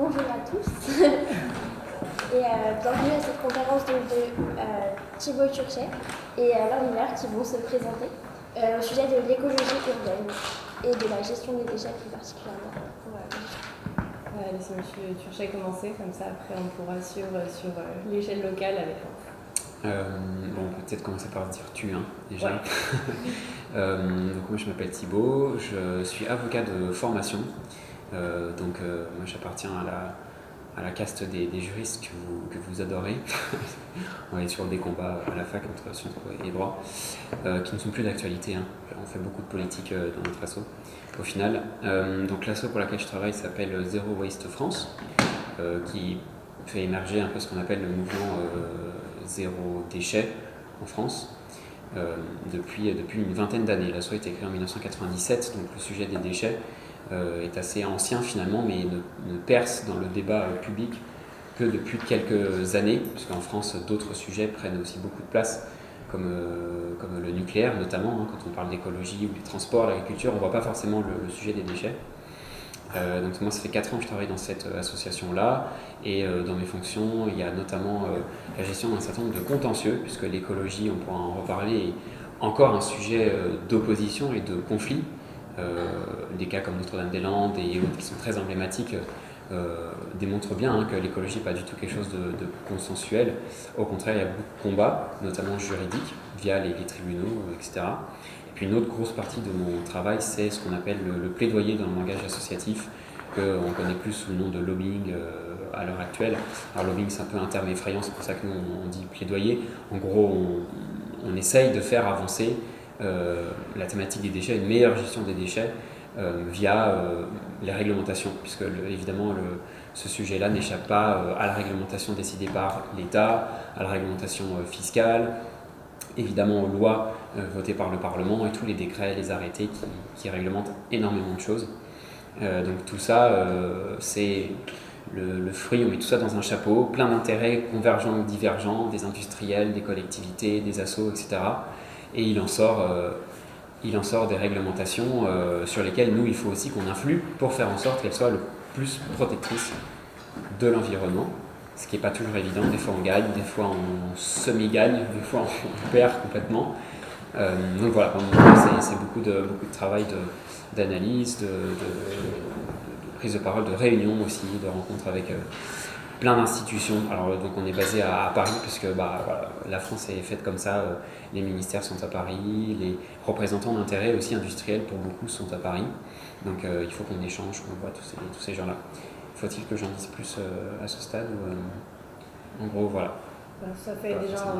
Bonjour à tous et bienvenue à cette conférence de Thibaut Turchet et Alain Miller qui vont se présenter au sujet de l'écologie urbaine et de la gestion des déchets plus particulièrement. On va laisser M. Turchet commencer, comme ça après on pourra suivre sur l'échelle locale avec on peut peut-être commencer par dire tu, déjà. Ouais. Donc moi je m'appelle Thibaut, je suis avocat de formation. Moi j'appartiens à la caste des juristes que vous adorez. On est sur des combats à la fac entre sciences et droit, qui ne sont plus d'actualité. On fait beaucoup de politique dans notre asso. Au final, donc l'asso pour laquelle je travaille s'appelle Zero Waste France, qui fait émerger un peu ce qu'on appelle le mouvement zéro déchet en France depuis une vingtaine d'années. L'asso a été créée en 1997, donc le sujet des déchets est assez ancien finalement, mais ne perce dans le débat public que depuis quelques années, puisqu'en France d'autres sujets prennent aussi beaucoup de place, comme le nucléaire notamment. Quand on parle d'écologie ou des transports, l'agriculture, on ne voit pas forcément le sujet des déchets. Donc moi ça fait 4 ans que je travaille dans cette association-là, et dans mes fonctions il y a notamment la gestion d'un certain nombre de contentieux, puisque l'écologie, on pourra en reparler, est encore un sujet d'opposition et de conflit. Des cas comme Notre-Dame-des-Landes et autres qui sont très emblématiques démontrent bien que l'écologie n'est pas du tout quelque chose de consensuel. Au contraire, il y a beaucoup de combats, notamment juridiques, via les tribunaux, etc. Et puis une autre grosse partie de mon travail, c'est ce qu'on appelle le plaidoyer dans le langage associatif, qu'on connaît plus sous le nom de lobbying à l'heure actuelle. Alors lobbying, c'est un peu un terme effrayant, c'est pour ça que nous on dit plaidoyer. En gros, on essaye de faire avancer la thématique des déchets, une meilleure gestion des déchets via les réglementations, puisque évidemment ce sujet-là n'échappe pas à la réglementation décidée par l'État, à la réglementation fiscale, évidemment aux lois votées par le Parlement et tous les décrets, les arrêtés qui réglementent énormément de choses. Donc tout ça, c'est le fruit, on met tout ça dans un chapeau, plein d'intérêts convergents ou divergents, des industriels, des collectivités, des assos, etc. Et il en sort des réglementations sur lesquelles nous, il faut aussi qu'on influe pour faire en sorte qu'elles soient le plus protectrices de l'environnement, ce qui n'est pas toujours évident. Des fois on gagne, des fois on semi-gagne, des fois on perd complètement. Donc voilà, c'est beaucoup de travail d'analyse, de prise de parole, de réunion aussi, de rencontres avec plein d'institutions. Alors donc on est basé à Paris, puisque la France est faite comme ça, les ministères sont à Paris, les représentants d'intérêts aussi industriels pour beaucoup sont à Paris. Donc il faut qu'on échange, qu'on voit tous ces gens-là. Faut-il que j'en dise plus à ce stade ou, en gros, voilà. Ça fait déjà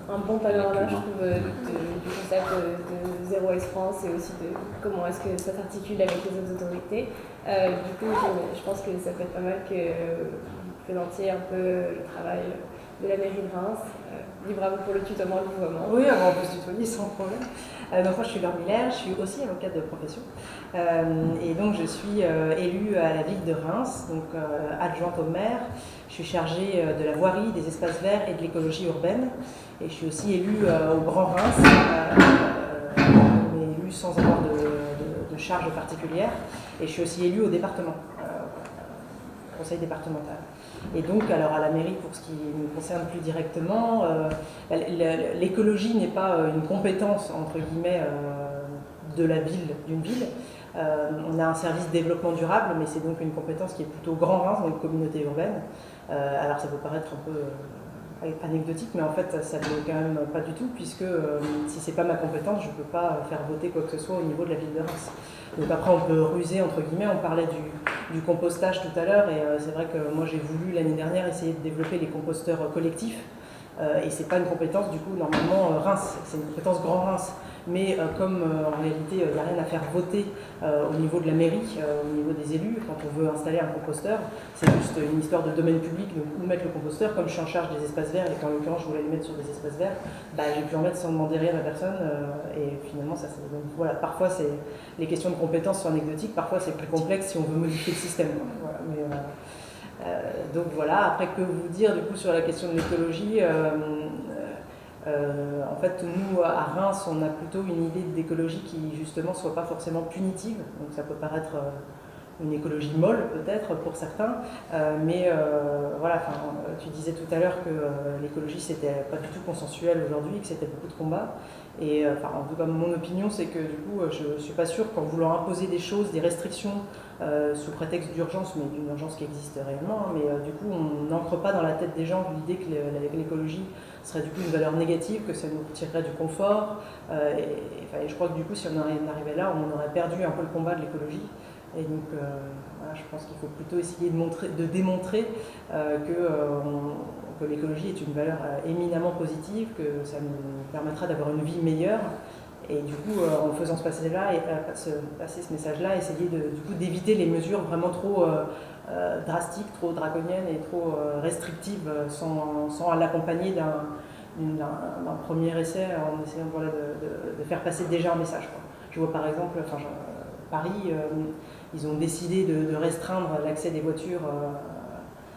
un bon panorama, je trouve, du concept de Zero Waste France et aussi de comment est-ce que ça s'articule avec les autres autorités. Du coup, je pense que ça peut être pas mal que vous présentiez un peu le travail de la mairie de Reims. Libre à vous pour le tutoiement, le vouvoiement. Oui, on peut se tutoyer sans problème. Donc moi je suis Laure Miller, je suis aussi avocate de profession et donc je suis élue à la ville de Reims, donc adjointe au maire. Je suis chargée de la voirie, des espaces verts et de l'écologie urbaine, et je suis aussi élue au Grand Reims, mais élue sans avoir de charge particulière, et je suis aussi élue au département, au conseil départemental. Et donc, alors à la mairie, pour ce qui me concerne plus directement, l'écologie n'est pas une compétence, entre guillemets, de la ville, d'une ville. On a un service développement durable, mais c'est donc une compétence qui est plutôt Grand Reims, donc communauté urbaine. Alors ça peut paraître un peu anecdotique, mais en fait ça ne l'est quand même pas du tout, puisque si c'est pas ma compétence, je ne peux pas faire voter quoi que ce soit au niveau de la ville de Reims. Donc après on peut ruser entre guillemets, on parlait du compostage tout à l'heure, et c'est vrai que moi j'ai voulu l'année dernière essayer de développer les composteurs collectifs, et c'est pas une compétence du coup normalement Reims, c'est une compétence Grand Reims. Mais comme en réalité il n'y a rien à faire voter au niveau de la mairie, au niveau des élus, quand on veut installer un composteur, c'est juste une histoire de domaine public, donc où mettre le composteur. Comme je suis en charge des espaces verts et qu'en l'occurrence je voulais les mettre sur des espaces verts, j'ai pu en mettre sans demander rien à personne, et finalement ça c'est... Donc voilà, parfois les questions de compétences sont anecdotiques, parfois c'est plus complexe si on veut modifier le système. Voilà, mais, donc voilà, après que vous dire du coup sur la question de l'écologie, en fait, nous, à Reims, on a plutôt une idée d'écologie qui, justement, soit pas forcément punitive. Donc ça peut paraître une écologie molle peut-être pour certains, mais voilà, tu disais tout à l'heure que l'écologie c'était pas du tout consensuel aujourd'hui, que c'était beaucoup de combats. Et en tout cas, mon opinion, c'est que du coup, je ne suis pas sûre qu'en voulant imposer des choses, des restrictions sous prétexte d'urgence, mais d'une urgence qui existe réellement, hein, mais du coup, on n'ancre pas dans la tête des gens l'idée que l'écologie serait du coup une valeur négative, que ça nous retirerait du confort. Et je crois que du coup, si on arrivait là, on aurait perdu un peu le combat de l'écologie. Et donc, voilà, je pense qu'il faut plutôt essayer de démontrer que l'écologie est une valeur éminemment positive, que ça nous permettra d'avoir une vie meilleure. Et du coup, en faisant passer ce message-là, essayer d'éviter les mesures vraiment trop drastiques, trop draconiennes et trop restrictives, sans l'accompagner d'un premier essai, en essayant de faire passer déjà un message, quoi. Je vois par exemple, Paris, ils ont décidé de restreindre l'accès des voitures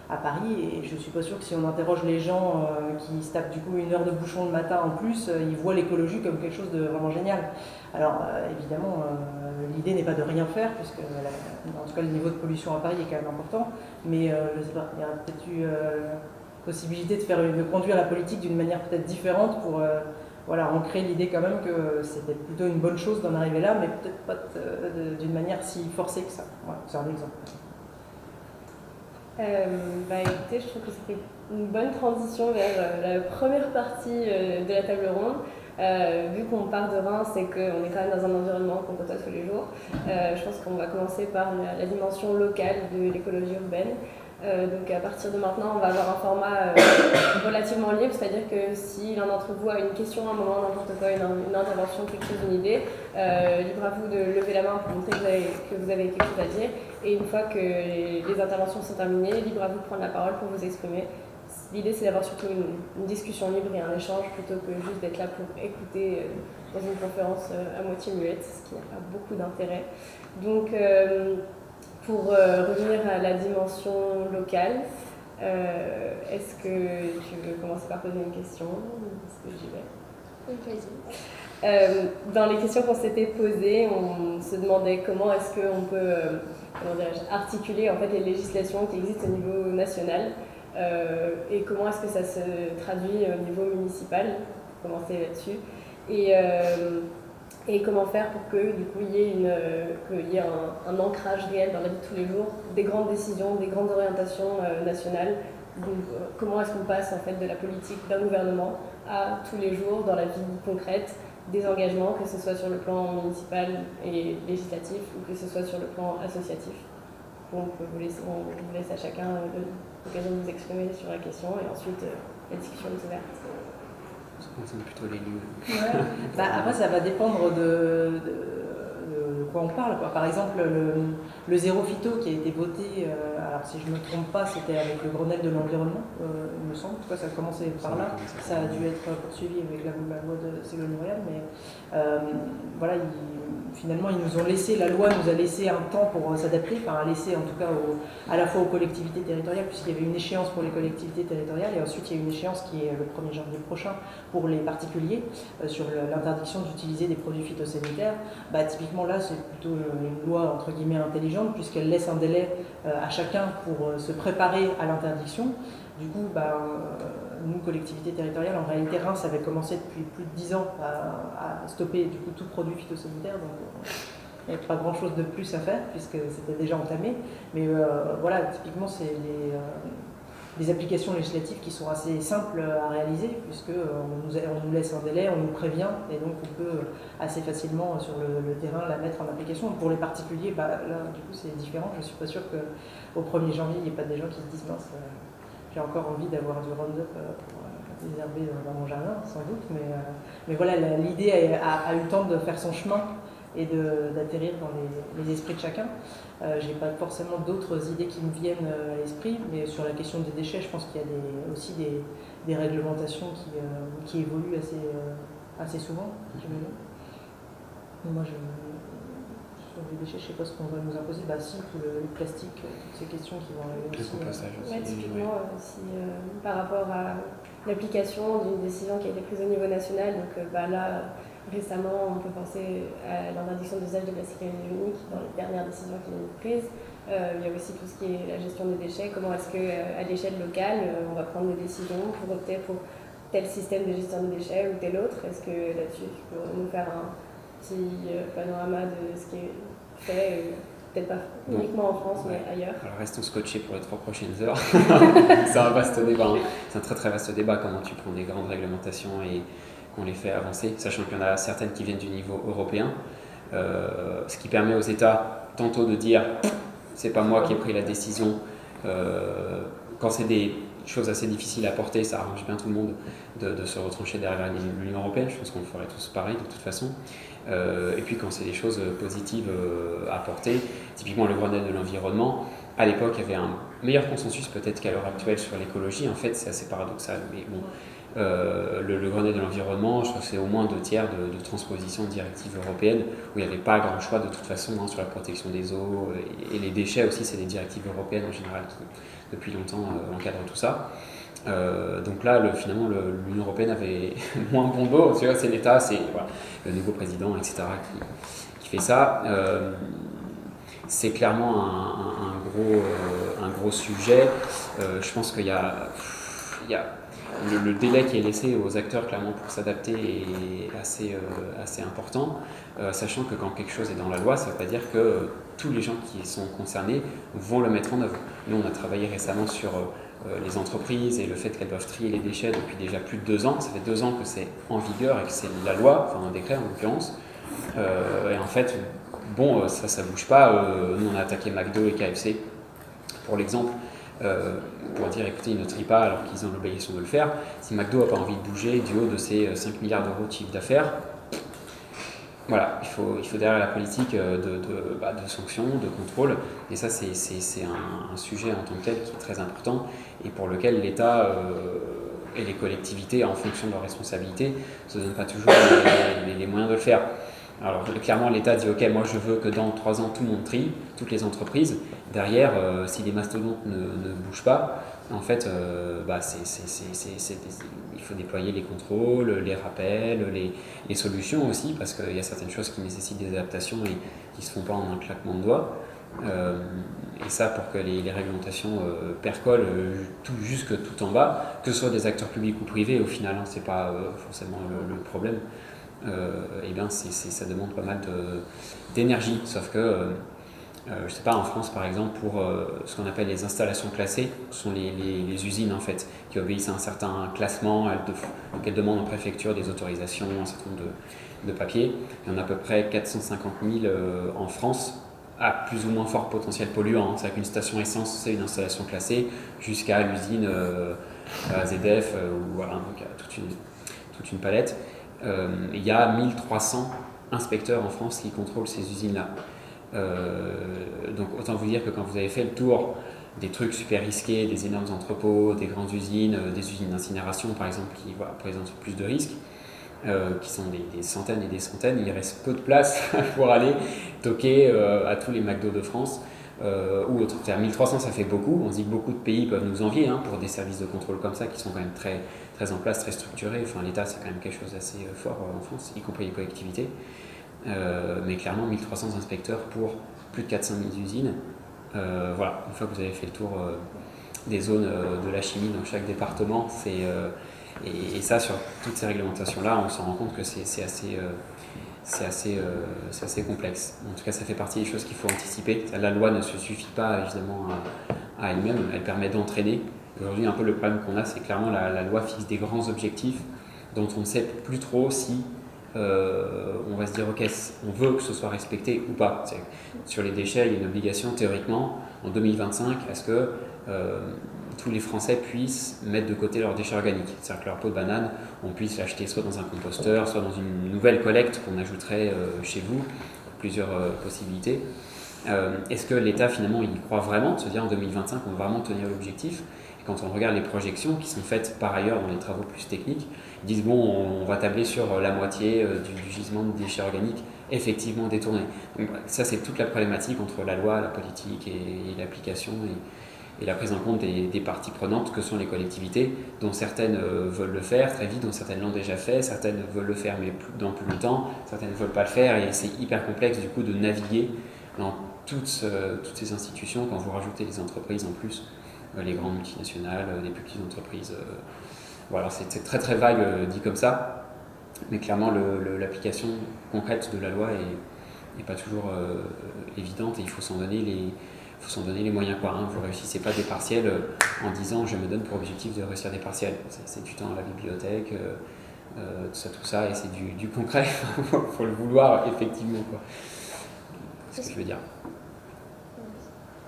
à Paris, et je ne suis pas sûre que si on interroge les gens qui se tapent du coup 1 heure de bouchon le matin en plus, ils voient l'écologie comme quelque chose de vraiment génial. Alors évidemment, l'idée n'est pas de rien faire, puisque en tout cas le niveau de pollution à Paris est quand même important, mais je ne sais pas, il y a peut-être eu possibilité de conduire la politique d'une manière peut-être différente pour ancrer l'idée quand même que c'était plutôt une bonne chose d'en arriver là, mais peut-être pas d'une manière si forcée que ça. Voilà, c'est un exemple. Écoutez, je trouve que c'était une bonne transition vers la première partie de la table ronde. Vu qu'on part de Reims et qu'on est quand même dans un environnement qu'on côtoie tous les jours, je pense qu'on va commencer par la dimension locale de l'écologie urbaine. Donc à partir de maintenant, on va avoir un format relativement libre, c'est-à-dire que si l'un d'entre vous a une question, un moment, n'importe quoi, une intervention, quelque chose, une idée, libre à vous de lever la main pour montrer que vous avez quelque chose à dire. Et une fois que les interventions sont terminées, libre à vous de prendre la parole pour vous exprimer. L'idée, c'est d'avoir surtout une discussion libre et un échange plutôt que juste d'être là pour écouter dans une conférence à moitié muette, ce qui n'a pas beaucoup d'intérêt. Donc, pour revenir à la dimension locale, est-ce que tu veux commencer par poser une question? Est-ce que j'y vais? Dans les questions qu'on s'était posées, on se demandait comment est-ce qu'on peut articuler en fait, les législations qui existent au niveau national et comment est-ce que ça se traduit au niveau municipal, pour commencer là-dessus. Et comment faire pour que du coup qu'il y ait un ancrage réel dans la vie de tous les jours, des grandes décisions, des grandes orientations nationales. Donc, comment est-ce qu'on passe en fait de la politique d'un gouvernement à tous les jours dans la vie concrète des engagements, que ce soit sur le plan municipal et législatif ou que ce soit sur le plan associatif. Donc on vous laisse à chacun l'occasion de vous exprimer sur la question et ensuite la discussion est ouverte. Je pense plutôt les lieux. Ouais. Après, ça va dépendre de quoi on parle, quoi. Par exemple, le zéro phyto qui a été voté, alors si je ne me trompe pas, c'était avec le Grenelle de l'environnement, il me semble. En tout cas, ça a commencé par là. Ça a dû être poursuivi avec la loi de Ségolène Royal, mais voilà, finalement, la loi nous a laissé un temps pour s'adapter, a laissé en tout cas à la fois aux collectivités territoriales, puisqu'il y avait une échéance pour les collectivités territoriales, et ensuite il y a une échéance qui est le 1er janvier prochain pour les particuliers, sur l'interdiction d'utiliser des produits phytosanitaires. Typiquement là, c'est plutôt une loi entre guillemets intelligente, puisqu'elle laisse un délai à chacun pour se préparer à l'interdiction. Du coup, nous, collectivités territoriales, en réalité, Reims avait commencé depuis plus de 10 ans à stopper du coup, tout produit phytosanitaire. Donc, il n'y a pas grand-chose de plus à faire, puisque c'était déjà entamé. Mais voilà, typiquement, c'est des applications législatives qui sont assez simples à réaliser, puisqu'on nous laisse un délai, on nous prévient, et donc on peut assez facilement sur le terrain la mettre en application. Pour les particuliers, là, du coup, c'est différent. Je ne suis pas sûre qu'au 1er janvier, il n'y ait pas des gens qui se disent mince, j'ai encore envie d'avoir du Roundup pour désherber dans mon jardin, sans doute, mais voilà, l'idée a eu le temps de faire son chemin et d'atterrir dans les esprits de chacun. Je n'ai pas forcément d'autres idées qui me viennent à l'esprit, mais sur la question des déchets, je pense qu'il y a aussi des réglementations qui évoluent assez souvent. Moi, sur les déchets, je ne sais pas ce qu'on va nous imposer. Si, tout le plastique, toutes ces questions qui vont arriver aussi. Le compostage aussi. Typiquement, par rapport à l'application d'une décision qui a été prise au niveau national, donc là, récemment, on peut penser à l'interdiction d'usage de plastique à usage unique dans les dernières décisions qui ont été prises. Il y a aussi tout ce qui est la gestion des déchets. Comment est-ce qu'à l'échelle locale, on va prendre des décisions pour opter pour tel système de gestion des déchets ou tel autre? Est-ce que là-dessus, tu peux nous faire un petit panorama de ce qui est fait, peut-être pas uniquement en France, mais ailleurs? Alors restons scotchés pour les 3 prochaines heures. C'est un vaste débat, hein. C'est un très très vaste débat, comment tu prends des grandes réglementations et qu'on les fait avancer, sachant qu'il y en a certaines qui viennent du niveau européen, ce qui permet aux États tantôt de dire c'est pas moi qui ai pris la décision, quand c'est des choses assez difficiles à porter, ça arrange bien tout le monde de se retrancher derrière l'Union européenne. Je pense qu'on le ferait tous pareil de toute façon. Et puis quand c'est des choses positives à porter, typiquement le Grenelle de l'environnement, à l'époque il y avait un meilleur consensus peut-être qu'à l'heure actuelle sur l'écologie. En fait c'est assez paradoxal, mais bon, le Grenelle de l'environnement, je crois que c'est au moins 2/3 de transposition de directives européennes où il n'y avait pas grand choix de toute façon, hein, sur la protection des eaux et les déchets aussi. C'est des directives européennes en général qui depuis longtemps encadrent tout ça. Donc là, finalement, l'Union européenne avait moins bon dos. Tu vois, c'est l'État, c'est voilà, le nouveau président, etc., qui fait ça. C'est clairement un gros sujet. Je pense qu'il y a le délai qui est laissé aux acteurs clairement pour s'adapter est assez important, sachant que quand quelque chose est dans la loi, ça ne veut pas dire que tous les gens qui sont concernés vont le mettre en œuvre. Nous, on a travaillé récemment sur les entreprises et le fait qu'elles doivent trier les déchets depuis déjà plus de 2 ans. Ça fait 2 ans que c'est en vigueur et que c'est la loi, enfin un décret en l'occurrence. Et en fait, bon, ça bouge pas. Nous, on a attaqué McDo et KFC pour l'exemple. Pour dire écoutez, ils ne trient pas alors qu'ils ont l'obligation de le faire. Si McDo n'a pas envie de bouger du haut de ses 5 milliards d'euros de chiffre d'affaires, voilà, il faut derrière la politique de sanctions, de contrôle. Et ça, c'est un sujet en tant que tel qui est très important et pour lequel l'État et les collectivités, en fonction de leurs responsabilités, ne se donnent pas toujours les moyens de le faire. Alors clairement, l'État dit ok, moi je veux que dans 3 ans tout le monde trie, toutes les entreprises. Derrière, si les mastodontes ne bougent pas, en fait, il faut déployer les contrôles, les rappels, les solutions aussi, parce qu'il y a certaines choses qui nécessitent des adaptations et qui ne se font pas en un claquement de doigts. Et ça, pour que les réglementations percolent jusque tout en bas, que ce soit des acteurs publics ou privés, au final, hein, c'est pas forcément le problème. Et bien ça demande pas mal d'énergie, sauf que je sais pas, en France par exemple, pour ce qu'on appelle les installations classées, ce sont les usines en fait qui obéissent à un certain classement, qu'elles demandent en préfecture des autorisations, un certain nombre de papiers. Il y en a à peu près 450 000 en France à plus ou moins fort potentiel polluant, hein. C'est-à-dire qu'une station essence c'est une installation classée jusqu'à l'usine ZDF ou voilà, donc toute une palette. Il y a 1300 inspecteurs en France qui contrôlent ces usines-là. Donc autant vous dire que quand vous avez fait le tour des trucs super risqués, des énormes entrepôts, des grandes usines, des usines d'incinération par exemple qui présentent plus de risques, qui sont des centaines et des centaines, il reste peu de place pour aller toquer à tous les McDo de France ou autres. C'est-à-dire 1300 ça fait beaucoup, on se dit que beaucoup de pays peuvent nous envier hein, pour des services de contrôle comme ça qui sont quand même très en place, très structurés. Enfin, l'État c'est quand même quelque chose d'assez fort en France, y compris les collectivités. Mais clairement 1300 inspecteurs pour plus de 400 000 usines. Voilà, une fois que vous avez fait le tour des zones de la chimie dans chaque département, et ça sur toutes ces réglementations-là, on s'en rend compte que c'est assez complexe. En tout cas, ça fait partie des choses qu'il faut anticiper. La loi ne se suffit pas évidemment à elle-même, elle permet d'entraîner. Aujourd'hui, un peu le problème qu'on a, c'est clairement la loi fixe des grands objectifs dont on ne sait plus trop si on va se dire ok, on veut que ce soit respecté ou pas. Sur les déchets, il y a une obligation théoriquement en 2025 à ce que tous les Français puissent mettre de côté leurs déchets organiques. C'est-à-dire que leur peau de banane, on puisse l'acheter soit dans un composteur, soit dans une nouvelle collecte qu'on ajouterait chez vous, plusieurs possibilités. Est-ce que l'État finalement il croit vraiment de se dire en 2025 on va vraiment tenir l'objectif? Et quand on regarde les projections qui sont faites par ailleurs dans les travaux plus techniques, ils disent bon, on va tabler sur la moitié du gisement de déchets organiques effectivement détournés. Donc ça c'est toute la problématique entre la loi, la politique et l'application. et la prise en compte des parties prenantes que sont les collectivités, dont certaines veulent le faire très vite, dont certaines l'ont déjà fait, certaines veulent le faire mais dans plus longtemps, certaines ne veulent pas le faire, et c'est hyper complexe du coup de naviguer dans toutes ces institutions quand vous rajoutez les entreprises en plus, les grandes multinationales, les plus petites entreprises. Voilà, c'est très très vague dit comme ça, mais clairement l'application concrète de la loi est pas toujours évidente, et il faut s'en donner les moyens, quoi, hein. Vous ne réussissez pas des partiels en disant je me donne pour objectif de réussir des partiels. C'est du temps à la bibliothèque, tout ça, et c'est du concret. Il faut le vouloir effectivement, quoi. C'est ce que je veux dire.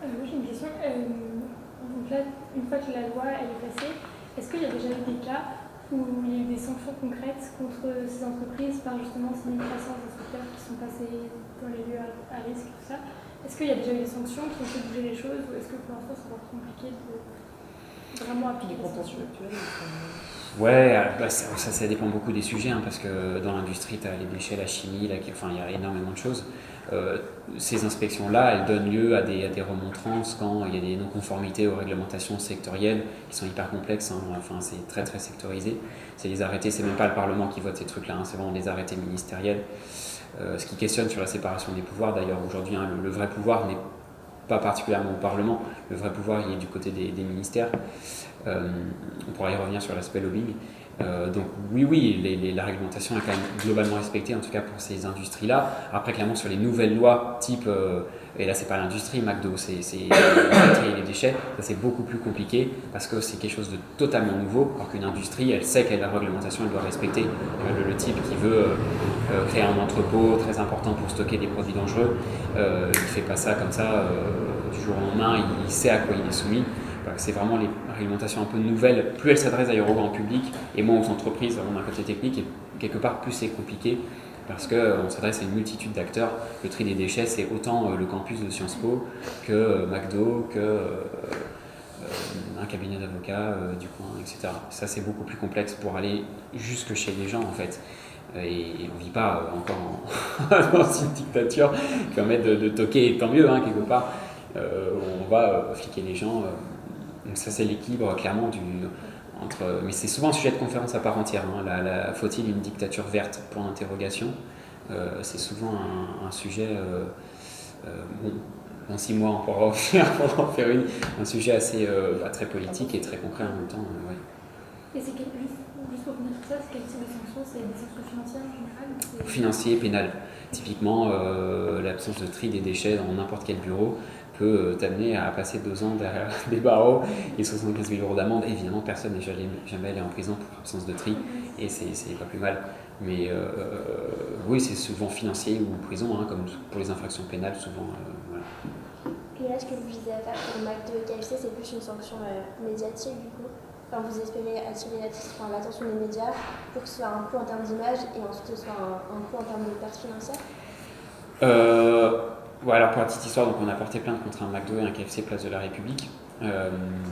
Moi j'ai une question. Donc là, une fois que la loi elle est passée, est-ce qu'il y a déjà eu des cas où il y a eu des sanctions concrètes contre ces entreprises par justement ces 1300 inspecteurs qui sont passés dans les lieux à risque, tout ça? Est-ce qu'il y a déjà eu des sanctions qui ont fait bouger les choses, ou est-ce que pour l'instant c'est encore compliqué de vraiment appliquer les sanctions? Ouais, bah ça dépend beaucoup des sujets, hein, parce que dans l'industrie, tu as les déchets, la chimie, enfin il y a énormément de choses. Ces inspections-là, elles donnent lieu à des remontrances quand il y a des non-conformités aux réglementations sectorielles qui sont hyper complexes, hein. Enfin, c'est très très sectorisé. C'est les arrêtés, c'est même pas le Parlement qui vote ces trucs-là, hein, c'est vraiment les arrêtés ministériels. Ce qui questionne sur la séparation des pouvoirs, d'ailleurs aujourd'hui, hein, le vrai pouvoir n'est pas particulièrement au Parlement, le vrai pouvoir il est du côté des ministères. On pourra y revenir sur l'aspect lobbying. Donc oui, la réglementation est quand même globalement respectée, en tout cas pour ces industries-là. Après, clairement, sur les nouvelles lois, type, et là c'est pas l'industrie, McDo, c'est les batteries et les déchets, ça c'est beaucoup plus compliqué parce que c'est quelque chose de totalement nouveau, alors qu'une industrie, elle sait quelle réglementation elle doit respecter. Le type qui veut créer un entrepôt très important pour stocker des produits dangereux, il ne fait pas ça comme ça du jour au lendemain, il sait à quoi il est soumis. C'est vraiment les réglementations un peu nouvelles, plus elles s'adressent d'ailleurs au grand public et moins aux entreprises, vraiment d'un côté technique, et quelque part plus c'est compliqué parce qu'on s'adresse à une multitude d'acteurs. Le tri des déchets, c'est autant le campus de Sciences Po que McDo, que un cabinet d'avocats du coin, etc. Ça c'est beaucoup plus complexe pour aller jusque chez les gens en fait. Et on ne vit pas encore dans une dictature qui permet de toquer, tant mieux, hein, quelque part. On va fliquer les gens. Donc ça c'est l'équilibre clairement entre... Mais c'est souvent un sujet de conférence à part entière, hein. Faut-il une dictature verte? Point d'interrogation. C'est souvent un sujet... bon, dans 6 mois on pourra en faire un sujet assez très politique et très concret en même temps. Ouais. Et c'est juste pour finir tout ça, c'est quel type de sanctions? C'est des sanctions financières en général? Financier, pénal. Typiquement, l'absence de tri des déchets dans n'importe quel bureau peut t'amener à passer 2 ans derrière des barreaux et 75 000 € d'amende. Évidemment, personne n'est jamais allé en prison pour absence de tri, et c'est pas plus mal. Mais oui, c'est souvent financier ou prison, hein, comme pour les infractions pénales, souvent. Voilà. Et là, ce que vous visez à faire pour McDo et KFC, c'est plus une sanction médiatique du coup. Enfin, vous espérez attirer l'attention des médias pour que ce soit un coût en termes d'image et ensuite ce soit un coût en termes de pertes financières? Ouais, alors pour la petite histoire, donc on a porté plainte contre un McDo et un KFC Place de la République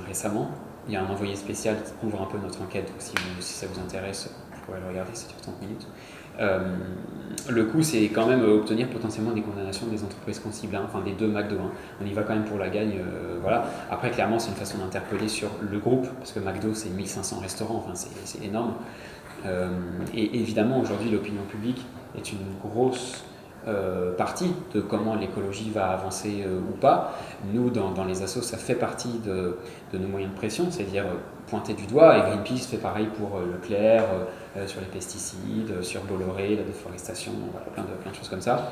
récemment. Il y a un envoyé spécial qui couvre un peu notre enquête, donc si ça vous intéresse, vous pourrez le regarder, ça dure 30 minutes. Le coup, c'est quand même obtenir potentiellement des condamnations des entreprises qu'on cible, hein, enfin des 2 McDo. Hein. On y va quand même pour la gagne. Voilà. Après, clairement, c'est une façon d'interpeller sur le groupe, parce que McDo, c'est 1500 restaurants, enfin, c'est énorme. Et évidemment, aujourd'hui, l'opinion publique est une grosse partie de comment l'écologie va avancer ou pas. Nous, dans les assos, ça fait partie de nos moyens de pression, c'est-à-dire pointer du doigt, et Greenpeace fait pareil pour Leclerc, sur les pesticides, sur Bolloré, la déforestation, voilà, plein de choses comme ça.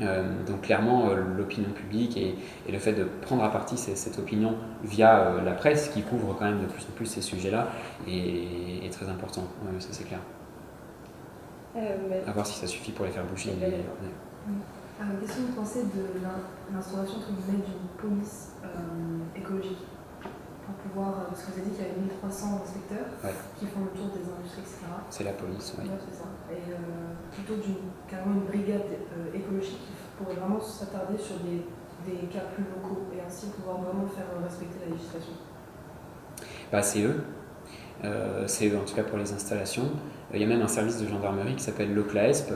Donc clairement, l'opinion publique et le fait de prendre à partie cette opinion via la presse, qui couvre quand même de plus en plus ces sujets-là, est très important, ça c'est clair. À voir si ça suffit pour les faire bouger. Qu'est-ce que vous pensez de l'instauration d'une police écologique pour pouvoir, parce que vous avez dit qu'il y avait 1300 inspecteurs qui font le tour des industries, etc. C'est la police, oui. Ouais, c'est ça. Et plutôt carrément une brigade écologique pour vraiment s'attarder sur des cas plus locaux et ainsi pouvoir vraiment faire respecter la législation. C'est eux. C'est eux, en tout cas pour les installations. Il y a même un service de gendarmerie qui s'appelle l'OCLAESP,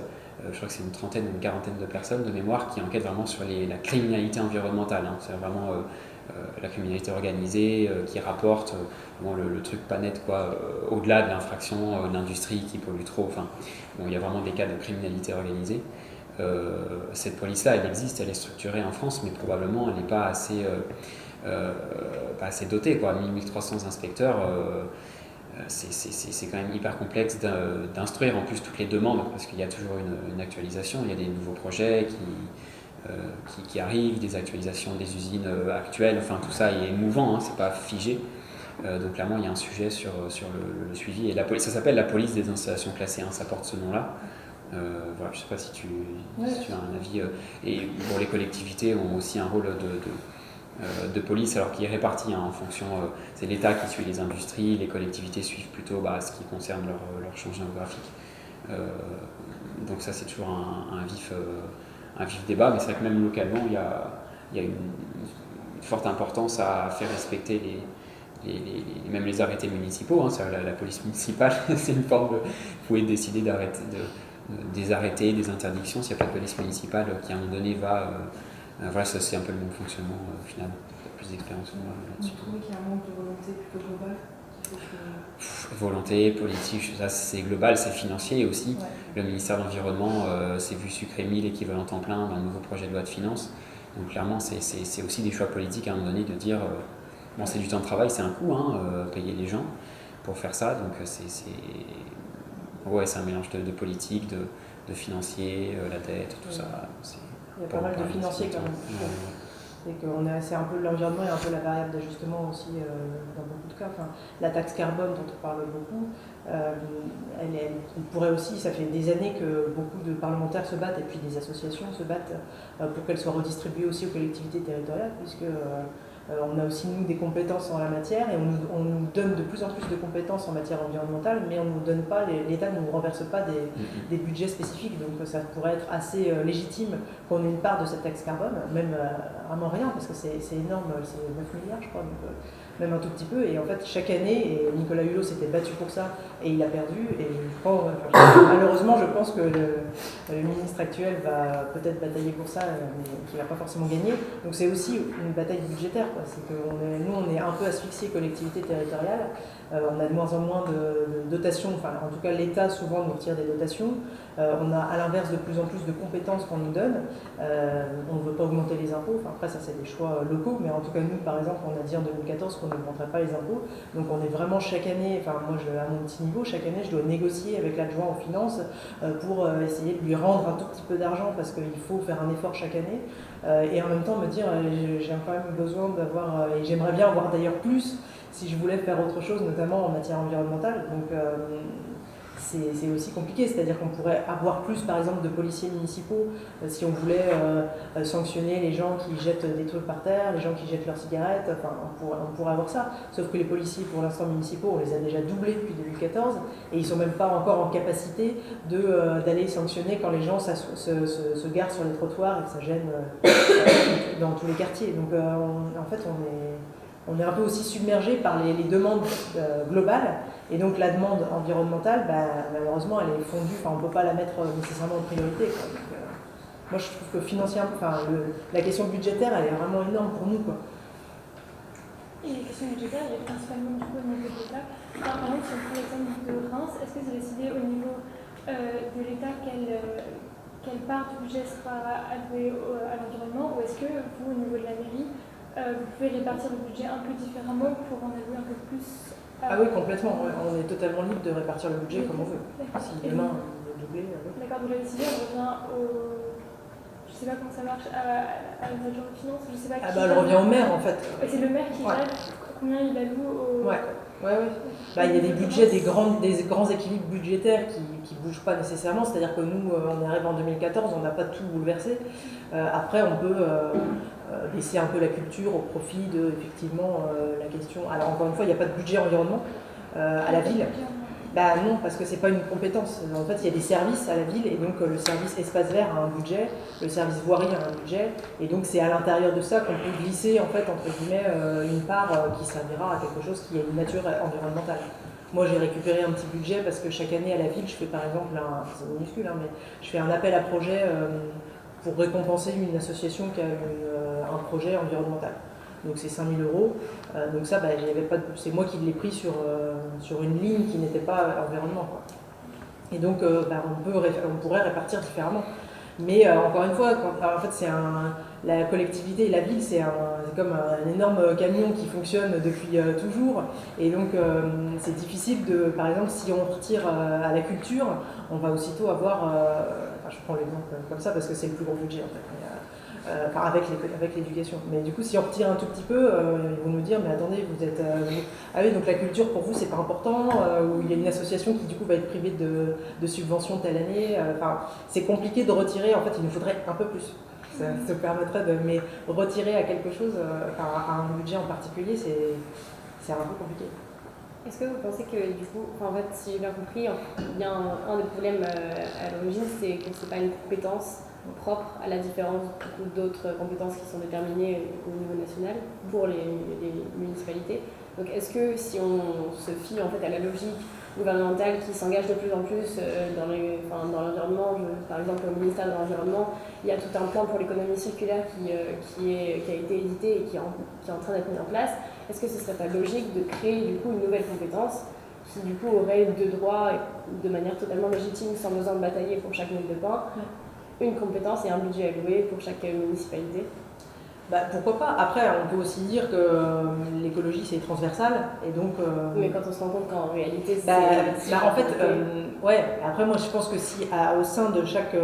je crois que c'est une trentaine ou une quarantaine de personnes de mémoire qui enquêtent vraiment sur la criminalité environnementale. Hein. C'est vraiment la criminalité organisée qui rapporte vraiment le truc pas net, quoi, au-delà de l'infraction, l'industrie qui pollue trop. Enfin, bon, il y a vraiment des cas de criminalité organisée. Cette police-là, elle existe, elle est structurée en France, mais probablement elle n'est pas assez dotée, quoi. 1300 inspecteurs, c'est quand même hyper complexe d'instruire en plus toutes les demandes, parce qu'il y a toujours une actualisation, il y a des nouveaux projets qui arrivent, des actualisations des usines actuelles, enfin tout ça est mouvant, hein, c'est pas figé. Donc clairement il y a un sujet sur le suivi, et ça s'appelle la police des installations classées, hein, ça porte ce nom-là. Voilà, je ne sais pas si tu as un avis. Et bon, les collectivités ont aussi un rôle de police, alors qui est réparti, hein, en fonction. C'est l'État qui suit les industries, les collectivités suivent plutôt ce qui concerne leur champ géographique. Donc ça, c'est toujours un vif débat, mais c'est vrai que même localement, il y a une forte importance à faire respecter même les arrêtés municipaux. Hein, la police municipale, c'est une forme vous pouvez décider des arrêtés, des interdictions, s'il n'y a pas de police municipale qui à un moment donné va... voilà, ça c'est un peu le même fonctionnement final, plus d'expérience que moi là-dessus. Vous trouvez qu'il y a un manque de volonté plutôt globale Volonté, politique, ça c'est global, c'est financier aussi. Ouais. Le ministère de l'Environnement s'est vu sucrer 1000 équivalents temps plein dans le nouveau projet de loi de finances. Donc clairement, c'est aussi des choix politiques à un moment donné de dire bon, c'est du temps de travail, c'est un coût, hein, payer les gens pour faire ça. Donc ouais, c'est un mélange de politique, de financier, la dette, tout ça. Il y a pas mal de financiers quand même. C'est qu'on c'est un peu l'environnement et un peu la variable d'ajustement aussi dans beaucoup de cas. Enfin, la taxe carbone dont on parle beaucoup, on pourrait aussi, ça fait des années que beaucoup de parlementaires se battent et puis des associations se battent pour qu'elle soit redistribuée aussi aux collectivités territoriales, puisque on a aussi nous des compétences en la matière et on nous donne de plus en plus de compétences en matière environnementale, mais on ne nous donne pas, l'État ne nous renverse pas des budgets spécifiques, donc ça pourrait être assez légitime qu'on ait une part de cette taxe carbone, même vraiment rien, parce que c'est énorme, c'est 9 milliards je crois, donc même un tout petit peu, et en fait chaque année, et Nicolas Hulot s'était battu pour ça, et il a perdu, et malheureusement je pense que le ministre actuel va peut-être batailler pour ça, mais qu'il ne va pas forcément gagner, donc c'est aussi une bataille budgétaire, quoi. C'est que nous on est un peu asphyxiés collectivités territoriales, on a de moins en moins de dotations, enfin en tout cas l'État souvent nous retire des dotations, on a à l'inverse de plus en plus de compétences qu'on nous donne, on ne veut pas augmenter les impôts, enfin après ça c'est des choix locaux, mais en tout cas nous par exemple on a dit en 2014 qu'on n'augmenterait pas les impôts, donc on est vraiment chaque année, enfin moi à mon petit niveau, chaque année je dois négocier avec l'adjoint aux finances pour essayer de lui rendre un tout petit peu d'argent parce qu'il faut faire un effort chaque année, et en même temps me dire j'ai quand même besoin d'avoir, et j'aimerais bien avoir d'ailleurs plus si je voulais faire autre chose, notamment en matière environnementale, donc c'est aussi compliqué, c'est-à-dire qu'on pourrait avoir plus par exemple de policiers municipaux si on voulait sanctionner les gens qui jettent des trucs par terre, les gens qui jettent leurs cigarettes, enfin on pourrait avoir ça, sauf que les policiers pour l'instant municipaux on les a déjà doublés depuis 2014 et ils sont même pas encore en capacité d'aller sanctionner quand les gens se garent sur les trottoirs et que ça gêne dans tous les quartiers, donc en fait on est un peu aussi submergé par les demandes globales, et donc la demande environnementale, malheureusement, elle est fondue, on ne peut pas la mettre nécessairement en priorité, quoi. Donc, moi, je trouve que financièrement, la question budgétaire, elle est vraiment énorme pour nous, quoi. Et la question budgétaire, elle est principalement du coup au niveau de l'État. Par exemple, si on prend l'exemple de Reims, est-ce que c'est décidé au niveau de l'État quelle part du budget sera allouée à l'environnement, ou est-ce que vous, au niveau de la mairie, vous pouvez répartir le budget un peu différemment pour en allouer un peu plus Ah oui, complètement. On est totalement libre de répartir le budget comme on veut. Si demain on est doublé. D'accord, donc la décision revient au. Je sais pas comment ça marche, à l'adjoint de finances, je sais pas qui. Elle revient au maire en fait. C'est le maire qui gère combien il alloue au. Ouais. Il y a des budgets, des grands équilibres budgétaires qui ne bougent pas nécessairement, c'est-à-dire que nous, on arrive en 2014, on n'a pas tout bouleversé. Après, on peut laisser un peu la culture au profit de, effectivement, la question. Alors, encore une fois, il n'y a pas de budget environnement à la ville. Non, parce que c'est pas une compétence. En fait, il y a des services à la ville, et donc le service espace vert a un budget, le service voirie a un budget, et donc c'est à l'intérieur de ça qu'on peut glisser, en fait, entre guillemets, une part qui servira à quelque chose qui a une nature environnementale. Moi, j'ai récupéré un petit budget parce que chaque année à la ville, je fais par exemple, c'est minuscule, hein, mais je fais un appel à projet pour récompenser une association qui a un projet environnemental. Donc c'est 5 000 €. Donc ça, c'est moi qui l'ai pris sur une ligne qui n'était pas environnement, quoi. Et donc on pourrait répartir différemment. Mais encore une fois, en fait, la collectivité et la ville, c'est comme un énorme camion qui fonctionne depuis toujours. Et donc, c'est difficile par exemple, si on retire à la culture, on va aussitôt avoir, je prends l'exemple comme ça parce que c'est le plus gros budget en fait. Avec l'éducation. Mais du coup, si on retire un tout petit peu, ils vont nous dire, mais attendez, vous êtes... ah oui, donc la culture pour vous, c'est pas important, ou il y a une association qui du coup va être privée de subventions telle année. C'est compliqué de retirer, en fait, il nous faudrait un peu plus. Ça permettrait mais retirer à quelque chose, à un budget en particulier, c'est un peu compliqué. Est-ce que vous pensez que du coup, en fait, si j'ai bien compris, il y a un des problèmes à l'origine, c'est que c'est pas une compétence propre à la différence d'autres compétences qui sont déterminées au niveau national pour les municipalités. Donc est-ce que si on se fie en fait à la logique gouvernementale qui s'engage de plus en plus dans l'environnement, par exemple au ministère de l'Environnement, il y a tout un plan pour l'économie circulaire qui a été édité et qui est en train d'être mis en place, est-ce que ce serait pas logique de créer du coup une nouvelle compétence qui du coup aurait deux droits de manière totalement légitime sans besoin de batailler pour chaque mille de pain, une compétence et un budget alloué pour chaque municipalité? Pourquoi pas. Après, on peut aussi dire que l'écologie, c'est transversal. Et donc, mais quand on se rend compte qu'en réalité, c'est... en fait, ouais. Après, moi, je pense que si au sein de chaque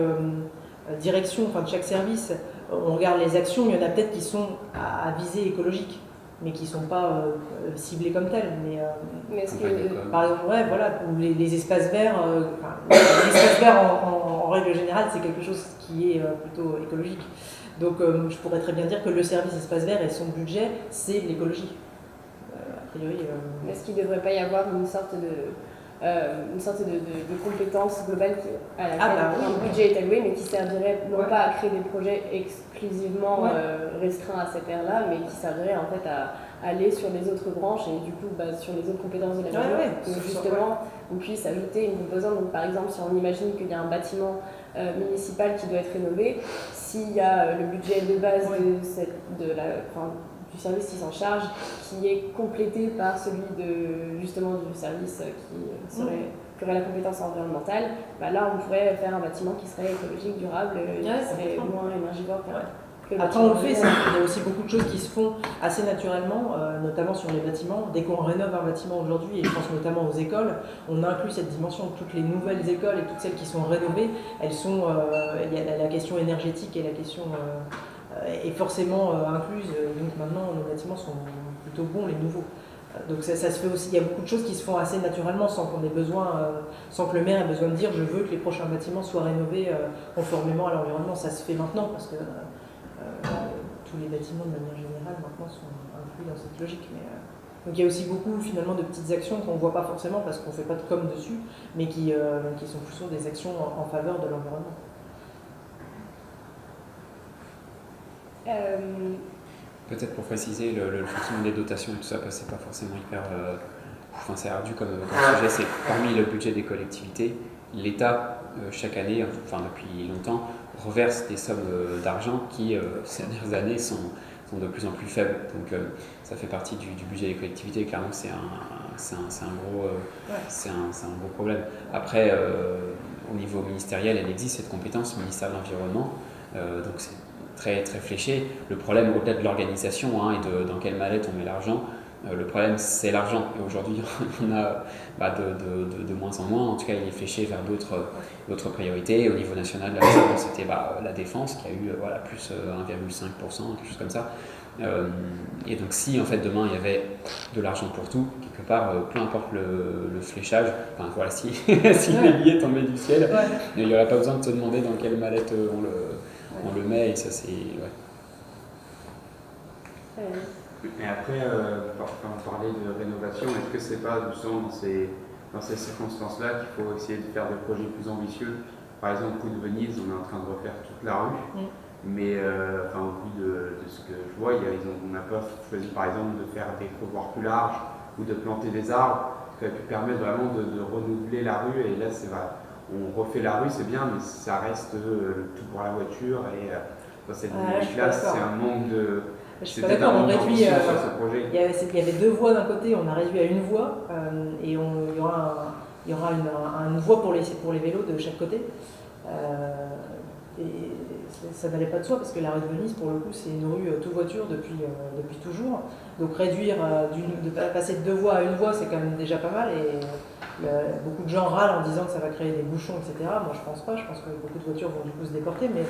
direction, de chaque service, on regarde les actions, il y en a peut-être qui sont à visée écologique, mais qui ne sont pas ciblées comme telles. Mais est-ce que, par exemple, ouais, voilà, les espaces verts, les espaces verts en règle générale, c'est quelque chose qui est plutôt écologique. Donc je pourrais très bien dire que le service espace vert et son budget, c'est l'écologie. A priori. Est-ce qu'il ne devrait pas y avoir une sorte de compétence globale à laquelle un budget est alloué, mais qui servirait non pas à créer des projets exclusivement restreints à cette ère-là, mais qui servirait en fait à aller sur les autres branches et du coup sur les autres compétences de la ville, que justement on puisse ajouter une composante. Donc par exemple, si on imagine qu'il y a un bâtiment municipal qui doit être rénové, s'il y a le budget de base du service qui s'en charge, qui est complété par celui du service qui aurait la compétence environnementale, là on pourrait faire un bâtiment qui serait écologique, durable, qui serait moins énergivore. Après on le fait, il y a aussi beaucoup de choses qui se font assez naturellement, notamment sur les bâtiments. Dès qu'on rénove un bâtiment aujourd'hui, et je pense notamment aux écoles, on inclut cette dimension. Toutes les nouvelles écoles et toutes celles qui sont rénovées, elles sont, il y a la question énergétique et la question est forcément incluse. Donc maintenant nos bâtiments sont plutôt bons, les nouveaux. Donc ça se fait aussi, il y a beaucoup de choses qui se font assez naturellement sans qu'on ait besoin, sans que le maire ait besoin de dire je veux que les prochains bâtiments soient rénovés conformément à l'environnement. Ça se fait maintenant parce que tous les bâtiments de manière générale maintenant sont inclus dans cette logique. Donc il y a aussi beaucoup finalement de petites actions qu'on ne voit pas forcément parce qu'on ne fait pas de com dessus, mais qui sont plutôt des actions en faveur de l'environnement. Peut-être pour préciser le fonctionnement des dotations et tout ça, parce que c'est pas forcément hyper... c'est ardu comme sujet, c'est parmi le budget des collectivités, l'État, chaque année, depuis longtemps, reverse des sommes d'argent qui, ces dernières années, sont de plus en plus faibles. Donc ça fait partie du budget des collectivités, et clairement c'est un gros problème. Après, au niveau ministériel, elle existe cette compétence, ministère de l'Environnement, donc c'est très, très fléché. Le problème, au-delà de l'organisation et dans quelle mallette on met l'argent, le problème c'est l'argent. Et aujourd'hui, on a de moins en moins. En tout cas, il est fléché vers d'autres priorités. Au niveau national, là, c'était la défense qui a eu plus 1,5%, quelque chose comme ça. Et donc si en fait demain il y avait de l'argent pour tout, quelque part, peu importe le fléchage, si les billets tombaient du ciel, il n'y aurait pas besoin de se demander dans quelle mallette on le met, et ça c'est... Et après, quand on parlait de rénovation, est-ce que c'est pas justement dans ces circonstances-là qu'il faut essayer de faire des projets plus ambitieux? Par exemple, au bout de Venise, on est en train de refaire toute la rue, mais au bout de ce que je vois, on n'a pas choisi par exemple de faire des trottoirs plus larges ou de planter des arbres. qui aurait pu permettre vraiment de renouveler la rue. Et là, on refait la rue, c'est bien, mais ça reste tout pour la voiture. Et dans cette dynamique-là, c'est un manque de. Je suis pas d'accord, on réduit. Sur ce projet. Il y avait 2 voies d'un côté, on a réduit à 1 voie, et il y aura une voie pour les vélos de chaque côté. Et ça n'allait pas de soi parce que la rue de Venise, pour le coup, c'est une rue toute voiture depuis toujours. Donc réduire, de passer de 2 voies à 1 voie, c'est quand même déjà pas mal. Et beaucoup de gens râlent en disant que ça va créer des bouchons, etc. Moi, je pense pas. Je pense que beaucoup de voitures vont du coup se déporter. Mais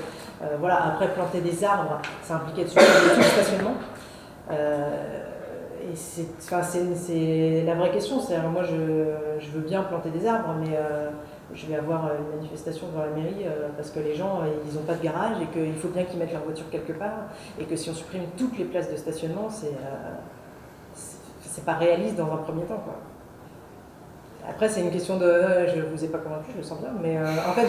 voilà, après, planter des arbres, ça impliquait de supprimer tout le stationnement. Et c'est la vraie question. C'est-à-dire, moi, je veux bien planter des arbres, mais je vais avoir une manifestation devant la mairie parce que les gens, ils n'ont pas de garage et qu'il faut bien qu'ils mettent leur voiture quelque part. Et que si on supprime toutes les places de stationnement, c'est pas réaliste dans un premier temps, quoi. Après, c'est une question de. Je vous ai pas convaincu, je le sens bien, mais en fait,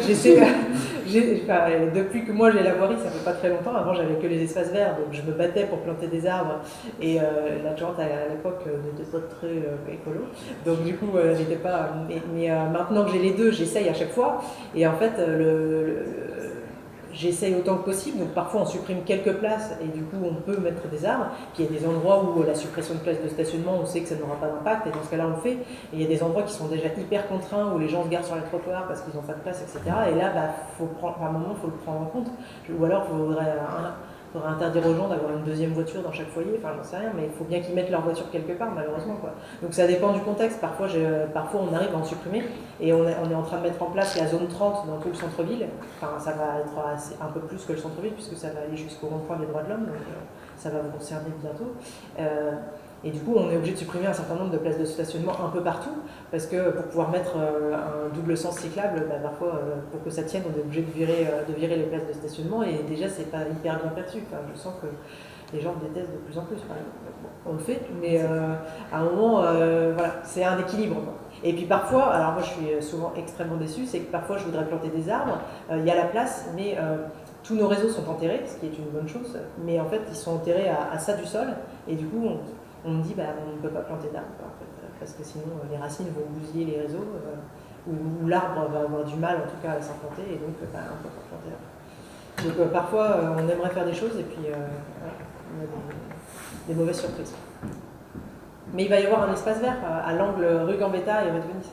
depuis que moi j'ai la voirie, ça fait pas très longtemps. Avant, j'avais que les espaces verts, donc je me battais pour planter des arbres. Et l'adjointe à l'époque n'était pas très écolo, donc du coup, j'étais pas. Mais maintenant que j'ai les deux, j'essaye à chaque fois. Et en fait, j'essaye autant que possible, donc parfois on supprime quelques places et du coup on peut mettre des arbres, puis il y a des endroits où la suppression de places de stationnement, on sait que ça n'aura pas d'impact et dans ce cas-là on le fait, et il y a des endroits qui sont déjà hyper contraints où les gens se garent sur les trottoirs parce qu'ils n'ont pas de place, etc. Et là, à un moment, il faut le prendre en compte, ou alors il faudrait interdire aux gens d'avoir une deuxième voiture dans chaque foyer, enfin j'en sais rien, mais il faut bien qu'ils mettent leur voiture quelque part malheureusement, quoi. Donc ça dépend du contexte, parfois on arrive à en supprimer et on est en train de mettre en place la zone 30 dans tout le centre-ville, enfin ça va être un peu plus que le centre-ville puisque ça va aller jusqu'au rond-point des droits de l'homme, donc ça va vous concerner bientôt. Et du coup, on est obligé de supprimer un certain nombre de places de stationnement un peu partout, parce que pour pouvoir mettre un double sens cyclable, parfois, pour que ça tienne, on est obligé de virer les places de stationnement, et déjà, c'est pas hyper bien perçu. Enfin, je sens que les gens le détestent de plus en plus. Enfin, on le fait, mais à un moment, voilà, c'est un équilibre, quoi. Et puis parfois, alors moi je suis souvent extrêmement déçue, c'est que parfois je voudrais planter des arbres, il y a la place, mais tous nos réseaux sont enterrés, ce qui est une bonne chose, mais en fait ils sont enterrés à ça du sol, et du coup on me dit on ne peut pas planter d'arbres, en fait, parce que sinon les racines vont bousiller les réseaux, ou l'arbre va avoir du mal en tout cas à s'implanter, et donc on ne peut pas planter d'arbres. Donc parfois on aimerait faire des choses, et puis on a des mauvaises surprises. Mais il va y avoir un espace vert à l'angle rue Gambetta et rue de Venise.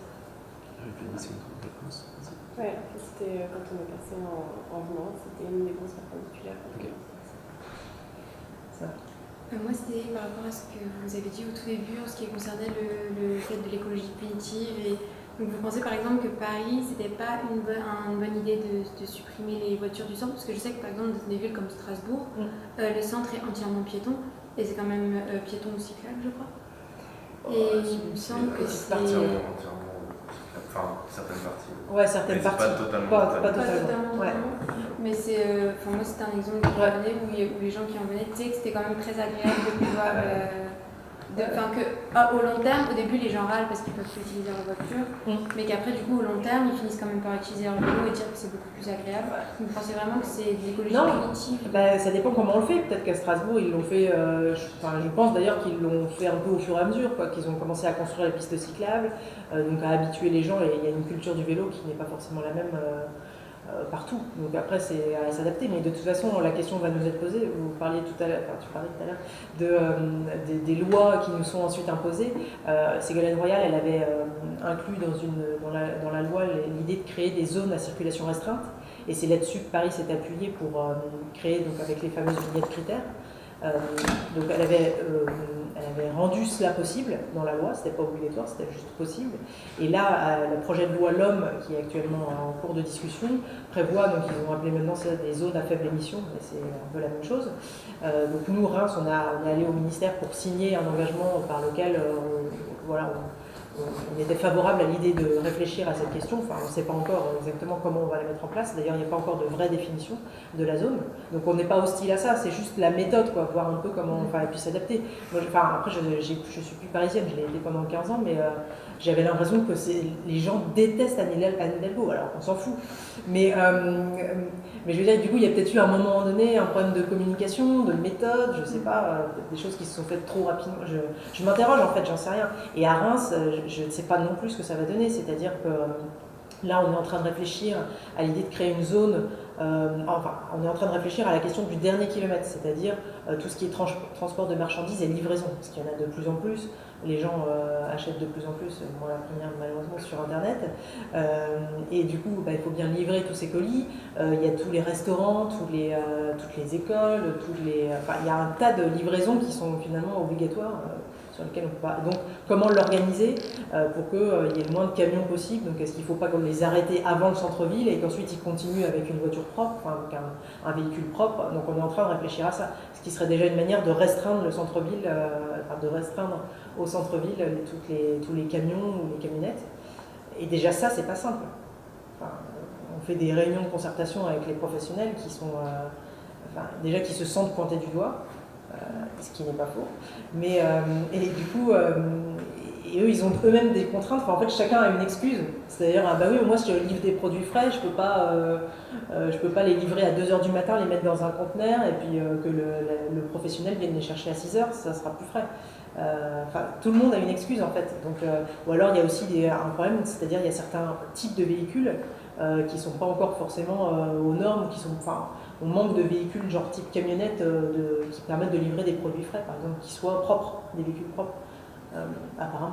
Ouais, c'était quand on est passé en venant, c'était une des grosses perpendiculaires. Okay. Ça. Moi, c'était par rapport à ce que vous avez dit au tout début en ce qui concernait le fait de l'écologie punitive. Et donc, vous pensez par exemple que Paris, c'était pas une bonne idée de supprimer les voitures du centre? Parce que je sais que par exemple, dans des villes comme Strasbourg, le centre est entièrement piéton, et c'est quand même piéton ou cyclable, je crois. Et il me semble que c'est. Enfin, certaines parties. Ouais, certaines parties. Pas totalement. Pas totalement. Ouais. Mais c'est. Moi, c'était un exemple que je donnais où les gens qui en venaient disaient que c'était quand même très agréable de pouvoir. Au long terme, au début, les gens râlent parce qu'ils peuvent plus utiliser leur voiture, mais qu'après, du coup, au long terme, ils finissent quand même par utiliser leur vélo et dire que c'est beaucoup plus agréable. Vous pensez vraiment que c'est de l'écologie punitive? Ça dépend comment on le fait. Peut-être qu'à Strasbourg, ils l'ont fait. Je pense d'ailleurs qu'ils l'ont fait un peu au fur et à mesure, quoi, qu'ils ont commencé à construire les pistes cyclables, donc à habituer les gens. Et il y a une culture du vélo qui n'est pas forcément la même partout. Donc après, c'est à s'adapter. Mais de toute façon, la question va nous être posée. Vous parliez tout à l'heure, tu parlais tout à l'heure des lois qui nous sont ensuite imposées. Ségolène Royal, elle avait inclus dans la loi l'idée de créer des zones à circulation restreinte. Et c'est là-dessus que Paris s'est appuyé pour créer, donc avec les fameuses vignettes critères. Donc elle avait rendu cela possible dans la loi, c'était pas obligatoire, c'était juste possible. Et là, le projet de loi L'Homme, qui est actuellement en cours de discussion, prévoit, donc ils ont appelé maintenant ça des zones à faible émission, mais c'est un peu la même chose. Donc nous, Reims, on est allé au ministère pour signer un engagement par lequel on était favorable à l'idée de réfléchir à cette question. Enfin, on ne sait pas encore exactement comment on va la mettre en place. D'ailleurs, il n'y a pas encore de vraie définition de la zone. Donc, on n'est pas hostile à ça. C'est juste la méthode, quoi, voir un peu comment elle puisse s'adapter. Moi, après, je ne suis plus parisienne. Je l'ai été pendant 15 ans, mais j'avais l'impression que les gens détestent Anne Hidalgo, alors on s'en fout. Mais je veux dire, du coup, il y a peut-être eu à un moment donné un problème de communication, de méthode, je sais pas, des choses qui se sont faites trop rapidement. Je m'interroge en fait, j'en sais rien. Et à Reims, je ne sais pas non plus ce que ça va donner, c'est-à-dire que là, on est en train de réfléchir à l'idée de créer une zone, on est en train de réfléchir à la question du dernier kilomètre, c'est-à-dire tout ce qui est transport de marchandises et livraison, parce qu'il y en a de plus en plus, les gens achètent de plus en plus, moi la première malheureusement sur Internet, et du coup, il faut bien livrer tous ces colis, il y a tous les restaurants, toutes les écoles, il y a un tas de livraisons qui sont finalement obligatoires, sur lesquels on peut pas. Donc, comment l'organiser pour qu'il y ait le moins de camions possible? Donc, est-ce qu'il ne faut pas les arrêter avant le centre-ville et qu'ensuite ils continuent avec une voiture propre, avec un véhicule propre? Donc, on est en train de réfléchir à ça. Ce qui serait déjà une manière de restreindre le centre-ville, de restreindre au centre-ville tous les camions ou les camionnettes. Et déjà, ça, c'est pas simple. On fait des réunions de concertation avec les professionnels qui sont déjà qui se sentent pointer du doigt. Ce qui n'est pas faux, mais et du coup, et eux ils ont eux-mêmes des contraintes, en fait chacun a une excuse, c'est-à-dire oui moi si je livre des produits frais, je peux pas les livrer à 2h du matin, les mettre dans un conteneur et puis que le professionnel vienne les chercher à 6h, ça sera plus frais. Tout le monde a une excuse en fait, donc, ou alors il y a aussi un problème, c'est-à-dire il y a certains types de véhicules qui ne sont pas encore forcément aux normes, on manque de véhicules genre type camionnette qui permettent de livrer des produits frais, par exemple, qui soient propres, des véhicules propres, apparemment.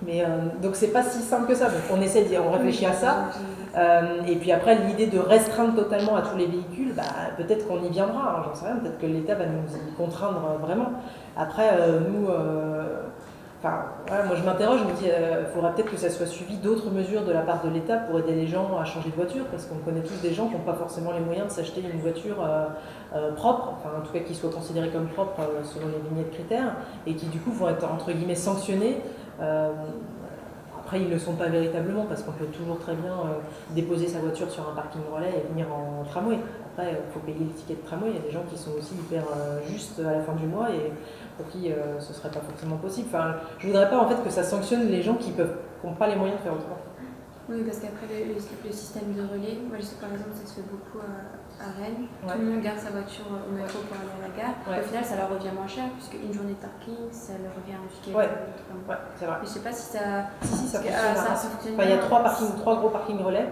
Mais donc c'est pas si simple que ça, donc on réfléchit à ça, et puis après l'idée de restreindre totalement à tous les véhicules, peut-être qu'on y viendra, j'en sais rien, peut-être que l'État va nous y contraindre vraiment. Après, moi je m'interroge, je me dis, il faudra peut-être que ça soit suivi d'autres mesures de la part de l'État pour aider les gens à changer de voiture, parce qu'on connaît tous des gens qui n'ont pas forcément les moyens de s'acheter une voiture propre, en tout cas qui soit considérée comme propre selon les vignettes critères, et qui du coup vont être entre guillemets sanctionnés. Après ils ne le sont pas véritablement, parce qu'on peut toujours très bien déposer sa voiture sur un parking relais et venir en tramway. Après il faut payer les tickets de tramway, il y a des gens qui sont aussi hyper justes à la fin du mois et pour qui ce ne serait pas forcément possible. Je ne voudrais pas en fait que ça sanctionne les gens qui n'ont pas les moyens de faire autrement. Oui, parce qu'après le système de relais, moi je sais par exemple ça se fait beaucoup à Rennes, Ouais. tout le monde garde sa voiture au métro pour aller à la gare, Ouais. Au final ça leur revient moins cher puisque une journée de parking ça leur revient un ticket. Ouais, c'est vrai. Mais je sais pas si ça... Si, ça fonctionne. Il y a trois gros parkings relais.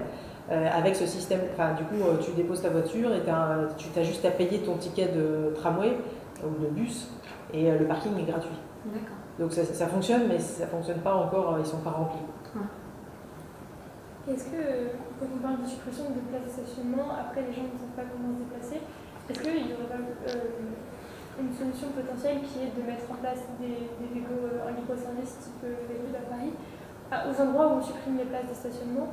Avec ce système, du coup, tu déposes ta voiture et tu as juste à payer ton ticket de tramway ou de bus et le parking est gratuit. D'accord. Donc ça fonctionne, mais ça ne fonctionne pas encore, ils ne sont pas remplis. Est-ce que, quand on parle de suppression de places de stationnement, après les gens ne savent pas comment se déplacer, est-ce qu'il y aurait pas une solution potentielle qui est de mettre en place des vélos en libre-service type vélo à Paris, aux endroits où on supprime les places de stationnement,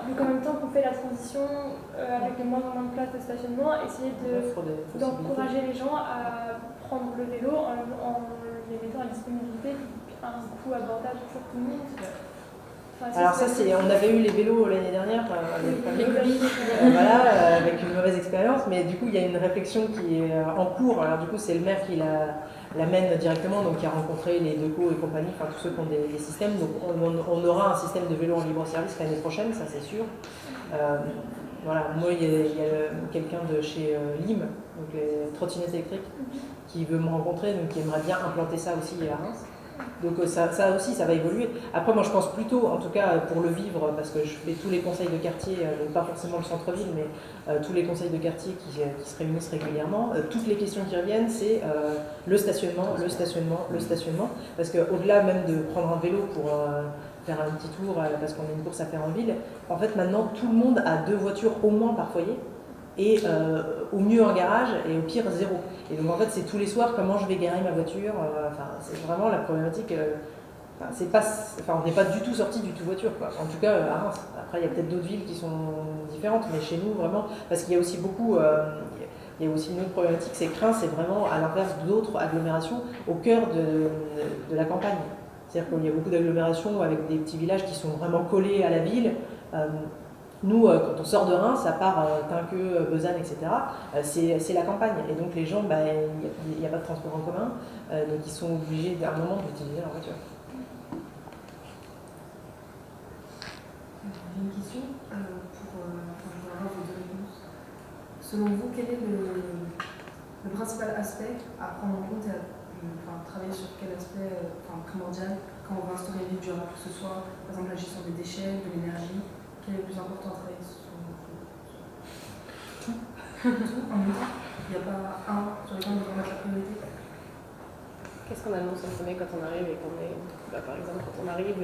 vu qu'en même temps qu'on fait la transition avec de moins en moins de places de stationnement, essayer d'encourager les gens à prendre le vélo en les mettant à disponibilité à un coût abordable pour tout le monde. Alors on avait eu les vélos l'année dernière, avec une mauvaise expérience, mais du coup il y a une réflexion qui est en cours. Alors du coup c'est le maire qui l'amène directement, donc qui a rencontré les Deco et compagnie, tous ceux qui ont des systèmes. Donc on aura un système de vélo en libre service l'année prochaine, ça c'est sûr. Moi il y a quelqu'un de chez LIM, donc les trottinettes électriques, qui veut me rencontrer, donc qui aimerait bien implanter ça aussi à Reims. Donc ça aussi, ça va évoluer. Après, moi, je pense plutôt, en tout cas pour le vivre, parce que je fais tous les conseils de quartier, donc pas forcément le centre-ville, mais tous les conseils de quartier qui se réunissent régulièrement, toutes les questions qui reviennent, c'est le stationnement, parce qu'au-delà même de prendre un vélo pour faire un petit tour, parce qu'on a une course à faire en ville, en fait, maintenant, tout le monde a 2 voitures au moins par foyer, et au mieux un garage, et au pire 0. Et donc en fait c'est tous les soirs comment je vais garer ma voiture, c'est vraiment la problématique, on n'est pas du tout sorti du tout voiture, quoi. En tout cas à Reims. Après il y a peut-être d'autres villes qui sont différentes, mais chez nous vraiment, parce qu'il y a aussi beaucoup, il y a aussi une autre problématique, c'est que Reims c'est vraiment à l'inverse d'autres agglomérations au cœur de la campagne. C'est-à-dire qu'il y a beaucoup d'agglomérations avec des petits villages qui sont vraiment collés à la ville. Nous, quand on sort de Reims, à part Tinqueux, Besanne, etc., c'est la campagne. Et donc les gens, il n'y a pas de transport en commun, donc ils sont obligés à un moment d'utiliser leur voiture. J'ai une question pour avoir vos deux réponses. Selon vous, quel est le principal aspect à prendre en compte et travailler sur quel aspect primordial quand on va instaurer une ville durable, que ce soit par exemple la gestion des déchets, de l'énergie? Quel est le plus important à travailler sur tout en même temps? Il n'y a pas un sur lequel on doit mettre la priorité? Qu'est-ce qu'on annonce en premier quand on arrive et qu'on est, par exemple, quand on arrive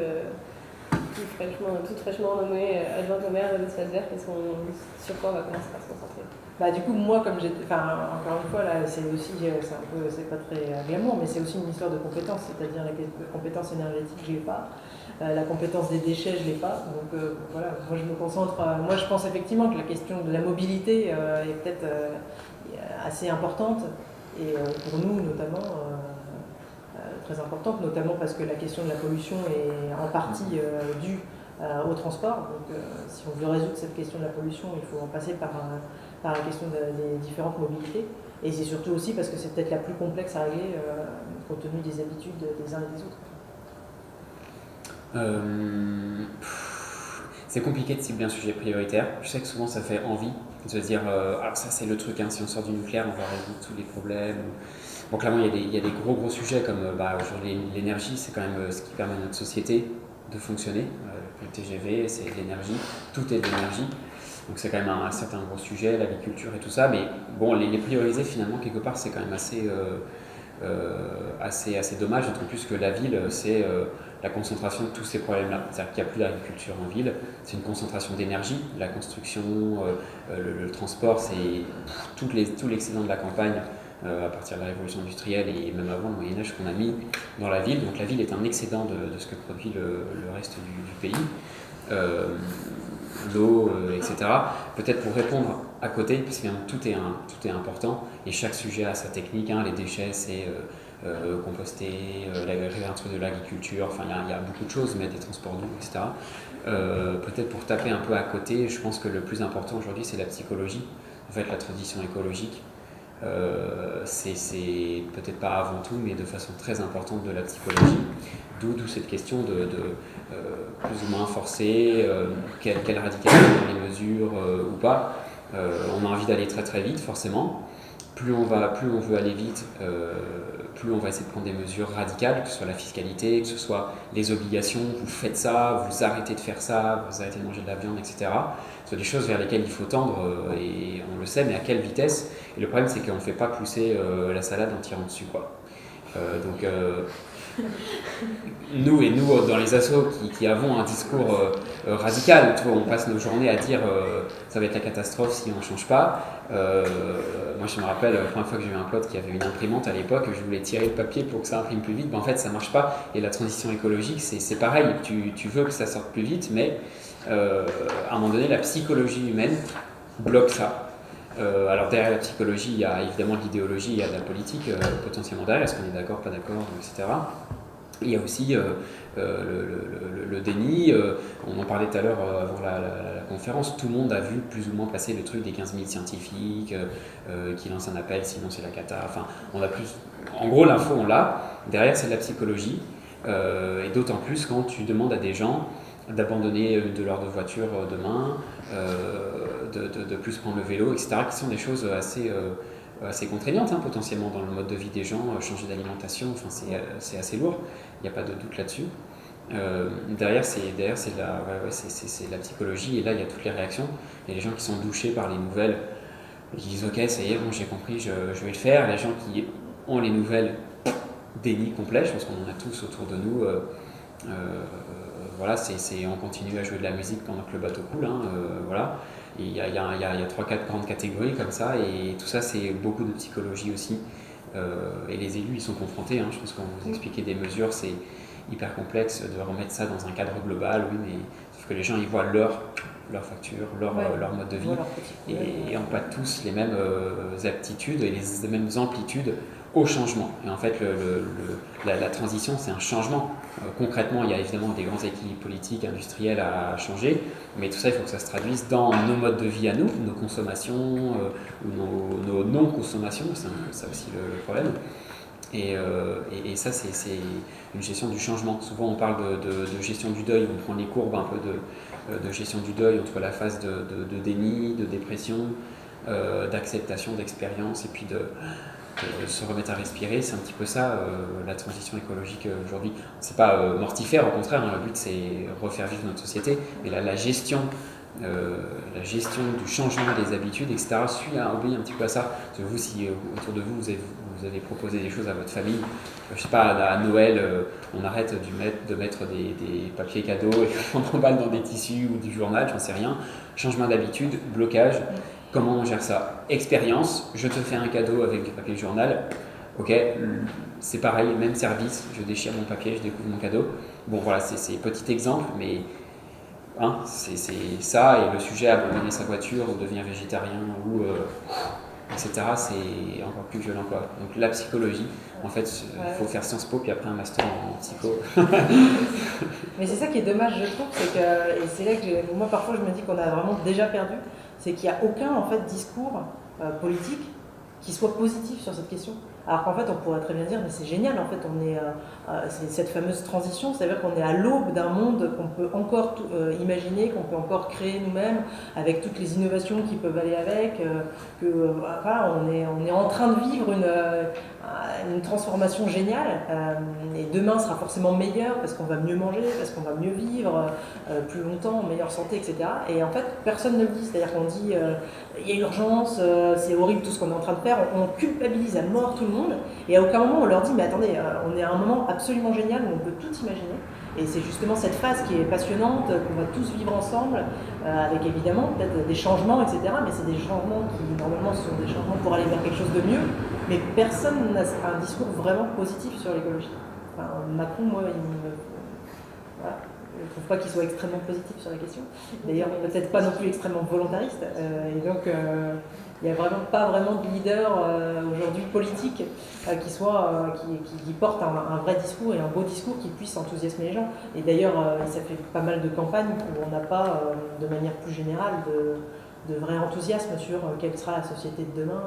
toute fraîchement nommée adjointe au maire de l'Espace Vert, sur quoi on va commencer par se concentrer? Du coup, moi, comme j'étais, encore une fois, là, c'est pas très glamour, mais c'est aussi une histoire de compétences, c'est-à-dire la compétence énergétique, je l'ai pas, la compétence des déchets, je l'ai pas, donc voilà, moi je me concentre, moi je pense effectivement que la question de la mobilité est peut-être assez importante, et pour nous notamment, très importante, notamment parce que la question de la pollution est en partie due au transport, donc si on veut résoudre cette question de la pollution, il faut en passer par la question des différentes mobilités. Et c'est surtout aussi parce que c'est peut-être la plus complexe à régler compte tenu des habitudes des uns et des autres. C'est compliqué de cibler un sujet prioritaire. Je sais que souvent ça fait envie de se dire alors ça c'est le truc, hein, si on sort du nucléaire on va résoudre tous les problèmes. Bon, clairement il y a des gros sujets comme aujourd'hui l'énergie, c'est quand même ce qui permet à notre société de fonctionner. Le TGV c'est l'énergie, tout est de l'énergie. Donc c'est quand même un certain gros sujet, l'agriculture et tout ça, mais bon, les prioriser finalement quelque part c'est quand même assez dommage, d'autant plus que la ville c'est la concentration de tous ces problèmes-là. C'est-à-dire qu'il n'y a plus d'agriculture en ville, c'est une concentration d'énergie, la construction, le transport, c'est tout l'excédent de la campagne à partir de la révolution industrielle et même avant le Moyen-Âge qu'on a mis dans la ville. Donc la ville est un excédent de ce que produit le reste du pays. L'eau, etc. Peut-être pour répondre à côté, parce que tout est important et chaque sujet a sa technique. Hein. Les déchets, c'est composter, la réintroduire de l'agriculture, enfin il y a beaucoup de choses, mettre des transports doux, etc. Peut-être pour taper un peu à côté, je pense que le plus important aujourd'hui c'est la psychologie. En fait, la transition écologique, c'est peut-être pas avant tout, mais de façon très importante de la psychologie. D'où cette question de plus ou moins forcer, quelle radicalité dans les mesures ou pas. On a envie d'aller très très vite, forcément. Plus on veut aller vite, plus on va essayer de prendre des mesures radicales, que ce soit la fiscalité, que ce soit les obligations, vous faites ça, vous arrêtez de faire ça, vous arrêtez de manger de la viande, etc. Ce sont des choses vers lesquelles il faut tendre, et on le sait, mais à quelle vitesse? Et le problème, c'est qu'on ne fait pas pousser la salade en tirant dessus, quoi. Nous, dans les assos qui avons un discours radical, on passe nos journées à dire ça va être la catastrophe si on ne change pas. Moi, je me rappelle la première fois que j'ai eu un pote qui avait une imprimante à l'époque, je voulais tirer le papier pour que ça imprime plus vite. En fait, ça ne marche pas. Et la transition écologique, c'est pareil. Tu veux que ça sorte plus vite, mais à un moment donné, la psychologie humaine bloque ça. Alors derrière la psychologie, il y a évidemment de l'idéologie, il y a de la politique potentiellement derrière, est-ce qu'on est d'accord, pas d'accord, etc. Il y a aussi le déni, on en parlait tout à l'heure avant la conférence, tout le monde a vu plus ou moins passer le truc des 15 000 scientifiques qui lancent un appel, sinon c'est la cata, enfin on a plus... En gros l'info on l'a, derrière c'est de la psychologie, et d'autant plus quand tu demandes à des gens d'abandonner une de leurs deux voitures demain, de plus prendre le vélo, etc., qui sont des choses assez contraignantes potentiellement dans le mode de vie des gens, changer d'alimentation, enfin, c'est assez lourd, il n'y a pas de doute là-dessus. Derrière, c'est la psychologie, et là, il y a toutes les réactions. Il y a les gens qui sont douchés par les nouvelles, qui disent « Ok, ça y est, bon, j'ai compris, je vais le faire ». Les gens qui ont les nouvelles, déni complet, je pense qu'on en a tous autour de nous. Voilà, on continue à jouer de la musique pendant que le bateau coule, voilà. Il y a 3-4 grandes catégories comme ça, et tout ça c'est beaucoup de psychologie aussi. Et les élus ils sont confrontés, je pense qu'on vous expliquait des mesures, c'est hyper complexe de remettre ça dans un cadre global, oui, mais sauf que les gens ils voient leur facture, leur mode de vie, et n'ont pas tous les mêmes aptitudes et les mêmes amplitudes au changement. Et en fait, la transition, c'est un changement. Concrètement, il y a évidemment des grands équilibres politiques, industriels à changer, mais tout ça, il faut que ça se traduise dans nos modes de vie à nous, nos consommations ou nos non-consommations, c'est ça aussi le problème. Et ça, c'est une gestion du changement. Souvent, on parle de gestion du deuil, on prend les courbes un peu de gestion du deuil entre la phase de déni, de dépression, d'acceptation, d'expérience, et puis de se remettre à respirer. C'est un petit peu ça, la transition écologique aujourd'hui. C'est pas mortifère, au contraire, hein, le but c'est refaire vivre notre société, mais la gestion du changement des habitudes, etc., obéit un petit peu à ça. Parce que vous, si autour de vous, vous avez proposé des choses à votre famille, je sais pas, à Noël, on arrête de mettre des papiers cadeaux et on emballe dans des tissus ou du journal, j'en sais rien. Changement d'habitude, blocage, comment on gère ça? Expérience, je te fais un cadeau avec du papier journal, ok, c'est pareil, même service, je déchire mon papier, je découvre mon cadeau. Bon voilà, c'est petit exemple, mais c'est ça, et le sujet abandonner sa voiture ou devenir végétarien ou etc., c'est encore plus violent quoi. Donc la psychologie, en fait, il faut faire Sciences Po puis après un master en psycho. Mais c'est ça qui est dommage, je trouve, c'est que, et c'est là que moi parfois je me dis qu'on a vraiment déjà perdu, c'est qu'il n'y a aucun en fait discours politique qui soit positif sur cette question. Alors qu'en fait, on pourrait très bien dire, mais c'est génial, en fait, c'est cette fameuse transition, c'est-à-dire qu'on est à l'aube d'un monde qu'on peut encore imaginer, qu'on peut encore créer nous-mêmes, avec toutes les innovations qui peuvent aller avec, voilà, on est en train de vivre une transformation géniale, et demain sera forcément meilleur, parce qu'on va mieux manger, parce qu'on va mieux vivre, plus longtemps, en meilleure santé, etc. Et en fait, personne ne le dit, c'est-à-dire qu'on dit, il y a urgence, c'est horrible tout ce qu'on est en train de faire, on culpabilise à mort tout le monde, et à aucun moment on leur dit mais attendez, on est à un moment absolument génial où on peut tout imaginer, et c'est justement cette phase qui est passionnante, qu'on va tous vivre ensemble, avec évidemment peut-être des changements, etc., mais c'est des changements qui normalement sont des changements pour aller vers quelque chose de mieux, mais personne n'a un discours vraiment positif sur l'écologie. Enfin, Macron, moi, voilà, je ne trouve pas qu'il soit extrêmement positif sur la question, d'ailleurs peut-être pas non plus extrêmement volontariste, et donc il n'y a vraiment pas vraiment de leader aujourd'hui politique qui porte un vrai discours et un beau discours qui puisse enthousiasmer les gens. Et d'ailleurs, ça fait pas mal de campagnes où on n'a pas, de manière plus générale, de vrai enthousiasme sur quelle sera la société de demain.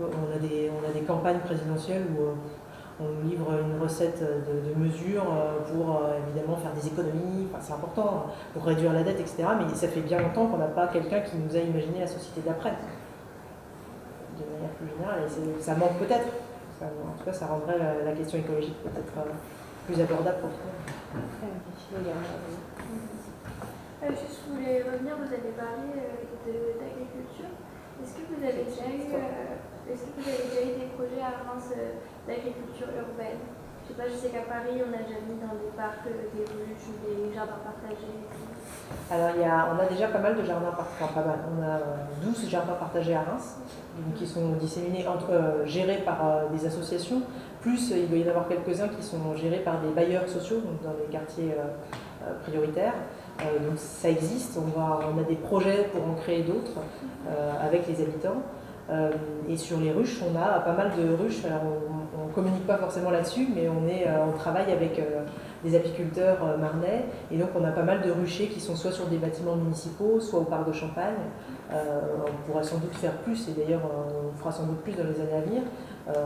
On a des campagnes présidentielles où on nous livre une recette de mesures pour évidemment faire des économies, enfin, c'est important, pour réduire la dette, etc. Mais ça fait bien longtemps qu'on n'a pas quelqu'un qui nous a imaginé la société d'après. De manière plus générale, et ça manque peut-être. En tout cas, ça rendrait la question écologique peut-être plus abordable pour tout le monde. Juste, je voulais revenir, vous avez parlé d'agriculture. Est-ce que vous avez déjà eu des projets à Reims d'agriculture urbaine? Je sais pas, je sais qu'à Paris, on a déjà mis dans des parcs des ruches ou des jardins partagés. Alors, on a déjà pas mal de jardins partagés, enfin pas mal, on a 12 jardins partagés à Reims, qui sont disséminés, gérés par des associations, plus il doit y en avoir quelques-uns qui sont gérés par des bailleurs sociaux, donc dans les quartiers prioritaires. Donc ça existe, on a des projets pour en créer d'autres avec les habitants. Et sur les ruches, on a pas mal de ruches. Alors on ne communique pas forcément là-dessus, mais on travaille avec des apiculteurs marnais, et donc on a pas mal de ruchers qui sont soit sur des bâtiments municipaux, soit au parc de Champagne. On pourrait sans doute faire plus, et d'ailleurs on fera sans doute plus dans les années à venir.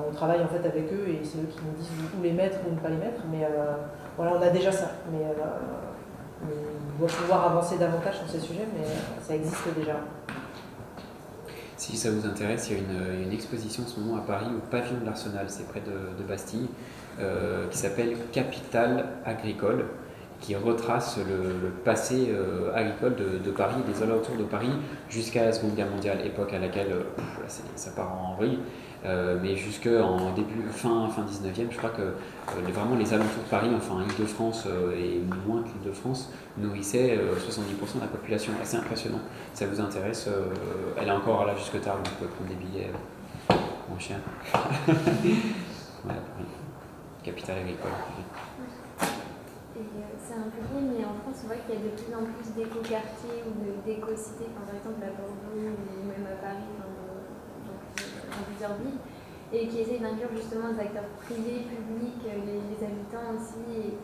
On travaille en fait avec eux, et c'est eux qui nous disent où les mettre ou ne pas les mettre, mais voilà, on a déjà ça. Mais on doit pouvoir avancer davantage sur ces sujets, mais ça existe déjà. Si ça vous intéresse, il y a une exposition en ce moment à Paris, au pavillon de l'Arsenal, c'est près de Bastille, qui s'appelle Capitale agricole, qui retrace le passé agricole de Paris, des alentours de Paris, jusqu'à la Seconde Guerre mondiale, époque à laquelle ça part en vrille. Mais jusqu'en fin 19e, je crois que vraiment les alentours de Paris, enfin Île-de-France et moins que l'Île-de-France, nourrissaient 70% de la population. Assez impressionnant. Si ça vous intéresse, elle est encore là jusque tard, donc vous pouvez prendre des billets moins chers. Voilà, Capitale agricole. Et c'est un peu lié, mais en France, on voit qu'il y a de plus en plus d'éco-quartiers ou d'éco-cités, par exemple à Bordeaux ou même à Paris, dans plusieurs villes, et qui essayent d'inclure justement des acteurs privés, publics, les habitants aussi.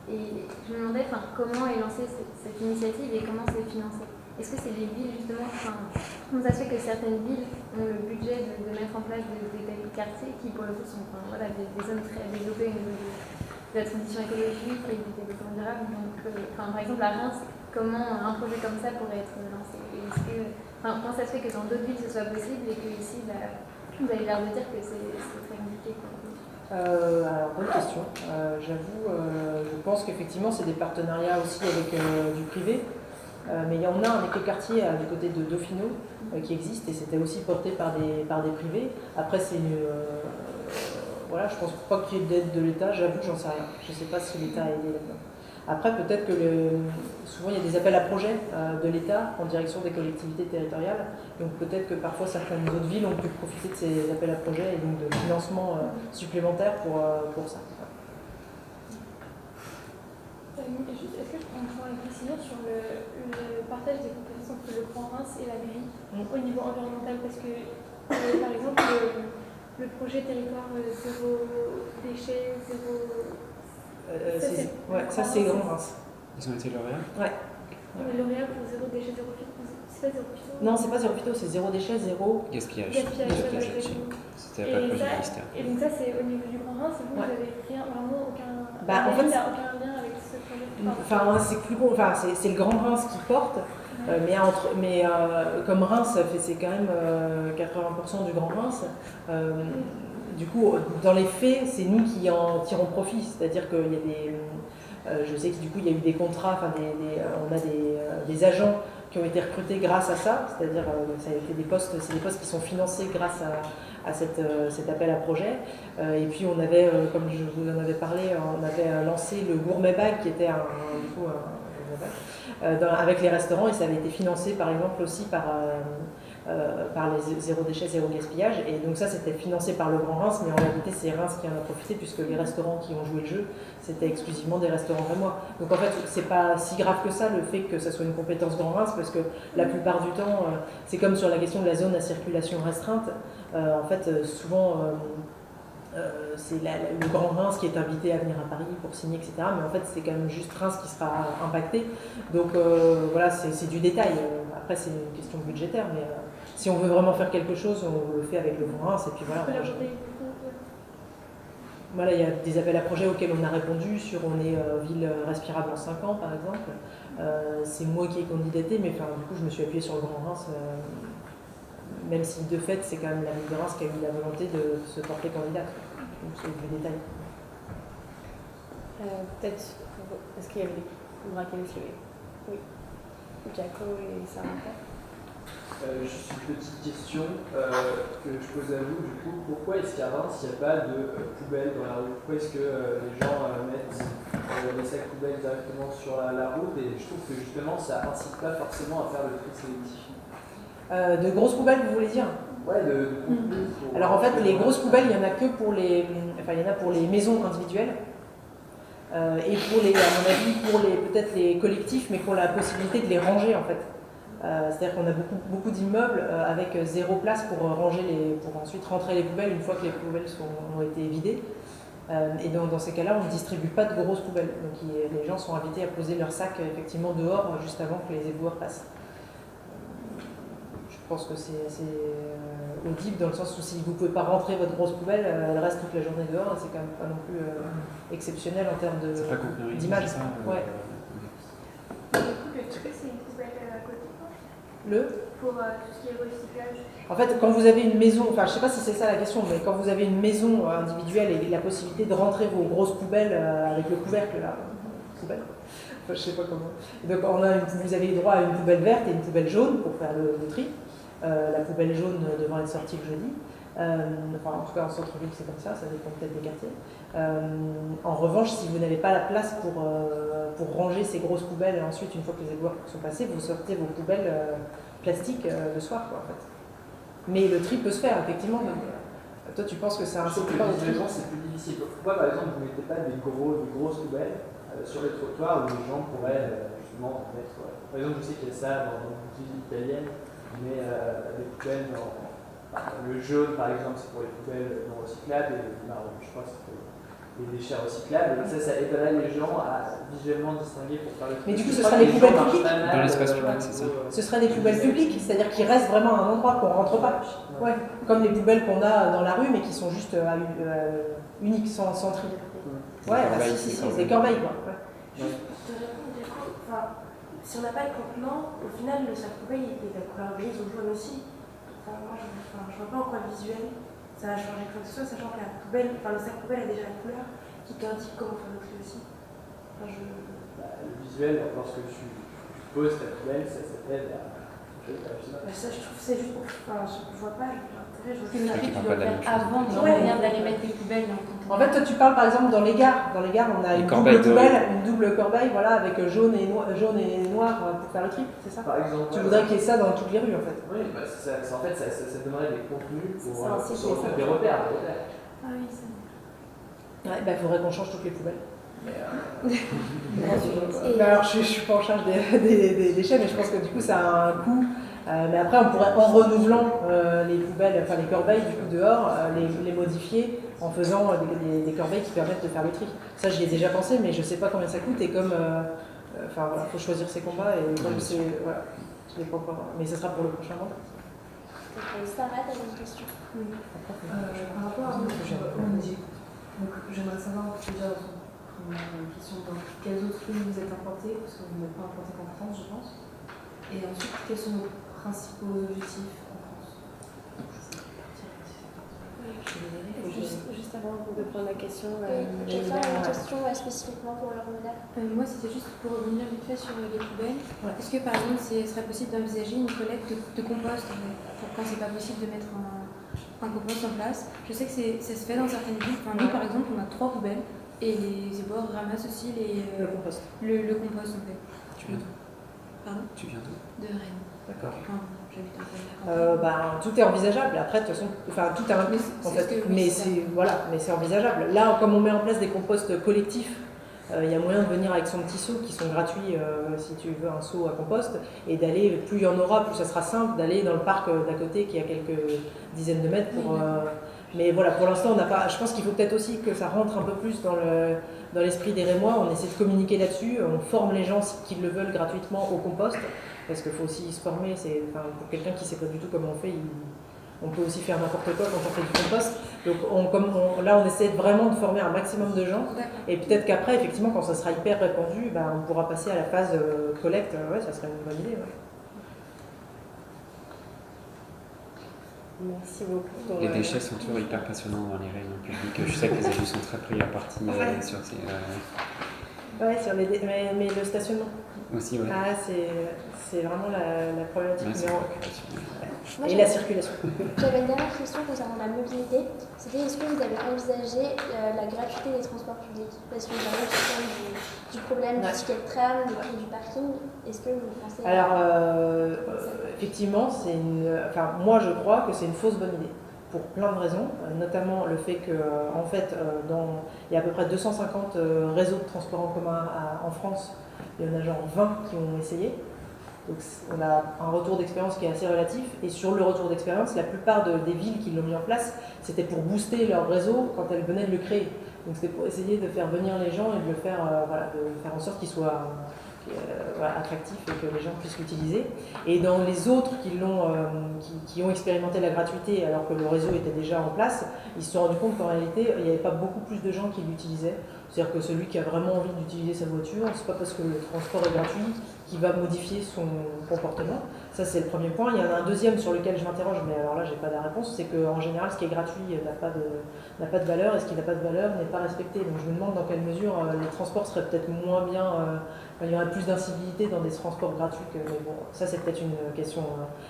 Et je me demandais comment est lancée cette initiative et comment c'est financé. Est-ce que c'est les villes justement, comment ça se fait que certaines villes ont le budget de mettre en place des tels quartiers qui, pour le coup, sont des zones très développées au niveau de la transition écologique et du développement durable. Donc, par exemple, à Reims, comment un projet comme ça pourrait être lancé? Comment ça se fait que dans d'autres villes ce soit possible et qu'ici, vous avez l'air de dire que c'est très compliqué, quoi. Alors, bonne question. J'avoue, je pense qu'effectivement, c'est des partenariats aussi avec du privé. Mais il y en a un écoquartier du côté de Dauphinot qui existe et c'était aussi porté par des privés. Après, voilà, je pense pas qu'il y ait d'aide de l'État, j'avoue que j'en sais rien. Je ne sais pas si l'État a aidé là-dedans. Après, peut-être que souvent il y a des appels à projets de l'État en direction des collectivités territoriales. Donc peut-être que parfois certaines autres villes ont pu profiter de ces appels à projets et donc de financements supplémentaires pour ça. Est-ce que je peux avoir une précision sur le partage des compétences entre le Grand Reims et la mairie au niveau environnemental? Parce que, par exemple, le projet territoire zéro déchet, zéro... ça c'est Grand Reims. Ils ont été lauréats? Ouais. Le lauréat pour zéro déchet, zéro phyto. C'est pas zéro phyto? Non, c'est pas zéro phyto, c'est zéro déchet, zéro... Gaspillage. C'était pas le projet du ministère. Et donc ça, c'est au niveau du Grand Reims, et vous n'avez vraiment aucun... En fait, il n'y a aucun lien avec ce projet? Enfin, c'est plus gros, enfin, c'est le Grand Reims qui porte, mais comme Reims, c'est quand même 80% du Grand Reims. Du coup, dans les faits, c'est nous qui en tirons profit. C'est-à-dire qu'il y a des... je sais que du coup, il y a eu des contrats, on a des agents qui ont été recrutés grâce à ça. C'est-à-dire ça a été c'est des postes qui sont financés grâce à cet appel à projet. Et puis on avait, comme je vous en avais parlé, on avait lancé le Gourmet Bag qui était avec les restaurants et ça avait été financé par exemple aussi par les zéro déchet, zéro gaspillage. Et donc ça c'était financé par le Grand Reims, mais en réalité c'est Reims qui en a profité puisque les restaurants qui ont joué le jeu c'était exclusivement des restaurants rémois. Donc en fait c'est pas si grave que ça le fait que ça soit une compétence Grand Reims parce que la plupart du temps c'est comme sur la question de la zone à circulation restreinte. En fait souvent c'est le Grand Reims qui est invité à venir à Paris pour signer, etc. Mais en fait, c'est quand même juste Reims qui sera impacté. Donc voilà, c'est du détail. Après, c'est une question budgétaire, mais si on veut vraiment faire quelque chose, on le fait avec le Grand Reims. Et puis voilà. Voilà, il y a des appels à projets auxquels on a répondu sur on est ville respirable en 5 ans, par exemple. C'est moi qui ai candidaté, mais du coup, je me suis appuyée sur le Grand Reims. Même si de fait c'est quand même la ville de Reims qui a eu la volonté de se porter candidate. Donc c'est du détail. Peut-être, est-ce qu'il y avait des bras qui avaient levé? Oui. Jaco et Sarah. Juste une petite question que je pose à vous, du coup, pourquoi est-ce qu'à Reims il n'y a pas de poubelle dans la rue? Pourquoi est-ce que les gens mettent les sacs poubelles directement sur la route? Et je trouve que justement ça incite pas forcément à faire le tri sélectif. De grosses poubelles, vous voulez dire? Ouais, Alors en fait, les grosses poubelles, il y en a que pour les maisons individuelles et pour les, à mon avis, peut-être les collectifs, mais qui ont la possibilité de les ranger en fait. C'est-à-dire qu'on a beaucoup d'immeubles avec zéro place pour pour ensuite rentrer les poubelles une fois que les poubelles ont été vidées. Et donc dans ces cas-là, on ne distribue pas de grosses poubelles. Donc les gens sont invités à poser leurs sacs effectivement dehors juste avant que les éboueurs passent. Je pense que c'est assez audible dans le sens où si vous ne pouvez pas rentrer votre grosse poubelle, elle reste toute la journée dehors et c'est quand même pas non plus exceptionnel en termes d'image. Ouais. Est-ce que c'est une poubelle à côté pour tout ce qui est recyclage? En fait, quand vous avez une maison, enfin je ne sais pas si c'est ça la question, mais quand vous avez une maison individuelle et la possibilité de rentrer vos grosses poubelles avec le couvercle là, poubelle. Enfin, je sais pas comment. Donc vous avez droit à une poubelle verte et une poubelle jaune pour faire le tri. La poubelle jaune devant être sortie le jeudi. En tout cas en centre-ville c'est comme ça dépend peut-être des quartiers. En revanche, si vous n'avez pas la place pour ranger ces grosses poubelles, ensuite une fois que les éboueurs sont passés, vous sortez vos poubelles plastiques le soir en fait. Mais le tri peut se faire effectivement. Toi tu penses que ça incite pas au tri? C'est plus difficile. Pourquoi par exemple vous ne mettez pas des grosses poubelles sur les trottoirs où les gens pourraient justement mettre. Par exemple, je sais qu'il y a ça dans une cuisine italienne, mais des poubelles le jaune par exemple, c'est pour les poubelles non recyclables et le marron, je crois que c'est les déchets recyclables. Ça aiderait les gens à visuellement distinguer pour faire le tri. Mais du coup, ce sera des poubelles publiques dans l'espace public, c'est ça. Ce serait des poubelles publiques, c'est-à-dire qu'ils restent vraiment à un endroit qu'on ne rentre pas. Ouais. Comme les poubelles qu'on a dans la rue, mais qui sont juste uniques, sans tri. Ouais, si, c'est des corbeilles, quoi. Ouais. Juste pour te répondre, du coup, si on n'a pas de contenant, au final, le sac poubelle, il est de couleur grise ou jaune aussi. Moi, je vois pas en quoi le visuel, ça va changer quoi que ce soit, sachant que la poubelle, le sac poubelle a déjà la couleur qui t'indique comment faire le tri aussi. Le visuel, lorsque tu poses ta poubelle, ça t'aide à... ça, je trouve que c'est juste pour... je vois pas l'intérêt. C'est le tri que tu dois faire avant de d'aller mettre les poubelles. En fait, toi, tu parles par exemple dans les gares. Dans les gares, on a une double poubelle, une double corbeille, voilà, avec jaune et noir pour faire le tri, c'est ça? Par exemple. Tu voudrais qu'il y ait ça dans toutes les rues, en fait? Oui, en fait, ça donnerait des contenus pour des repères. Ah oui, ça. Ouais, il faudrait qu'on change toutes les poubelles. Alors, je suis pas en charge des déchets, mais je pense que du coup, ça a un coût. Mais après, on pourrait, en renouvelant les poubelles, enfin les corbeilles du coup dehors, les modifier en faisant des corbeilles qui permettent de faire le tri. Ça, j'y ai déjà pensé, mais je sais pas combien ça coûte et comme, voilà, faut choisir ses combats et comme c'est, voilà, je l'ai pas encore. Mais ce sera pour le prochain mandat. Sarah, t'as une question? Par rapport à ONG, donc j'aimerais savoir déjà une question dans quels autres pays vous êtes implantés, parce que vous n'êtes pas implanté qu'en France, je pense. Et ensuite, quels sont vos principaux objectifs en France? Juste avant de prendre la question. Quelqu'un a une question spécifiquement pour leur modèle? Moi, c'était juste pour revenir vite fait sur les poubelles. Ouais. Est-ce que par exemple, ce serait possible d'envisager une collecte de compost pour quand c'est pas possible de mettre un compost en place? Je sais que ça se fait dans certaines villes. Enfin, nous, par exemple, on a 3 poubelles et les éboueurs ramassent aussi le compost. Le compost, en fait. Tu viens d'où? Pardon? Tu viens d'où? De Rennes. D'accord. Enfin, j'habite en Rennes. Tout est envisageable. Après, de toute façon, tout est inclus en fait. Mais c'est envisageable. Là, comme on met en place des composts collectifs, il y a moyen de venir avec son petit seau qui sont gratuits si tu veux un seau à compost et d'aller, plus il y en aura, plus ça sera simple d'aller dans le parc d'à côté qui a quelques dizaines de mètres pour. Mais voilà, pour l'instant, on n'a pas. Je pense qu'il faut peut-être aussi que ça rentre un peu plus dans l'esprit des Rémois. On essaie de communiquer là-dessus. On forme les gens qui le veulent gratuitement au compost, parce qu'il faut aussi se former. Pour quelqu'un qui ne sait pas du tout comment on fait, on peut aussi faire n'importe quoi quand on fait du compost. Donc là, on essaie vraiment de former un maximum de gens. Et peut-être qu'après, effectivement, quand ça sera hyper répandu, on pourra passer à la phase collecte. Ouais, ça serait une bonne idée. Ouais. Merci beaucoup. Les déchets sont toujours hyper passionnants dans les réunions publiques. Je sais que les élus sont très pris à partie sur ces... Ouais, mais le stationnement. Aussi, ouais. Ah, c'est vraiment la problématique. Moi, et la circulation. J'avais une dernière question concernant la mobilité. C'était est-ce que vous avez envisagé la gratuité des transports publics? Parce que j'ai même du problème du ticket de tram, du prix du parking. Est-ce que vous pensez... Alors, effectivement, moi je crois que c'est une fausse bonne idée. Pour plein de raisons, notamment le fait que, en fait, il y a à peu près 250 réseaux de transport en commun en France. Il y en a genre 20 qui ont essayé. Donc on a un retour d'expérience qui est assez relatif. Et sur le retour d'expérience, la plupart des villes qui l'ont mis en place, c'était pour booster leur réseau quand elles venaient de le créer. Donc c'était pour essayer de faire venir les gens et de le faire, de faire en sorte qu'il soit attractif et que les gens puissent l'utiliser. Et dans les autres qui ont expérimenté la gratuité alors que le réseau était déjà en place, ils se sont rendus compte qu'en réalité, il n'y avait pas beaucoup plus de gens qui l'utilisaient. C'est-à-dire que celui qui a vraiment envie d'utiliser sa voiture, c'est pas parce que le transport est gratuit qu'il va modifier son comportement. Ça, c'est le premier point. Il y en a un deuxième sur lequel je m'interroge, mais alors là, j'ai pas la réponse, c'est qu'en général, ce qui est gratuit n'a pas de valeur et ce qui n'a pas de valeur n'est pas respecté. Donc je me demande dans quelle mesure les transports seraient peut-être moins bien, il y aurait plus d'incivilité dans des transports gratuits. Mais bon, ça, c'est peut-être une question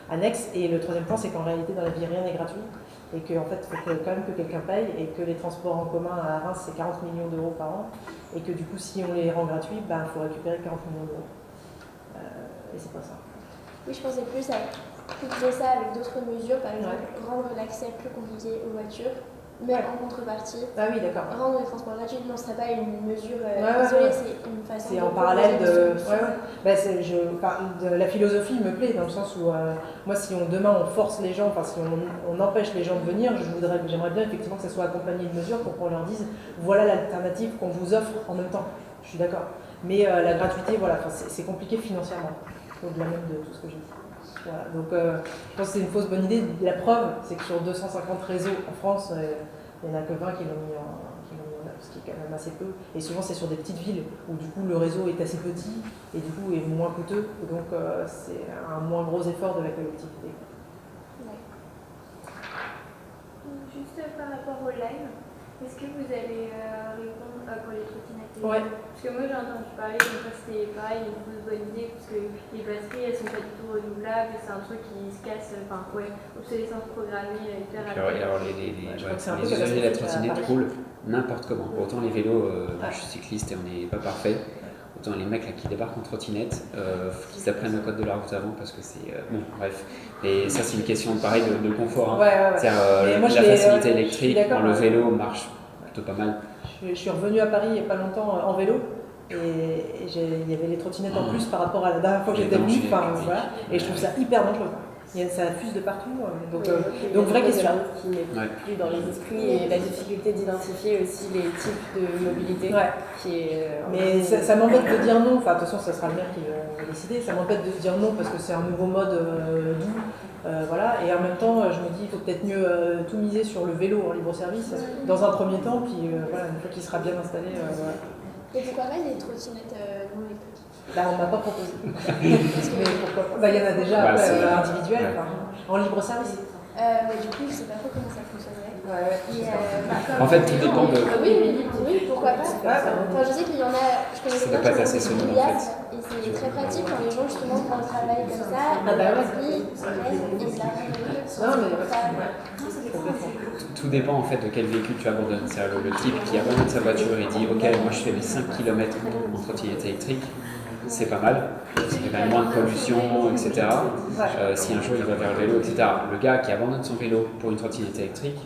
annexe. Et le troisième point, c'est qu'en réalité, dans la vie, rien n'est gratuit. Et qu'en fait, il faut quand même que quelqu'un paye et que les transports en commun à Reims, c'est 40 millions d'euros par an. Et que du coup, si on les rend gratuits, il faut récupérer 40 millions d'euros. Et c'est pas ça. Oui, je pensais plus à coupler ça avec d'autres mesures, par exemple rendre l'accès plus compliqué aux voitures Mais en contrepartie, Ah oui, d'accord. rendre les transports gratuits, non, ce serait pas une mesure Ouais, isolée, ouais. c'est une façon C'est de en parallèle proposer de. des solutions. Bah, la philosophie me plaît dans le sens où moi, si demain on force les gens, enfin si on empêche les gens de venir, j'aimerais bien effectivement que ça soit accompagné de mesures pour qu'on leur dise voilà l'alternative qu'on vous offre en même temps. Je suis d'accord. Mais la gratuité, voilà, c'est compliqué financièrement, au-delà même de tout ce que j'ai dit. Voilà. Donc je pense que c'est une fausse bonne idée. La preuve, c'est que sur 250 réseaux en France, il n'y en a que 20 qui l'ont mis en œuvre, ce qui est quand même assez peu. Et souvent, c'est sur des petites villes où du coup le réseau est assez petit et du coup est moins coûteux. Et donc c'est un moins gros effort de la collectivité. Juste par rapport au live, est-ce que vous allez répondre pour les trottinettes? Ouais. Parce que moi j'ai entendu parler comme quoi c'était pareil, une fausse bonne idée, parce que les batteries elles sont pas du tout renouvelables, c'est un truc qui se casse, enfin ouais, obsolescence programmée hyper rapide. Alors les usagers de la trottinette roulent n'importe comment. Pour autant les vélos, je suis cycliste et on n'est pas parfait. Autant les mecs là, qui débarquent en trottinette, faut qu'ils apprennent le code de la route avant parce que c'est... bon, bref. Et ça, c'est une question pareil de confort. Hein. Ouais. C'est-à-dire la facilité électrique, le vélo marche plutôt pas mal. Je suis revenue à Paris il n'y a pas longtemps en vélo. Et il y avait les trottinettes en plus par rapport à la dernière fois que j'étais venue. Voilà. Et je trouve ça hyper dangereux. Ça fuse de partout. Donc vraie question. Qui n'est plus dans les esprits et la difficulté d'identifier aussi les types de mobilité. Mais ça m'embête de dire non. Enfin, de toute façon, ça sera le maire qui va décider. Ça m'embête de dire non parce que c'est un nouveau mode doux. Voilà. Et en même temps, je me dis qu'il faut peut-être mieux tout miser sur le vélo en libre service dans un premier temps. Puis voilà, une fois qu'il sera bien installé. Voilà. Et pourquoi pas des trottinettes non électriques? Là, on ne m'a pas proposé. Mais pourquoi pas? Il y en a déjà individuels, en libre service. Du coup, je ne sais pas trop comment ça fonctionnerait. En fait, tout dépend de. Oui, pourquoi pas. Enfin, je sais qu'il y en a. Je connais pas assez solide en fait. Et c'est très pratique quand les gens justement vont au travail comme ça. Tout dépend en fait de quel véhicule tu abandonnes. C'est-à-dire le type qui abandonne sa voiture et dit ok, moi je fais mes 5 km en trottinette électrique, c'est pas mal, c'est quand même moins de pollution, etc. Si un jour il va vers le vélo, etc. Le gars qui abandonne son vélo pour une trottinette électrique,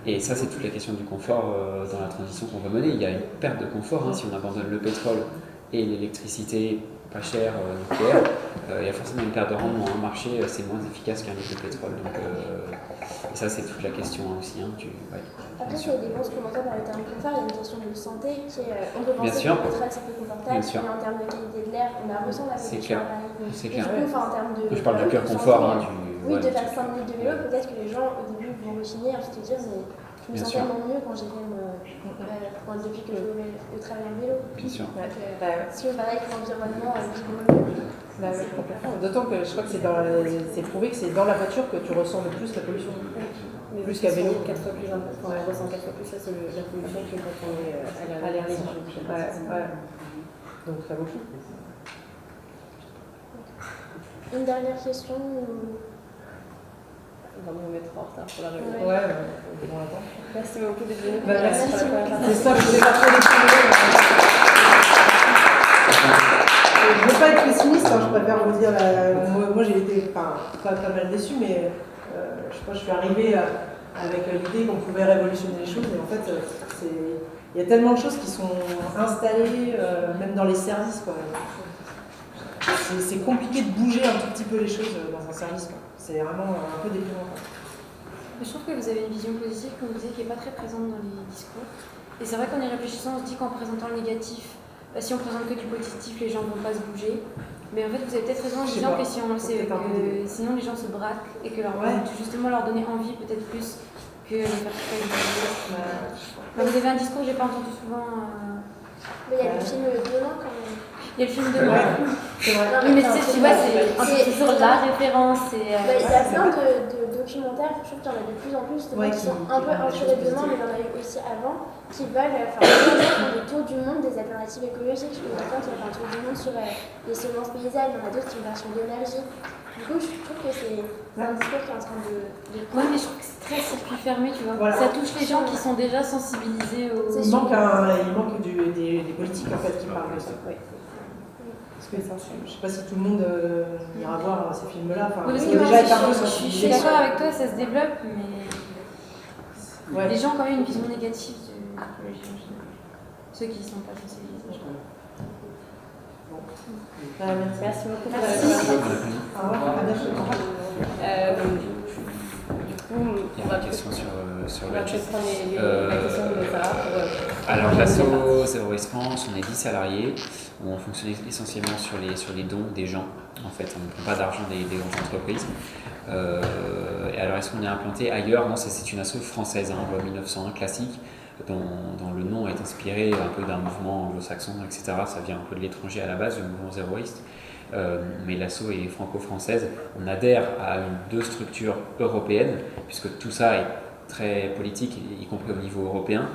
et ça c'est toute la question du confort dans la transition qu'on veut mener. Il y a une perte de confort si on abandonne le pétrole et l'électricité pas chère nucléaire. Il y a forcément une perte de rendement. Un marché, c'est moins efficace qu'un litre de pétrole. Donc, et ça, c'est toute la question aussi. Après, ça dépend ce qu'on entend par le terme confort. Il y a une question de santé qui est. On peut penser que le pétrole c'est plus confortable, mais en termes de qualité de l'air, on a ressent la pollution à Paris. C'est clair. Du coup, en termes de. Je parle du pur confort. Oui, de faire 5 minutes de vélo, peut-être que les gens au début vont rechigner, ensuite se dire mais je me sens tellement mieux quand j'ai fait depuis que je travaille en vélo. Bien sûr. Si on pareil que l'environnement D'autant que je crois que c'est prouvé que c'est dans la voiture que tu ressens le plus la pollution. Plus qu'à vélo. 4 fois plus important. On ressent 4 fois plus ça, c'est la pollution que quand on est à l'air libre. Donc ça vaut le coup. Une dernière question On va me mettre en retard pour la réunion. On attend. Merci beaucoup d'être venu. Merci. C'est ça, je voulais pas trop je ne veux pas être pessimiste, je préfère vous dire. Moi j'ai été pas mal déçue, mais je crois que je suis arrivée avec l'idée qu'on pouvait révolutionner les choses. Et en fait, il y a tellement de choses qui sont installées, même dans les services. C'est compliqué de bouger un tout petit peu les choses dans un service. C'est vraiment un peu déprimant. Je trouve que vous avez une vision positive, comme vous disiez, qui n'est pas très présente dans les discours. Et c'est vrai qu'en y réfléchissant, on se dit qu'en présentant le négatif, si on présente que du positif, les gens ne vont pas se bouger. Mais en fait, vous avez peut-être raison en disant que sinon les gens se braquent et que justement leur donner envie peut-être plus que les faire faire du Vous avez un discours que j'ai pas entendu souvent. Mais il y a le film Demain quand même. Il y a le film Demain. Oui, mais tu vois, c'est sur la référence. Il y a plein de documentaires, je trouve qu'il y en a de plus en plus, qui sont un peu inspirés de Demain, mais il y en a eu aussi avant, qui veulent faire des tours du monde des alternatives écologiques. Il y en a plein qui veulent faire un tour du monde sur les semences paysannes, il y en a d'autres qui veulent faire sur l'énergie. Du coup, je trouve que c'est un discours qui est en train de... Oui, mais je trouve que c'est très circuit fermé, tu vois. Ça touche les gens qui sont déjà sensibilisés au... Il manque des politiques en fait qui parlent de ça. Parce que je sais pas si tout le monde ira voir ces films-là. Je suis d'accord avec toi, ça se développe, mais... Ouais. Les gens ont quand même une vision négative de l'écologie en général. Ceux qui ne sont pas sensibilisés. Merci beaucoup. Au revoir. À bientôt. Il y a une question sur le chat. La question de Sarah. Alors, l'asso Zero Waste France, on est 10 salariés. On fonctionne essentiellement sur les dons des gens. En fait, on ne prend pas d'argent des grandes entreprises. Et alors, est-ce qu'on est implanté ailleurs? Non, c'est une asso française, loi 1901 classique, dont le nom est inspiré un peu d'un mouvement anglo-saxon, etc. Ça vient un peu de l'étranger à la base, le mouvement Zero Waste. Mais l'asso est franco-française. On adhère à deux structures européennes, puisque tout ça est très politique, y compris au niveau européen.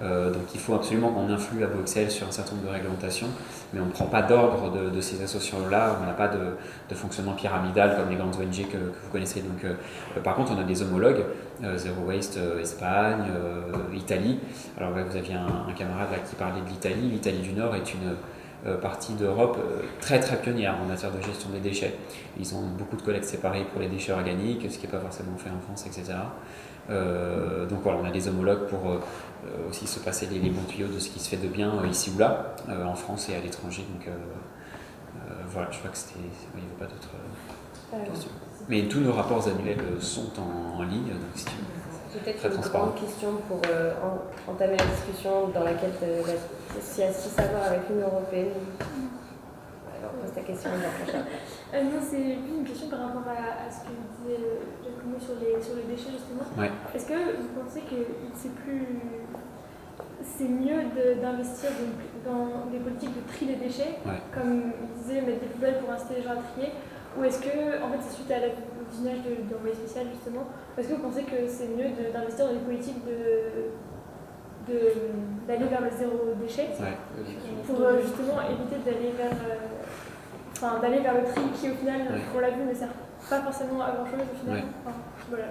Donc il faut absolument qu'on influe à Bruxelles sur un certain nombre de réglementations, mais on ne prend pas d'ordre de ces associations-là, on n'a pas de fonctionnement pyramidal comme les grandes ONG que vous connaissez. Donc, par contre, on a des homologues, Zero Waste Espagne, Italie. Alors vous aviez un camarade là qui parlait de l'Italie. L'Italie du Nord est une partie d'Europe très très pionnière en matière de gestion des déchets. Ils ont beaucoup de collectes séparées pour les déchets organiques, ce qui n'est pas forcément fait en France, etc. Donc voilà, on a des homologues pour aussi se passer les bons tuyaux de ce qui se fait de bien ici ou là, en France et à l'étranger. Donc voilà, je crois que c'était... Il n'y avait pas d'autres questions. Mais tous nos rapports annuels sont en ligne, donc si peut-être une grande question pour entamer la discussion dans laquelle si savoir avec l'Union européenne. Alors, pose ta question dans la prochaine. Non, c'est plus une question par rapport à ce que disait Giacomo sur les déchets justement. Ouais. Est-ce que vous pensez que c'est mieux d'investir dans des politiques de tri des déchets, comme il disait, mettre des poubelles pour inciter les gens à trier, ou est-ce que, en fait, c'est suite à l'usinage d'envoyés spécial justement, ou est-ce que vous pensez que c'est mieux d'investir dans des politiques d'aller vers le zéro déchet pour justement éviter d'aller vers le tri qui au final, on l'a vu, ne sert pas forcément à grand chose au final. Voilà.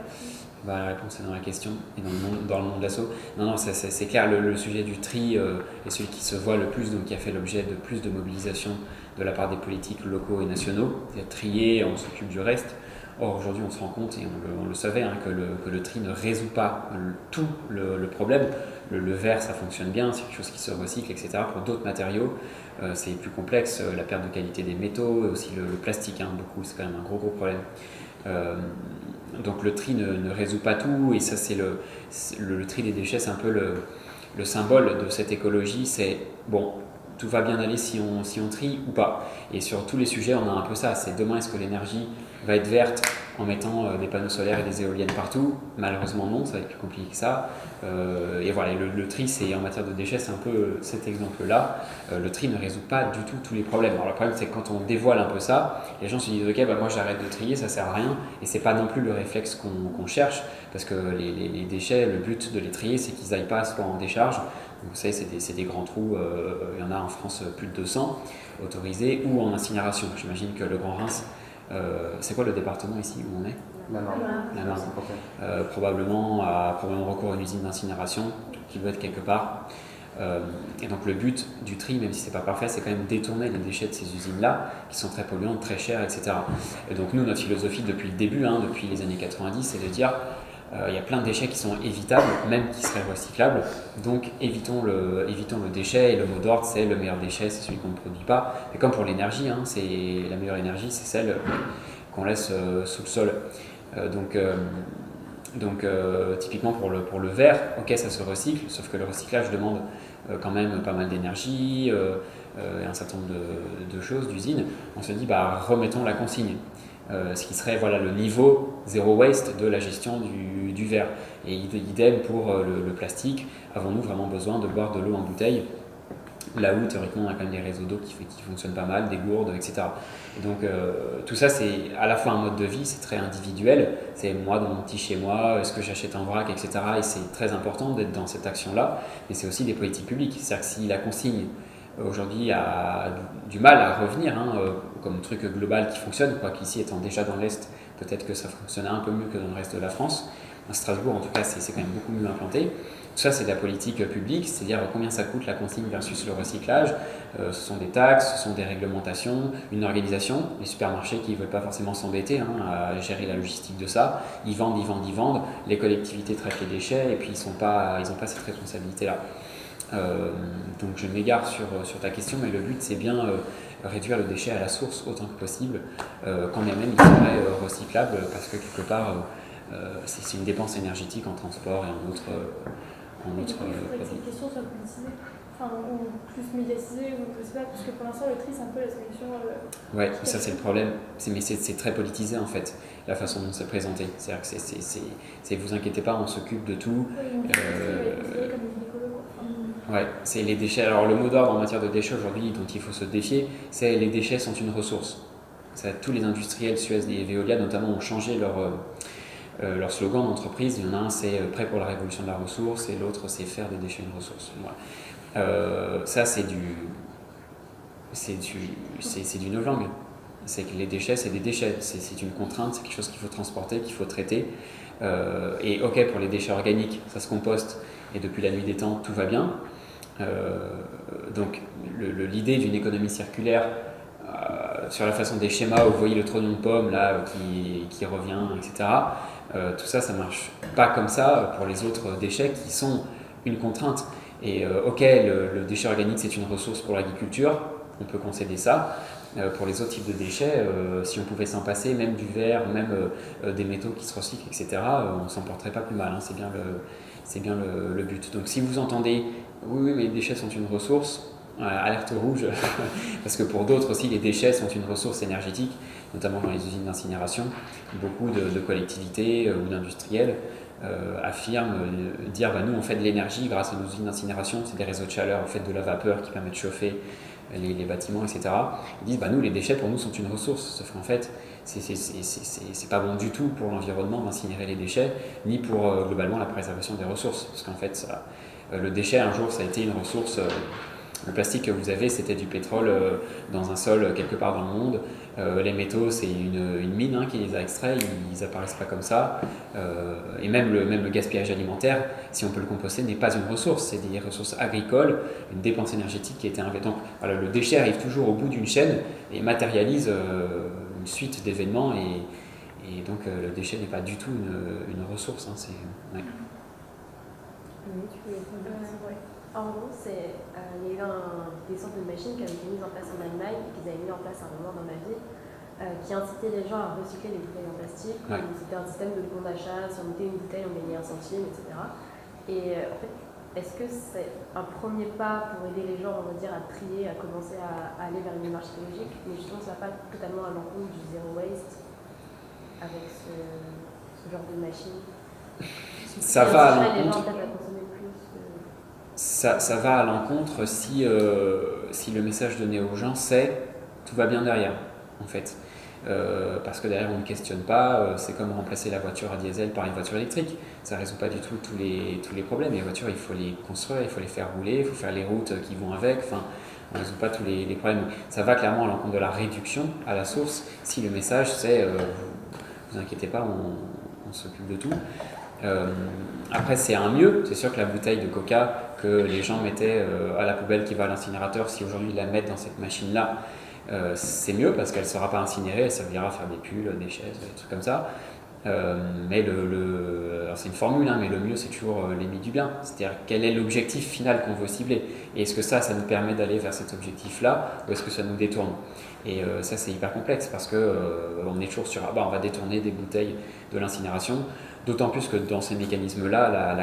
La réponse est dans la question et dans le monde d'assaut. Non, c'est clair, le sujet du tri est celui qui se voit le plus, donc qui a fait l'objet de plus de mobilisation de la part des politiques locaux et nationaux. C'est trier, on s'occupe du reste. Or, aujourd'hui, on se rend compte, et on le savait, que le tri ne résout pas tout le problème. Le verre, ça fonctionne bien, c'est quelque chose qui se recycle, etc. Pour d'autres matériaux, c'est plus complexe. La perte de qualité des métaux, et aussi le plastique, beaucoup, c'est quand même un gros problème. Donc le tri ne résout pas tout, et ça, c'est le tri des déchets, c'est un peu le symbole de cette écologie. C'est bon, tout va bien aller si on trie ou pas. Et sur tous les sujets, on a un peu ça. C'est demain, est-ce que l'énergie va être verte en mettant des panneaux solaires et des éoliennes partout? Malheureusement non, ça va être plus compliqué que ça. Et voilà, le tri, c'est en matière de déchets, c'est un peu cet exemple-là. Le tri ne résout pas du tout tous les problèmes. Alors le problème, c'est que quand on dévoile un peu ça, les gens se disent ok, moi j'arrête de trier, ça sert à rien. Et c'est pas non plus le réflexe qu'on cherche, parce que les déchets, le but de les trier, c'est qu'ils n'aillent pas soit en décharge. Donc, vous savez, c'est des grands trous, il y en a en France plus de 200 autorisés, ou en incinération. J'imagine que le Grand Reims, c'est quoi le département ici où on est? La Marne. Probablement a recours à une usine d'incinération qui doit être quelque part. Et donc le but du tri, même si c'est pas parfait, c'est quand même détourner les déchets de ces usines-là, qui sont très polluantes, très chères, etc. Et donc nous, notre philosophie depuis le début, depuis les années 90, c'est de dire il y a plein de déchets qui sont évitables, même qui seraient recyclables, donc évitons le déchet, et le mot d'ordre c'est le meilleur déchet, c'est celui qu'on ne produit pas. Et comme pour l'énergie, c'est la meilleure énergie, c'est celle qu'on laisse sous le sol. Donc typiquement pour le verre, ok, ça se recycle, sauf que le recyclage demande quand même pas mal d'énergie et un certain nombre de choses, d'usines. On se dit remettons la consigne. Ce qui serait le niveau zéro waste de la gestion du verre. Et idem pour le plastique. Avons-nous vraiment besoin de boire de l'eau en bouteille? Là où théoriquement on a quand même des réseaux d'eau qui fonctionnent pas mal, des gourdes, etc. Et donc tout ça, c'est à la fois un mode de vie, c'est très individuel. C'est moi dans mon petit chez moi, est-ce que j'achète en vrac, etc. Et c'est très important d'être dans cette action-là. Mais c'est aussi des politiques publiques. C'est-à-dire que si la consigne aujourd'hui a du mal à revenir comme truc global qui fonctionne, quoiqu'ici étant déjà dans l'Est, peut-être que ça fonctionnait un peu mieux que dans le reste de la France. À Strasbourg, en tout cas, c'est quand même beaucoup mieux implanté. Tout ça, c'est de la politique publique, c'est-à-dire combien ça coûte la consigne versus le recyclage. Ce sont des taxes, ce sont des réglementations, une organisation. Les supermarchés qui ne veulent pas forcément s'embêter à gérer la logistique de ça, ils vendent. Les collectivités traitent les déchets et puis ils n'ont pas cette responsabilité-là. Donc je m'égare sur ta question, mais le but, c'est bien réduire le déchet à la source autant que possible, quand bien même il serait recyclable, parce que quelque part, c'est une dépense énergétique en transport et en autres Il faudrait que cette question soit politisée, ou plus médiatisée, ou je sais pas, parce que pour l'instant, le tri, c'est un peu la solution. Ouais, ça c'est le problème. Mais c'est très politisé en fait, la façon dont c'est présenté. C'est-à-dire que c'est vous inquiétez pas, on s'occupe de tout. Ouais, c'est les déchets. Alors le mot d'ordre en matière de déchets aujourd'hui dont il faut se défier, c'est les déchets sont une ressource. Ça, tous les industriels, Suez et Veolia notamment, ont changé leur slogan d'entreprise. Il y en a un, c'est prêt pour la révolution de la ressource, et l'autre, c'est faire des déchets une ressource. Voilà. Ça, c'est du novlangue. C'est que les déchets, c'est des déchets. C'est une contrainte, c'est quelque chose qu'il faut transporter, qu'il faut traiter. Et ok, pour les déchets organiques, ça se composte, et depuis la nuit des temps, tout va bien. Donc, l'idée d'une économie circulaire, sur la façon des schémas où vous voyez le trognon de pomme là, qui revient, etc. Tout ça, ça marche pas comme ça pour les autres déchets qui sont une contrainte. Et ok, le déchet organique, c'est une ressource pour l'agriculture, on peut concéder ça. Pour les autres types de déchets, si on pouvait s'en passer, même du verre, même des métaux qui se recyclent, etc., on s'en porterait pas plus mal, hein, c'est bien le but. Donc si vous entendez « oui, mais les déchets sont une ressource », alerte rouge, parce que pour d'autres aussi, les déchets sont une ressource énergétique, notamment dans les usines d'incinération. Beaucoup de collectivités ou d'industriels affirment dire nous on fait de l'énergie grâce à nos usines d'incinération, c'est des réseaux de chaleur, on fait de la vapeur qui permet de chauffer les bâtiments, etc. Ils disent nous les déchets pour nous sont une ressource, sauf qu'en fait c'est pas bon du tout pour l'environnement d'incinérer les déchets, ni pour globalement la préservation des ressources, parce qu'en fait le déchet un jour ça a été une ressource. Le plastique que vous avez, c'était du pétrole dans un sol quelque part dans le monde. Les métaux, c'est une mine qui les a extraits, ils apparaissent pas comme ça. Et même le gaspillage alimentaire, si on peut le composter, n'est pas une ressource, c'est des ressources agricoles, une dépense énergétique qui a été inventée. Donc voilà, le déchet arrive toujours au bout d'une chaîne et matérialise une suite d'événements. Et donc le déchet n'est pas du tout une ressource. Ouais. Oui, tu peux ouais. En gros, il y a eu des sortes de machines qui avaient été mises en place en Allemagne, qu'ils avaient mis en place à un moment dans ma vie, qui incitaient les gens à recycler les bouteilles en plastique. Ouais. C'était un système de bon d'achat, si on mettait une bouteille, on gagnait 1 centime, etc. Et en fait, est-ce que c'est un premier pas pour aider les gens, on va dire, à trier, à commencer à aller vers une démarche écologique, mais justement, ça ne va pas totalement à l'encontre du zéro waste avec ce genre de machine? Ça va à l'encontre. Ça va à l'encontre si le message donné aux gens c'est tout va bien derrière, en fait. Parce que derrière on ne questionne pas, c'est comme remplacer la voiture à diesel par une voiture électrique. Ça ne résout pas du tout tous les problèmes. Les voitures, il faut les construire, il faut les faire rouler, il faut faire les routes qui vont avec. Enfin, on ne résout pas tous les problèmes. Ça va clairement à l'encontre de la réduction à la source si le message c'est vous inquiétez pas, on s'occupe de tout. Après c'est un mieux, c'est sûr que la bouteille de coca que les gens mettaient à la poubelle qui va à l'incinérateur, si aujourd'hui ils la mettent dans cette machine là, c'est mieux parce qu'elle ne sera pas incinérée, elle servira à faire des pulls, des chaises, des trucs comme ça. Mais alors c'est une formule, mais le mieux c'est toujours l'ennemi du bien, c'est-à-dire quel est l'objectif final qu'on veut cibler, et est-ce que ça nous permet d'aller vers cet objectif là ou est-ce que ça nous détourne. Et ça c'est hyper complexe parce que on est toujours sur on va détourner des bouteilles de l'incinération, d'autant plus que dans ces mécanismes là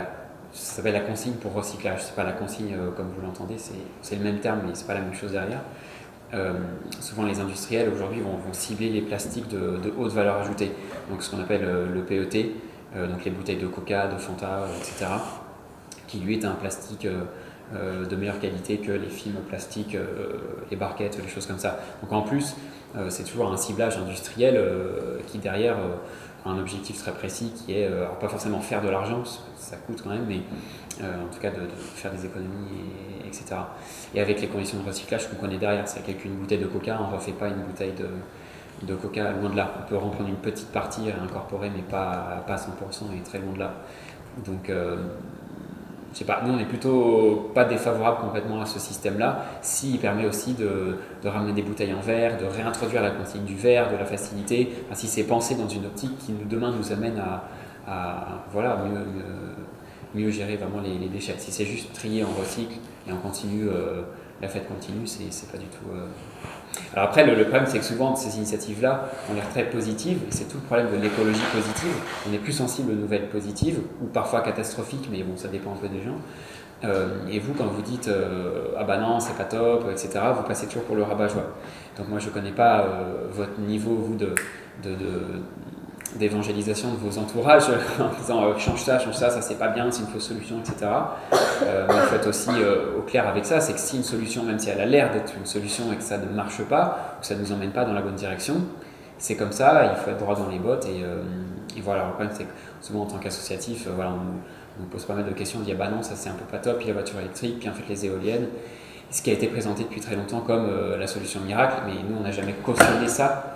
ça s'appelle la consigne pour recyclage, c'est pas la consigne comme vous l'entendez, c'est le même terme mais c'est pas la même chose derrière. Souvent les industriels aujourd'hui vont cibler les plastiques de haute valeur ajoutée, donc ce qu'on appelle le PET, donc les bouteilles de Coca, de Fanta, etc., qui lui est un plastique de meilleure qualité que les films plastiques, les barquettes, les choses comme ça. Donc en plus, c'est toujours un ciblage industriel qui derrière a un objectif très précis qui est, alors pas forcément faire de l'argent, parce que ça coûte quand même, mais en tout cas de faire des économies, etc. Et avec les conditions de recyclage qu'on connaît derrière, c'est-à-dire qu'une bouteille de Coca, on ne refait pas une bouteille de coca, loin de là. On peut en prendre une petite partie à incorporer, mais pas à 100% et très loin de là. Donc, je sais pas, nous on n'est plutôt pas défavorable complètement à ce système-là, s'il permet aussi de ramener des bouteilles en verre, de réintroduire la consigne du verre, de la facilité, enfin, si c'est pensé dans une optique qui demain nous amène à voilà, mieux gérer vraiment les déchets. Si c'est juste trier, on recycle et on continue, la fête continue, c'est pas du tout... Alors après, le problème, c'est que souvent, ces initiatives-là ont l'air très positives, et c'est tout le problème de l'écologie positive. On est plus sensible aux nouvelles positives, ou parfois catastrophiques, mais bon, ça dépend un peu des gens. Et vous, quand vous dites « Ah bah non, c'est pas top », etc., vous passez toujours pour le rabat-joie. Donc moi, je connais pas votre niveau, vous, d'évangélisation de vos entourages en disant change ça, ça c'est pas bien, c'est une fausse solution, etc. Mais il faut être aussi au clair avec ça, c'est que si une solution, même si elle a l'air d'être une solution et que ça ne marche pas, ou que ça ne nous emmène pas dans la bonne direction, c'est comme ça, il faut être droit dans les bottes et voilà. Le problème c'est que souvent en tant qu'associatif, voilà, on nous pose pas mal de questions, on dit ah bah non, ça c'est un peu pas top, puis la voiture électrique, puis en fait les éoliennes, ce qui a été présenté depuis très longtemps comme la solution miracle, mais nous on n'a jamais cautionné ça.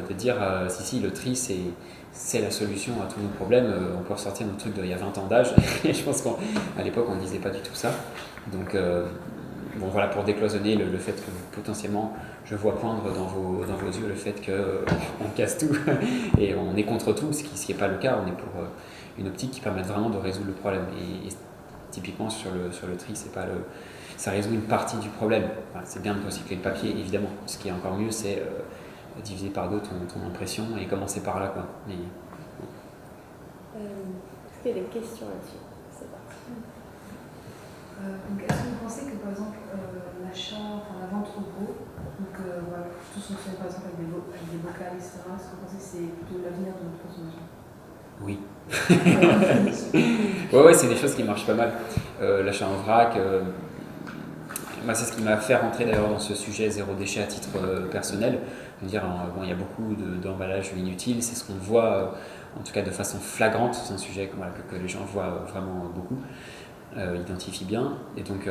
De dire si le tri c'est la solution à tous nos problèmes, on peut ressortir nos trucs d'il y a 20 ans d'âge et je pense qu'à l'époque on ne disait pas du tout ça, donc bon voilà, pour décloisonner le fait que potentiellement je vois poindre dans vos yeux le fait qu'on casse tout et on est contre tout, ce qui n'est pas le cas, on est pour une optique qui permet vraiment de résoudre le problème et typiquement sur le tri, ça résout une partie du problème. Enfin, c'est bien de recycler le papier évidemment, ce qui est encore mieux c'est diviser par deux ton impression et commencer par là, quoi. Mais, bon. Est-ce qu'il y a des questions là-dessus? C'est parti. Donc, est-ce que vous pensez que par exemple l'achat, enfin la vente au gros, donc voilà, tout fonctionne par exemple avec des bocals, etc., est-ce que vous pensez que c'est plutôt l'avenir de notre consommation? Oui. ouais, c'est des choses qui marchent pas mal. L'achat en vrac, moi, c'est ce qui m'a fait rentrer d'ailleurs dans ce sujet zéro déchet à titre personnel. Dire, bon, il y a beaucoup d'emballages inutiles, c'est ce qu'on voit, en tout cas de façon flagrante, c'est un sujet que les gens voient vraiment beaucoup, identifient bien. Et donc,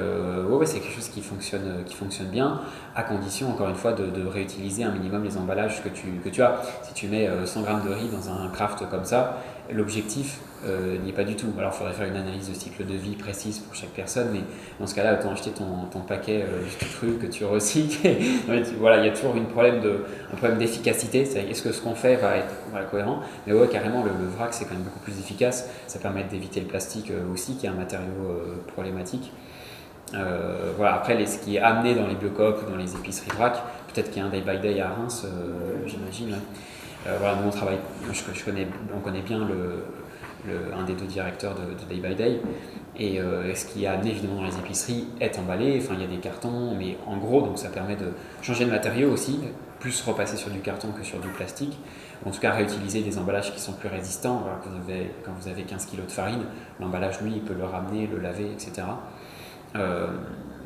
ouais, c'est quelque chose qui fonctionne bien, à condition, encore une fois, de réutiliser un minimum les emballages que tu as. Si tu mets 100 grammes de riz dans un craft comme ça, l'objectif n'y est pas du tout. Alors il faudrait faire une analyse de cycle de vie précise pour chaque personne, mais dans ce cas-là, autant acheter ton paquet du cru que tu recycles. Voilà, il y a toujours un problème d'efficacité. Est-ce que ce qu'on fait va être cohérent? Mais ouais, carrément, le vrac, c'est quand même beaucoup plus efficace. Ça permet d'éviter le plastique aussi, qui est un matériau problématique. Voilà, après, ce qui est amené dans les biocoop ou dans les épiceries vrac, peut-être qu'il y a un day by day à Reims, j'imagine. Voilà, nous on connaît bien un des deux directeurs de Day by Day, et ce qui est amené évidemment dans les épiceries est emballé, enfin il y a des cartons, mais en gros, donc ça permet de changer de matériau aussi, plus repasser sur du carton que sur du plastique, en tout cas réutiliser des emballages qui sont plus résistants. Voilà, quand vous avez 15 kg de farine, l'emballage lui il peut le ramener, le laver, etc.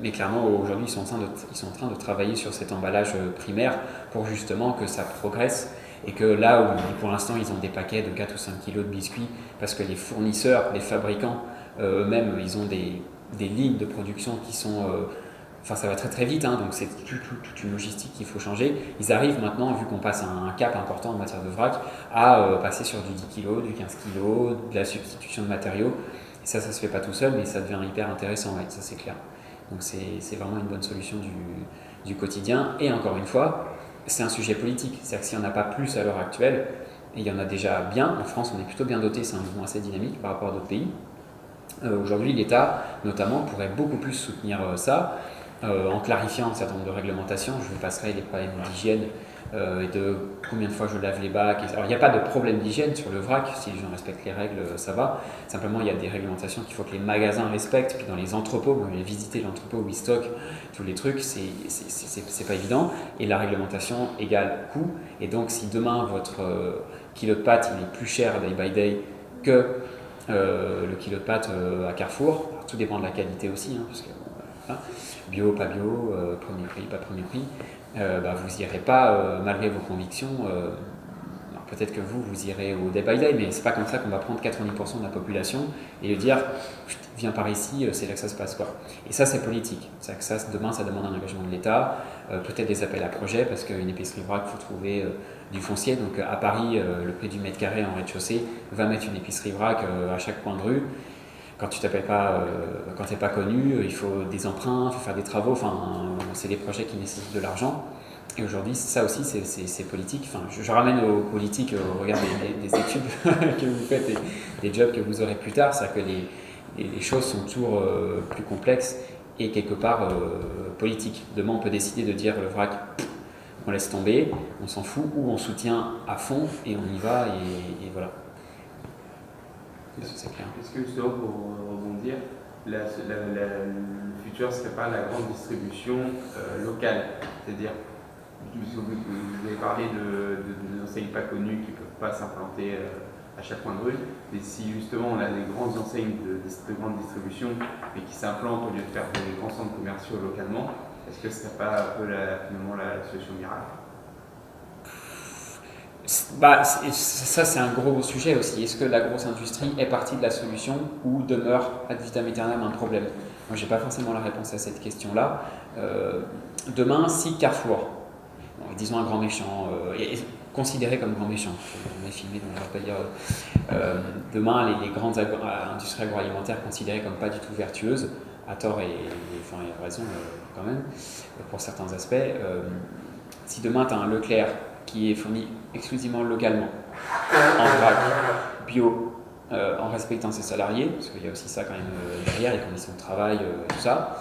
Mais clairement aujourd'hui ils sont en train de travailler sur cet emballage primaire pour justement que ça progresse. Et que là où pour l'instant ils ont des paquets de 4 ou 5 kg de biscuits parce que les fournisseurs, les fabricants eux-mêmes, ils ont des lignes de production qui sont... Enfin ça va très très vite, hein, donc c'est toute une logistique qu'il faut changer. Ils arrivent maintenant, vu qu'on passe à un cap important en matière de vrac, à passer sur du 10 kg, du 15 kg, de la substitution de matériaux. Et ça se fait pas tout seul, mais ça devient hyper intéressant, ouais, ça c'est clair. Donc c'est vraiment une bonne solution du quotidien. Et encore une fois, c'est un sujet politique, c'est-à-dire que s'il n'y en a pas plus à l'heure actuelle, et il y en a déjà bien, en France on est plutôt bien doté, c'est un mouvement assez dynamique par rapport à d'autres pays. Aujourd'hui l'État notamment pourrait beaucoup plus soutenir ça, en clarifiant un certain nombre de réglementations. Je vous passerai les problèmes d'hygiène et de combien de fois je lave les bacs. Alors il n'y a pas de problème d'hygiène sur le vrac, si les gens respectent les règles ça va, simplement il y a des réglementations qu'il faut que les magasins respectent, puis dans les entrepôts, vous allez visiter l'entrepôt où ils stockent tous les trucs, c'est pas évident, et la réglementation égale coût, et donc si demain votre kilo de pâtes il est plus cher day by day que le kilo de pâtes à Carrefour, alors, tout dépend de la qualité aussi, hein, parce que voilà, bio, pas bio, premier prix, pas premier prix, vous n'irez pas malgré vos convictions peut-être que vous irez au Day by Day, mais c'est pas comme ça qu'on va prendre 90% de la population et lui dire viens par ici, c'est là que ça se passe, quoi. Et ça, c'est politique. C'est que ça, demain, ça demande un engagement de l'État, peut-être des appels à projets, parce qu'une épicerie vrac, il faut trouver du foncier. Donc à Paris, le prix du mètre carré en rez-de-chaussée va mettre une épicerie vrac à chaque coin de rue. Quand tu t'appelles pas, quand t'es pas connu, il faut des emprunts, il faut faire des travaux. Enfin, c'est des projets qui nécessitent de l'argent. Et aujourd'hui, ça aussi, c'est politique. Enfin, je ramène aux politiques au regard des études que vous faites et des jobs que vous aurez plus tard. C'est-à-dire que les choses sont toujours plus complexes et quelque part politiques. Demain, on peut décider de dire le vrac, on laisse tomber, on s'en fout, ou on soutient à fond et on y va et voilà. C'est clair. Est-ce que justement, pour rebondir, le futur ne serait pas la grande distribution locale? C'est-à-dire, vous avez parlé de enseignes pas connues qui ne peuvent pas s'implanter à chaque coin de rue, mais si justement on a des grandes enseignes de grande distribution mais qui s'implantent au lieu de faire des grands centres commerciaux localement, est-ce que ce ne serait pas un peu finalement la solution miracle? Ça, c'est un gros sujet aussi. Est-ce que la grosse industrie est partie de la solution ou demeure ad vitam aeternam un problème? Moi, je n'ai pas forcément la réponse à cette question-là. Demain, si Carrefour, disons un grand méchant, est considéré comme grand méchant, on est filmé, donc on ne va pas dire. Demain, les grandes industries agroalimentaires considérées comme pas du tout vertueuses, à tort et enfin, il y a raison quand même, pour certains aspects. Si demain, tu as un Leclerc qui est fourni exclusivement localement, en vrac, bio, en respectant ses salariés, parce qu'il y a aussi ça quand même derrière, les conditions de travail, tout ça,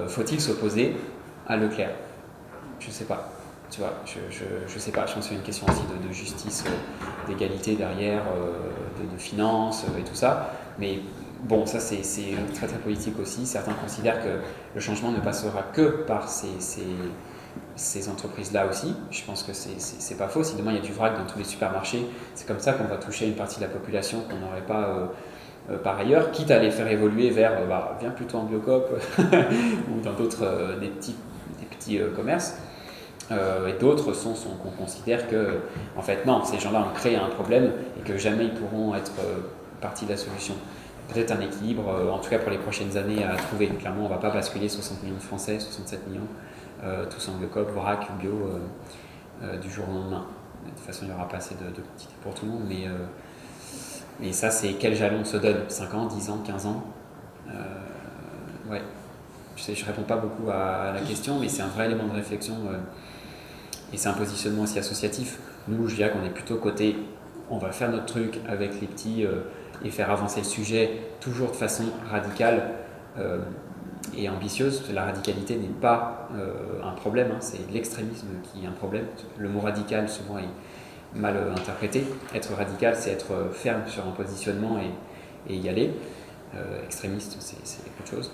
faut-il s'opposer à Leclerc? Je ne sais pas. Tu vois, je sais pas. Je pense qu'il y a une question aussi de justice, d'égalité derrière, de finances et tout ça. Mais bon, ça c'est très très politique aussi. Certains considèrent que le changement ne passera que par ces entreprises-là aussi. Je pense que c'est pas faux. Si demain il y a du vrac dans tous les supermarchés, c'est comme ça qu'on va toucher une partie de la population qu'on n'aurait pas par ailleurs, quitte à les faire évoluer vers viens plutôt en Biocoop ou dans d'autres des petits commerces. Et d'autres qu'on considère que, en fait, non, ces gens-là ont créé un problème et que jamais ils pourront être partie de la solution. Peut-être un équilibre, en tout cas pour les prochaines années, à trouver. Clairement, on ne va pas basculer 60 millions de Français, 67 millions, tous en Biocoop, vrac, bio, du jour au lendemain. De toute façon, il n'y aura pas assez de quantité pour tout le monde, mais ça, c'est quel jalon se donne? 5 ans, 10 ans, 15 ans ouais. Je ne réponds pas beaucoup à la question, mais c'est un vrai élément de réflexion. Et c'est un positionnement aussi associatif. Nous, je dirais qu'on est plutôt côté, on va faire notre truc avec les petits et faire avancer le sujet toujours de façon radicale et ambitieuse. La radicalité n'est pas un problème, c'est l'extrémisme qui est un problème. Le mot radical, souvent, est mal interprété. Être radical, c'est être ferme sur un positionnement et y aller. Extrémiste, c'est autre chose.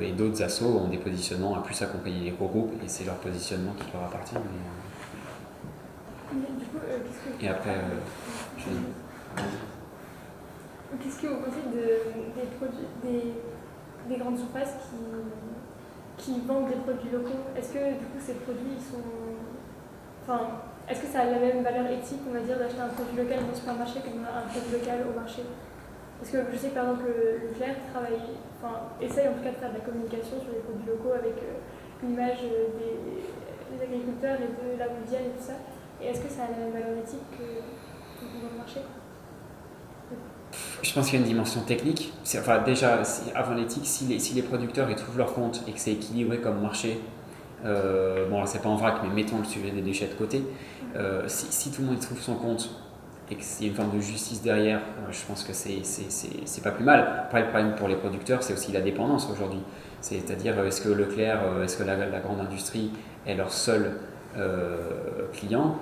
Et d'autres assos ont des positionnements à plus accompagner les gros groupes et c'est leur positionnement qui leur appartient. Et après, qu'est-ce que vous pensez des produits des grandes surfaces qui vendent des produits locaux? Est-ce que du coup ces produits sont, enfin, est-ce que ça a la même valeur éthique, on va dire, d'acheter un produit local dans le supermarché comme un produit local au marché? Parce que je sais que par exemple Leclerc essaye en tout cas de faire de la communication sur les produits locaux avec l'image des agriculteurs et de là où ils viennent et tout ça. Et est-ce que ça a la même valeur éthique que dans le marché? Je pense qu'il y a une dimension technique. Déjà, avant l'éthique, si les producteurs ils trouvent leur compte et que c'est équilibré comme marché, bon, c'est pas en vrac, mais mettons le sujet des déchets de côté, si tout le monde y trouve son compte, et qu'il y a une forme de justice derrière, je pense que c'est pas plus mal. Après, le problème pour les producteurs, c'est aussi la dépendance aujourd'hui. C'est-à-dire, est-ce que Leclerc, est-ce que la grande industrie est leur seul client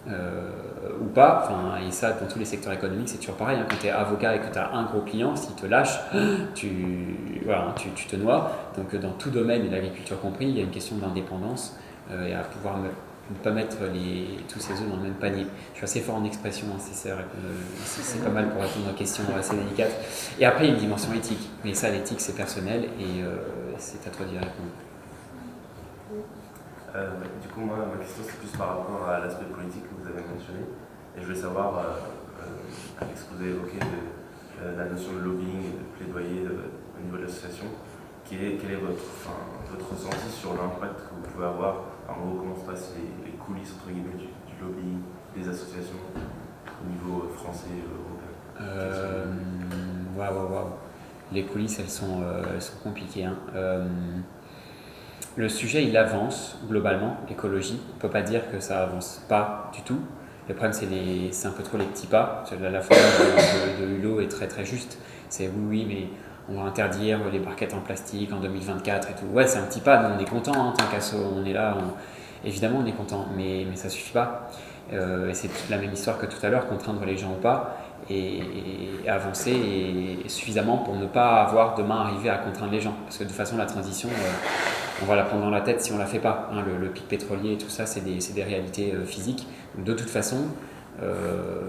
ou pas, et ça, dans tous les secteurs économiques, c'est toujours pareil. Quand tu es avocat et que tu as un gros client, s'il te lâche, tu te noies. Donc, dans tout domaine, et l'agriculture compris, il y a une question d'indépendance et à pouvoir ne pas mettre tous ses œufs dans le même panier. Je suis assez fort en expression, c'est pas mal pour répondre aux questions assez délicates. Et après, il y a une dimension éthique. Mais ça, l'éthique, c'est personnel et c'est à toi d'y répondre. Du coup, moi, ma question, c'est plus par rapport à l'aspect politique que vous avez mentionné. Et je voulais savoir, avec ce que vous avez évoqué de la notion de lobbying et de plaidoyer au niveau de l'association, quel est votre ressenti sur l'impact que vous pouvez avoir, en gros, comment se passent les coulisses entre guillemets du lobbying des associations au niveau français et européen? Waouh. Les coulisses, elles sont compliquées. Hein. Le sujet, il avance globalement, l'écologie. On ne peut pas dire que ça avance pas du tout. Le problème, c'est un peu trop les petits pas. La formule de Hulot est très très juste. C'est oui, mais on va interdire les barquettes en plastique en 2024 et tout. Ouais, c'est un petit pas, on est content, hein, tant qu'asso, on est là. Évidemment, on est content, mais ça suffit pas. Et c'est la même histoire que tout à l'heure, contraindre les gens ou pas, et avancer et suffisamment pour ne pas avoir demain arriver à contraindre les gens. Parce que de toute façon, la transition, on va la prendre dans la tête si on la fait pas. Hein, le pic pétrolier et tout ça, c'est des réalités physiques. Donc, de toute façon,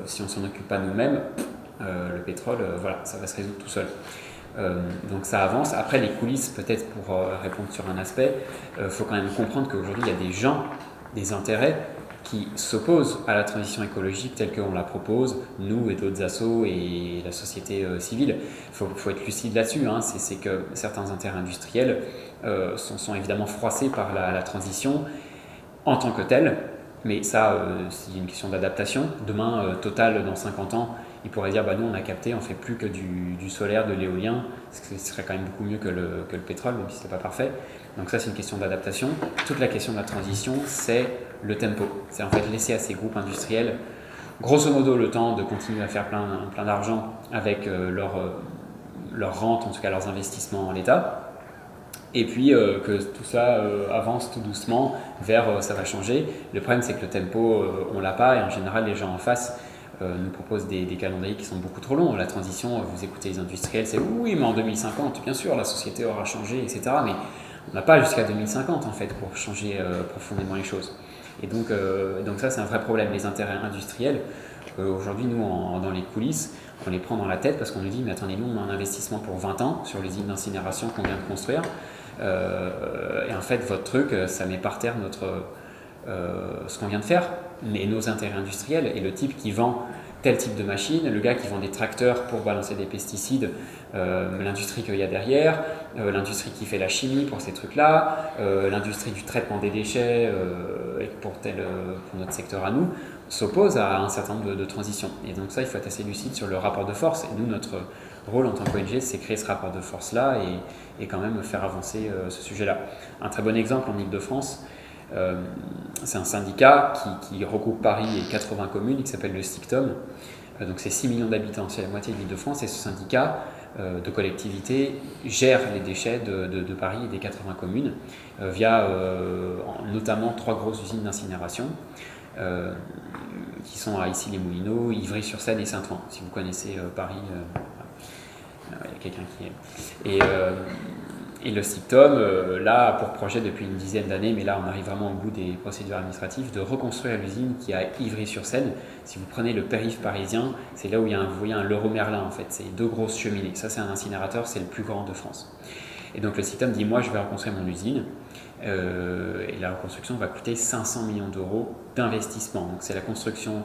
si on s'en occupe pas nous-mêmes, le pétrole, voilà, ça va se résoudre tout seul. Donc ça avance. Après, les coulisses, peut-être pour répondre sur un aspect, faut quand même comprendre qu'aujourd'hui, il y a des gens, des intérêts qui s'opposent à la transition écologique telle qu'on la propose, nous et d'autres assos et la société civile. Il faut être lucide là-dessus. Hein. C'est que certains intérêts industriels sont évidemment froissés par la transition en tant que telle, mais ça, c'est une question d'adaptation. Demain, Total, dans 50 ans, il pourrait dire nous on a capté, on ne fait plus que du solaire, de l'éolien, ce serait quand même beaucoup mieux que le pétrole, même si ce n'est pas parfait. Donc ça c'est une question d'adaptation. Toute la question de la transition, c'est le tempo. C'est en fait laisser à ces groupes industriels, grosso modo, le temps de continuer à faire plein d'argent avec leur rente, en tout cas leurs investissements en l'État. Et puis que tout ça avance tout doucement vers ça va changer. Le problème c'est que le tempo, on l'a pas, et en général les gens en face nous proposent des calendriers qui sont beaucoup trop longs. La transition, vous écoutez les industriels, c'est oui, mais en 2050, bien sûr, la société aura changé, etc. Mais on n'a pas jusqu'à 2050 en fait pour changer profondément les choses. Et donc ça, c'est un vrai problème. Les intérêts industriels, aujourd'hui, nous, dans les coulisses, on les prend dans la tête parce qu'on nous dit, mais attendez, nous, on a un investissement pour 20 ans sur l'usine d'incinération qu'on vient de construire. Et en fait, votre truc, ça met par terre ce qu'on vient de faire, mais nos intérêts industriels, et le type qui vend tel type de machine, le gars qui vend des tracteurs pour balancer des pesticides, l'industrie qu'il y a derrière, l'industrie qui fait la chimie pour ces trucs-là, l'industrie du traitement des déchets pour notre secteur à nous, s'oppose à un certain nombre de transitions. Et donc ça, il faut être assez lucide sur le rapport de force. Et nous, notre rôle en tant qu'ONG, c'est créer ce rapport de force-là et quand même faire avancer ce sujet-là. Un très bon exemple en Ile-de-France, c'est un syndicat qui regroupe Paris et 80 communes, qui s'appelle le SICTOM. Donc c'est 6 millions d'habitants, c'est la moitié de l'Île-de-France, et ce syndicat de collectivité gère les déchets de Paris et des 80 communes via notamment 3 grosses usines d'incinération qui sont à Issy-les-Moulineaux, Ivry-sur-Seine et Saint-Ouen. Si vous connaissez Paris, il y a quelqu'un qui est... Et le SICTOM, là, a pour projet depuis une dizaine d'années, mais là on arrive vraiment au bout des procédures administratives, de reconstruire l'usine qui est à Ivry-sur-Seine. Si vous prenez le périph' parisien, c'est là où vous voyez un Leroy Merlin en fait, c'est 2 grosses cheminées. Ça c'est un incinérateur, c'est le plus grand de France. Et donc le SICTOM dit, moi je vais reconstruire mon usine, et la reconstruction va coûter 500 millions d'euros d'investissement. Donc c'est la construction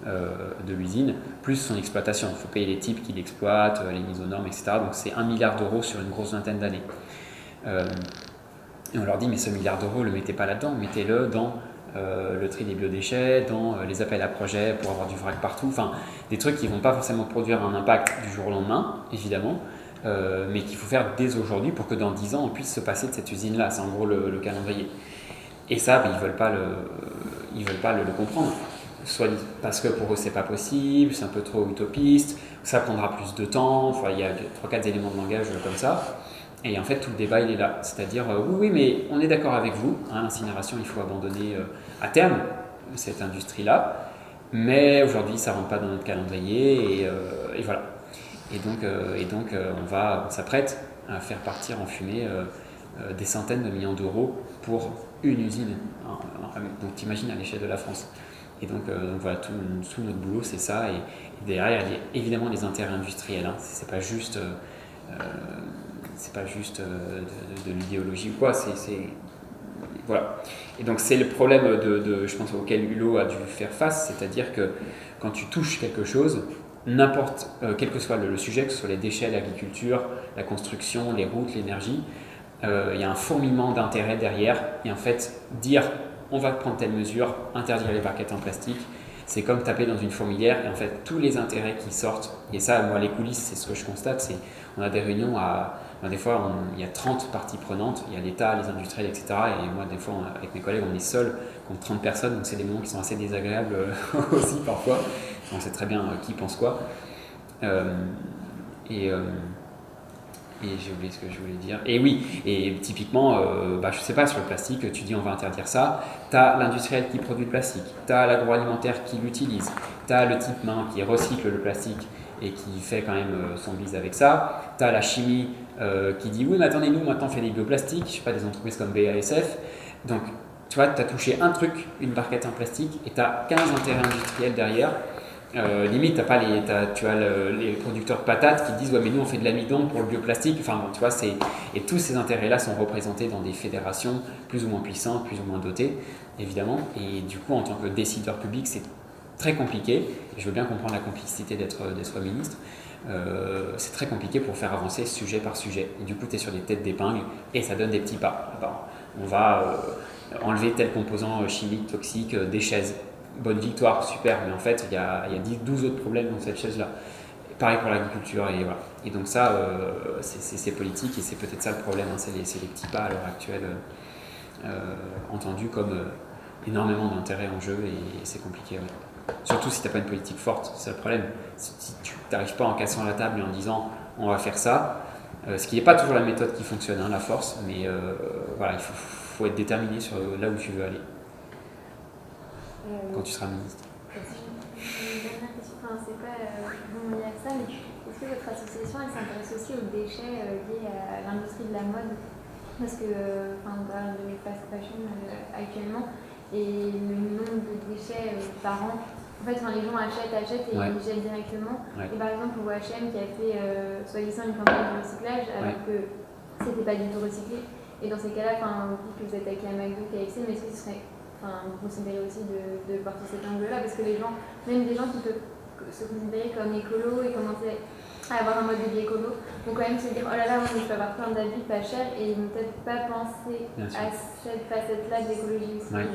de l'usine, plus son exploitation. Il faut payer les types qui l'exploitent, les mises aux normes, etc. Donc c'est 1 milliard d'euros sur une grosse vingtaine d'années. Et on leur dit, mais ce milliard d'euros, ne le mettez pas là-dedans, mettez-le dans le tri des biodéchets, dans les appels à projets pour avoir du vrac partout, enfin des trucs qui ne vont pas forcément produire un impact du jour au lendemain, évidemment, mais qu'il faut faire dès aujourd'hui pour que dans 10 ans on puisse se passer de cette usine-là. C'est en gros le calendrier. Et ça, ils ne veulent pas le comprendre. Soit parce que pour eux c'est pas possible, c'est un peu trop utopiste, ça prendra plus de temps, enfin, il y a 3-4 éléments de langage comme ça. Et en fait, tout le débat, il est là. C'est-à-dire, oui, mais on est d'accord avec vous, hein, l'incinération, il faut abandonner à terme cette industrie-là, mais aujourd'hui, ça ne rentre pas dans notre calendrier, et voilà. Et donc on s'apprête à faire partir en fumée des centaines de millions d'euros pour une usine. Donc, t'imagines à l'échelle de la France. Et donc voilà, tout notre boulot, c'est ça. Et derrière, il y a évidemment des intérêts industriels. Hein. C'est pas juste... de l'idéologie ou quoi, voilà. Et donc c'est le problème je pense auquel Hulot a dû faire face, c'est-à-dire que quand tu touches quelque chose, n'importe, quel que soit le sujet, que ce soit les déchets, l'agriculture, la construction, les routes, l'énergie, il y a un fourmillement d'intérêts derrière. Et en fait, dire on va prendre telle mesure, interdire les barquettes en plastique, c'est comme taper dans une fourmilière. Et en fait, tous les intérêts qui sortent, et ça, moi, les coulisses, c'est ce que je constate, c'est on a des réunions des fois, il y a 30 parties prenantes, il y a l'État, les industriels, etc. Et moi, des fois, avec mes collègues, on est seuls contre 30 personnes, donc c'est des moments qui sont assez désagréables aussi parfois. On sait très bien qui pense quoi. Et j'ai oublié ce que je voulais dire. Et oui, et typiquement, je sais pas, sur le plastique, tu dis on va interdire ça, tu as l'industriel qui produit le plastique, tu as l'agroalimentaire qui l'utilise, tu as le type main qui recycle le plastique et qui fait quand même son bise avec ça, tu as la chimie qui dit oui mais attendez, nous maintenant on fait des bioplastiques, je sais pas, des entreprises comme BASF. Donc tu vois, tu as touché un truc, une barquette en plastique, et tu as 15 intérêts industriels derrière. Limite, tu as les producteurs de patates qui disent ouais mais nous on fait de l'amidon pour le bioplastique. Enfin bon, tu vois, et tous ces intérêts-là sont représentés dans des fédérations plus ou moins puissantes, plus ou moins dotées, évidemment. Et du coup, en tant que décideur public, c'est très compliqué. Et je veux bien comprendre la complexité d'être ministre. C'est très compliqué pour faire avancer sujet par sujet. Et du coup, tu es sur des têtes d'épingle et ça donne des petits pas. On va enlever tel composant chimique toxique des chaises. Bonne victoire, super, mais en fait, il y a 12 autres problèmes dans cette chaise-là. Pareil pour l'agriculture, et voilà. Et donc ça, c'est politique, et c'est peut-être ça le problème, hein, c'est les petits pas à l'heure actuelle, entendus comme énormément d'intérêts en jeu, et c'est compliqué. Ouais. Surtout si tu n'as pas une politique forte, c'est le problème. Si tu n'arrives pas en cassant la table et en disant on va faire ça, ce qui n'est pas toujours la méthode qui fonctionne, hein, la force, mais voilà, il faut être déterminé sur là où tu veux aller. Quand tu seras ministre. Une dernière question, c'est pas lié à ça, mais est-ce que votre association elle s'intéresse aussi aux déchets liés à l'industrie de la mode? Parce que on parle de fast fashion actuellement, et le nombre de déchets par an, en fait les gens achètent et ils jettent directement. Ouais. Et par exemple, on voit H&M qui a fait soi-disant une campagne de recyclage alors que c'était pas du tout recyclé. Et dans ces cas-là, vous dites que vous êtes avec la McDo, KFC, mais est-ce que ce serait vous considérez aussi de partir cet angle-là, parce que les gens, même des gens qui peuvent se considérer comme écolo et commencer à avoir un mode de vie écolo, vont quand même se dire oh là là, moi je peux avoir plein d'habits pas chers, et ils vont peut-être pas penser à cette facette-là de l'écologie aussi. Ouais.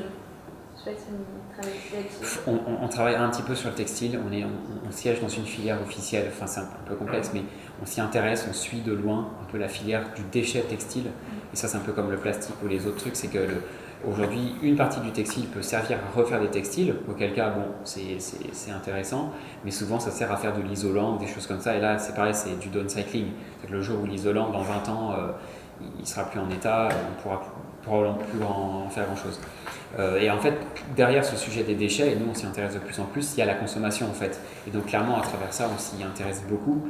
Je sais pas si vous travaillez là-dessus. On travaille un petit peu sur le textile, on siège dans une filière officielle, c'est un peu complexe, mais on s'y intéresse, on suit de loin un peu la filière du déchet textile, et ça c'est un peu comme le plastique ou les autres trucs, c'est que aujourd'hui, une partie du textile peut servir à refaire des textiles, auquel cas, c'est intéressant, mais souvent ça sert à faire de l'isolant, des choses comme ça, et là, c'est pareil, c'est du downcycling. C'est que le jour où l'isolant, dans 20 ans, il sera plus en état, on pourra probablement plus en faire grand-chose. Et en fait, derrière ce sujet des déchets, et nous on s'y intéresse de plus en plus, il y a la consommation en fait. Et donc clairement, à travers ça, on s'y intéresse beaucoup,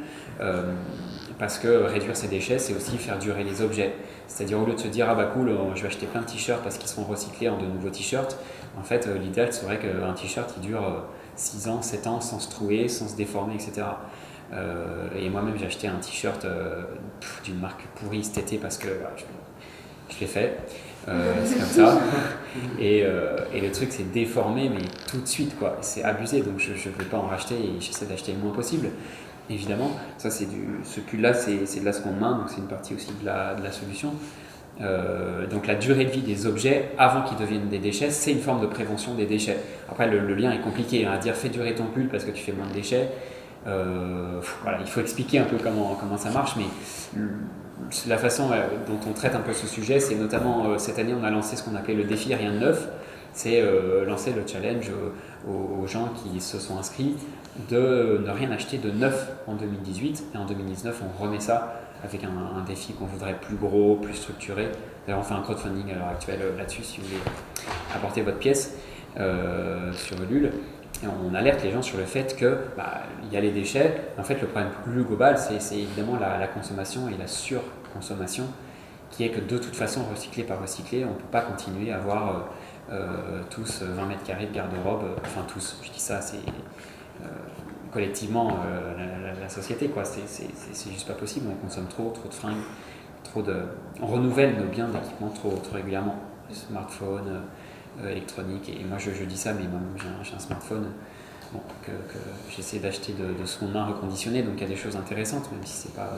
parce que réduire ces déchets, c'est aussi faire durer les objets. C'est-à-dire au lieu de se dire « Ah bah cool, je vais acheter plein de t-shirts parce qu'ils seront recyclés en de nouveaux t-shirts », en fait, l'idéal serait qu'un t-shirt, il dure 6 ans, 7 ans, sans se trouer, sans se déformer, etc. Et moi-même, j'ai acheté un t-shirt d'une marque pourrie cet été parce que je l'ai fait. C'est comme ça. Et le truc, c'est déformé, mais tout de suite, quoi. C'est abusé, donc je ne vais pas en racheter et j'essaie d'acheter le moins possible. Évidemment, ça ce pull-là, c'est de la seconde main, donc c'est une partie aussi de la solution. Donc la durée de vie des objets avant qu'ils deviennent des déchets, c'est une forme de prévention des déchets. Après, le lien est compliqué, à dire fais durer ton pull parce que tu fais moins de déchets. Voilà, il faut expliquer un peu comment ça marche, mais la façon dont on traite un peu ce sujet, c'est notamment cette année, on a lancé ce qu'on appelait le défi Rien de neuf. C'est lancer le challenge aux gens qui se sont inscrits de ne rien acheter de neuf en 2018, et en 2019 on remet ça avec un défi qu'on voudrait plus gros, plus structuré. D'ailleurs on fait un crowdfunding à l'heure actuelle là-dessus si vous voulez apporter votre pièce sur Ulule. Et on alerte les gens sur le fait que y a les déchets. En fait, le problème plus global, c'est évidemment la consommation et la surconsommation, qui est que de toute façon, recycler par recycler, on ne peut pas continuer à avoir tous 20 mètres carrés de garde-robe. Enfin tous, je dis ça, c'est collectivement la société, quoi. C'est juste pas possible. On consomme trop de fringues, on renouvelle nos biens d'équipement trop régulièrement. smartphone, électronique. Et moi, je dis ça, mais moi-même, j'ai un smartphone bon, que j'essaie d'acheter de seconde main reconditionné. Donc, il y a des choses intéressantes, même si c'est pas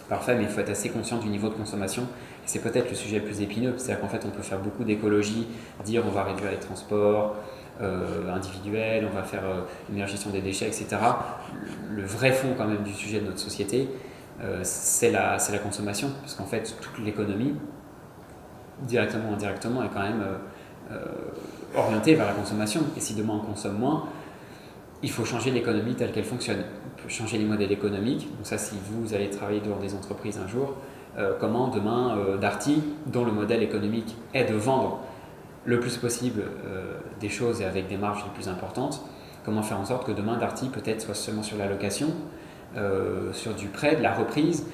parfait, mais il faut être assez conscient du niveau de consommation. Et c'est peut-être le sujet le plus épineux. C'est-à-dire qu'en fait, on peut faire beaucoup d'écologie, dire on va réduire les transports individuels, on va faire une meilleure gestion des déchets, etc. Le vrai fond, quand même, du sujet de notre société, c'est la consommation. Parce qu'en fait, toute l'économie, directement ou indirectement, est quand même orientée vers la consommation. Et si demain on consomme moins, il faut changer l'économie telle qu'elle fonctionne. On peut changer les modèles économiques. Donc ça, si vous allez travailler dans des entreprises un jour, comment demain Darty, dont le modèle économique est de vendre le plus possible des choses et avec des marges les plus importantes, comment faire en sorte que demain Darty peut-être soit seulement sur la location, sur du prêt, de la reprise,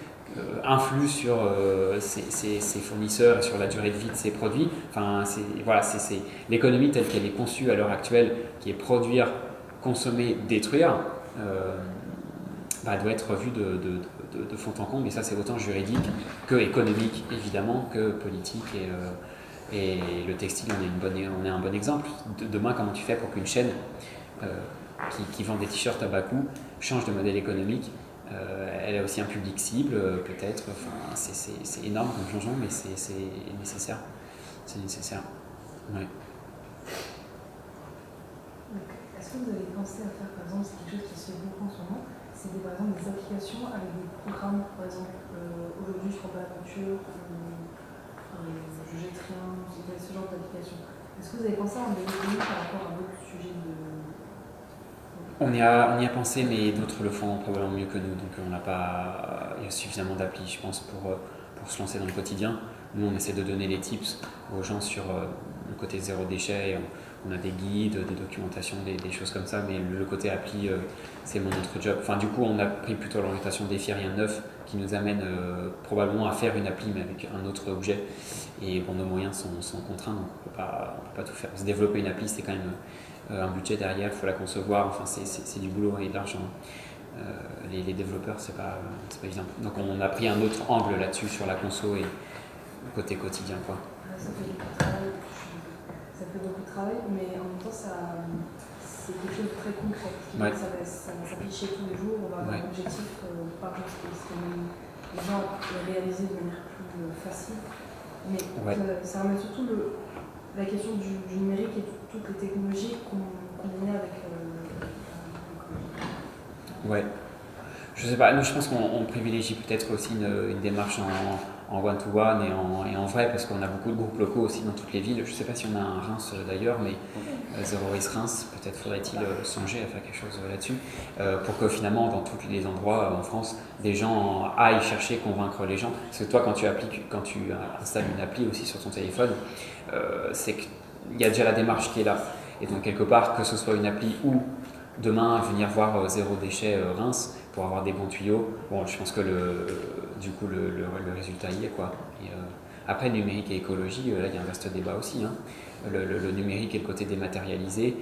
influe sur ses fournisseurs et sur la durée de vie de ses produits. Enfin, c'est l'économie telle qu'elle est conçue à l'heure actuelle, qui est produire, consommer, détruire, doit être revue de fond en comble. Et ça, c'est autant juridique que économique, évidemment, que politique. Et le textile, on est un bon exemple. Demain, comment tu fais pour qu'une chaîne qui vend des t-shirts à bas coût change de modèle économique? Elle a aussi un public cible, peut-être. Enfin, c'est énorme comme changement, mais c'est nécessaire. C'est nécessaire. Ouais. Est-ce que vous avez pensé à faire, par exemple, c'est quelque chose qui se fait beaucoup en ce moment, c'est par exemple des applications avec des programmes, par exemple, aujourd'hui je prends pas la voiture, je jette rien, ce genre d'application. Est-ce que vous avez pensé à en développer par rapport à d'autres sujets de... On y a pensé, mais d'autres le font probablement mieux que nous, donc il y a suffisamment d'applis, je pense, pour se lancer dans le quotidien. Nous, on essaie de donner les tips aux gens sur le côté zéro déchet. On a des guides, des documentations, des choses comme ça, mais le côté appli, c'est notre job. Enfin, du coup, on a pris plutôt l'orientation défi rien de neuf, qui nous amène probablement à faire une appli, mais avec un autre objet. Et bon, nos moyens sont contraints, donc on peut pas tout faire. Se développer une appli, c'est quand même un budget derrière, il faut la concevoir, enfin, c'est du boulot et de l'argent. Les développeurs, c'est pas évident. Donc on a pris un autre angle là-dessus, sur la conso et le côté quotidien, quoi. Ça fait beaucoup de travail, mais en même temps, c'est quelque chose de très concret. Ouais. Ça va s'afficher tous les jours, on va avoir un objectif, par exemple, les gens le réaliser de manière plus facile. Mais ça remet surtout la question du numérique et toutes les technologies combinées avec Ouais. Je sais pas, nous je pense qu'on privilégie peut-être aussi une démarche en one-to-one et en vrai, parce qu'on a beaucoup de groupes locaux aussi dans toutes les villes. Je sais pas si on a un Reims d'ailleurs, mais Zero Waste Reims, peut-être faudrait-il songer à faire quelque chose là-dessus, pour que finalement dans tous les endroits en France, des gens aillent chercher, convaincre les gens. Parce que toi, quand tu installes une appli aussi sur ton téléphone, c'est qu'il y a déjà la démarche qui est là. Et donc quelque part, que ce soit une appli ou demain venir voir Zéro Déchet Reims pour avoir des bons tuyaux, bon, je pense que le résultat y est, quoi. Et, après, numérique et écologie, là il y a un vaste débat aussi, hein. Le numérique et le côté dématérialisé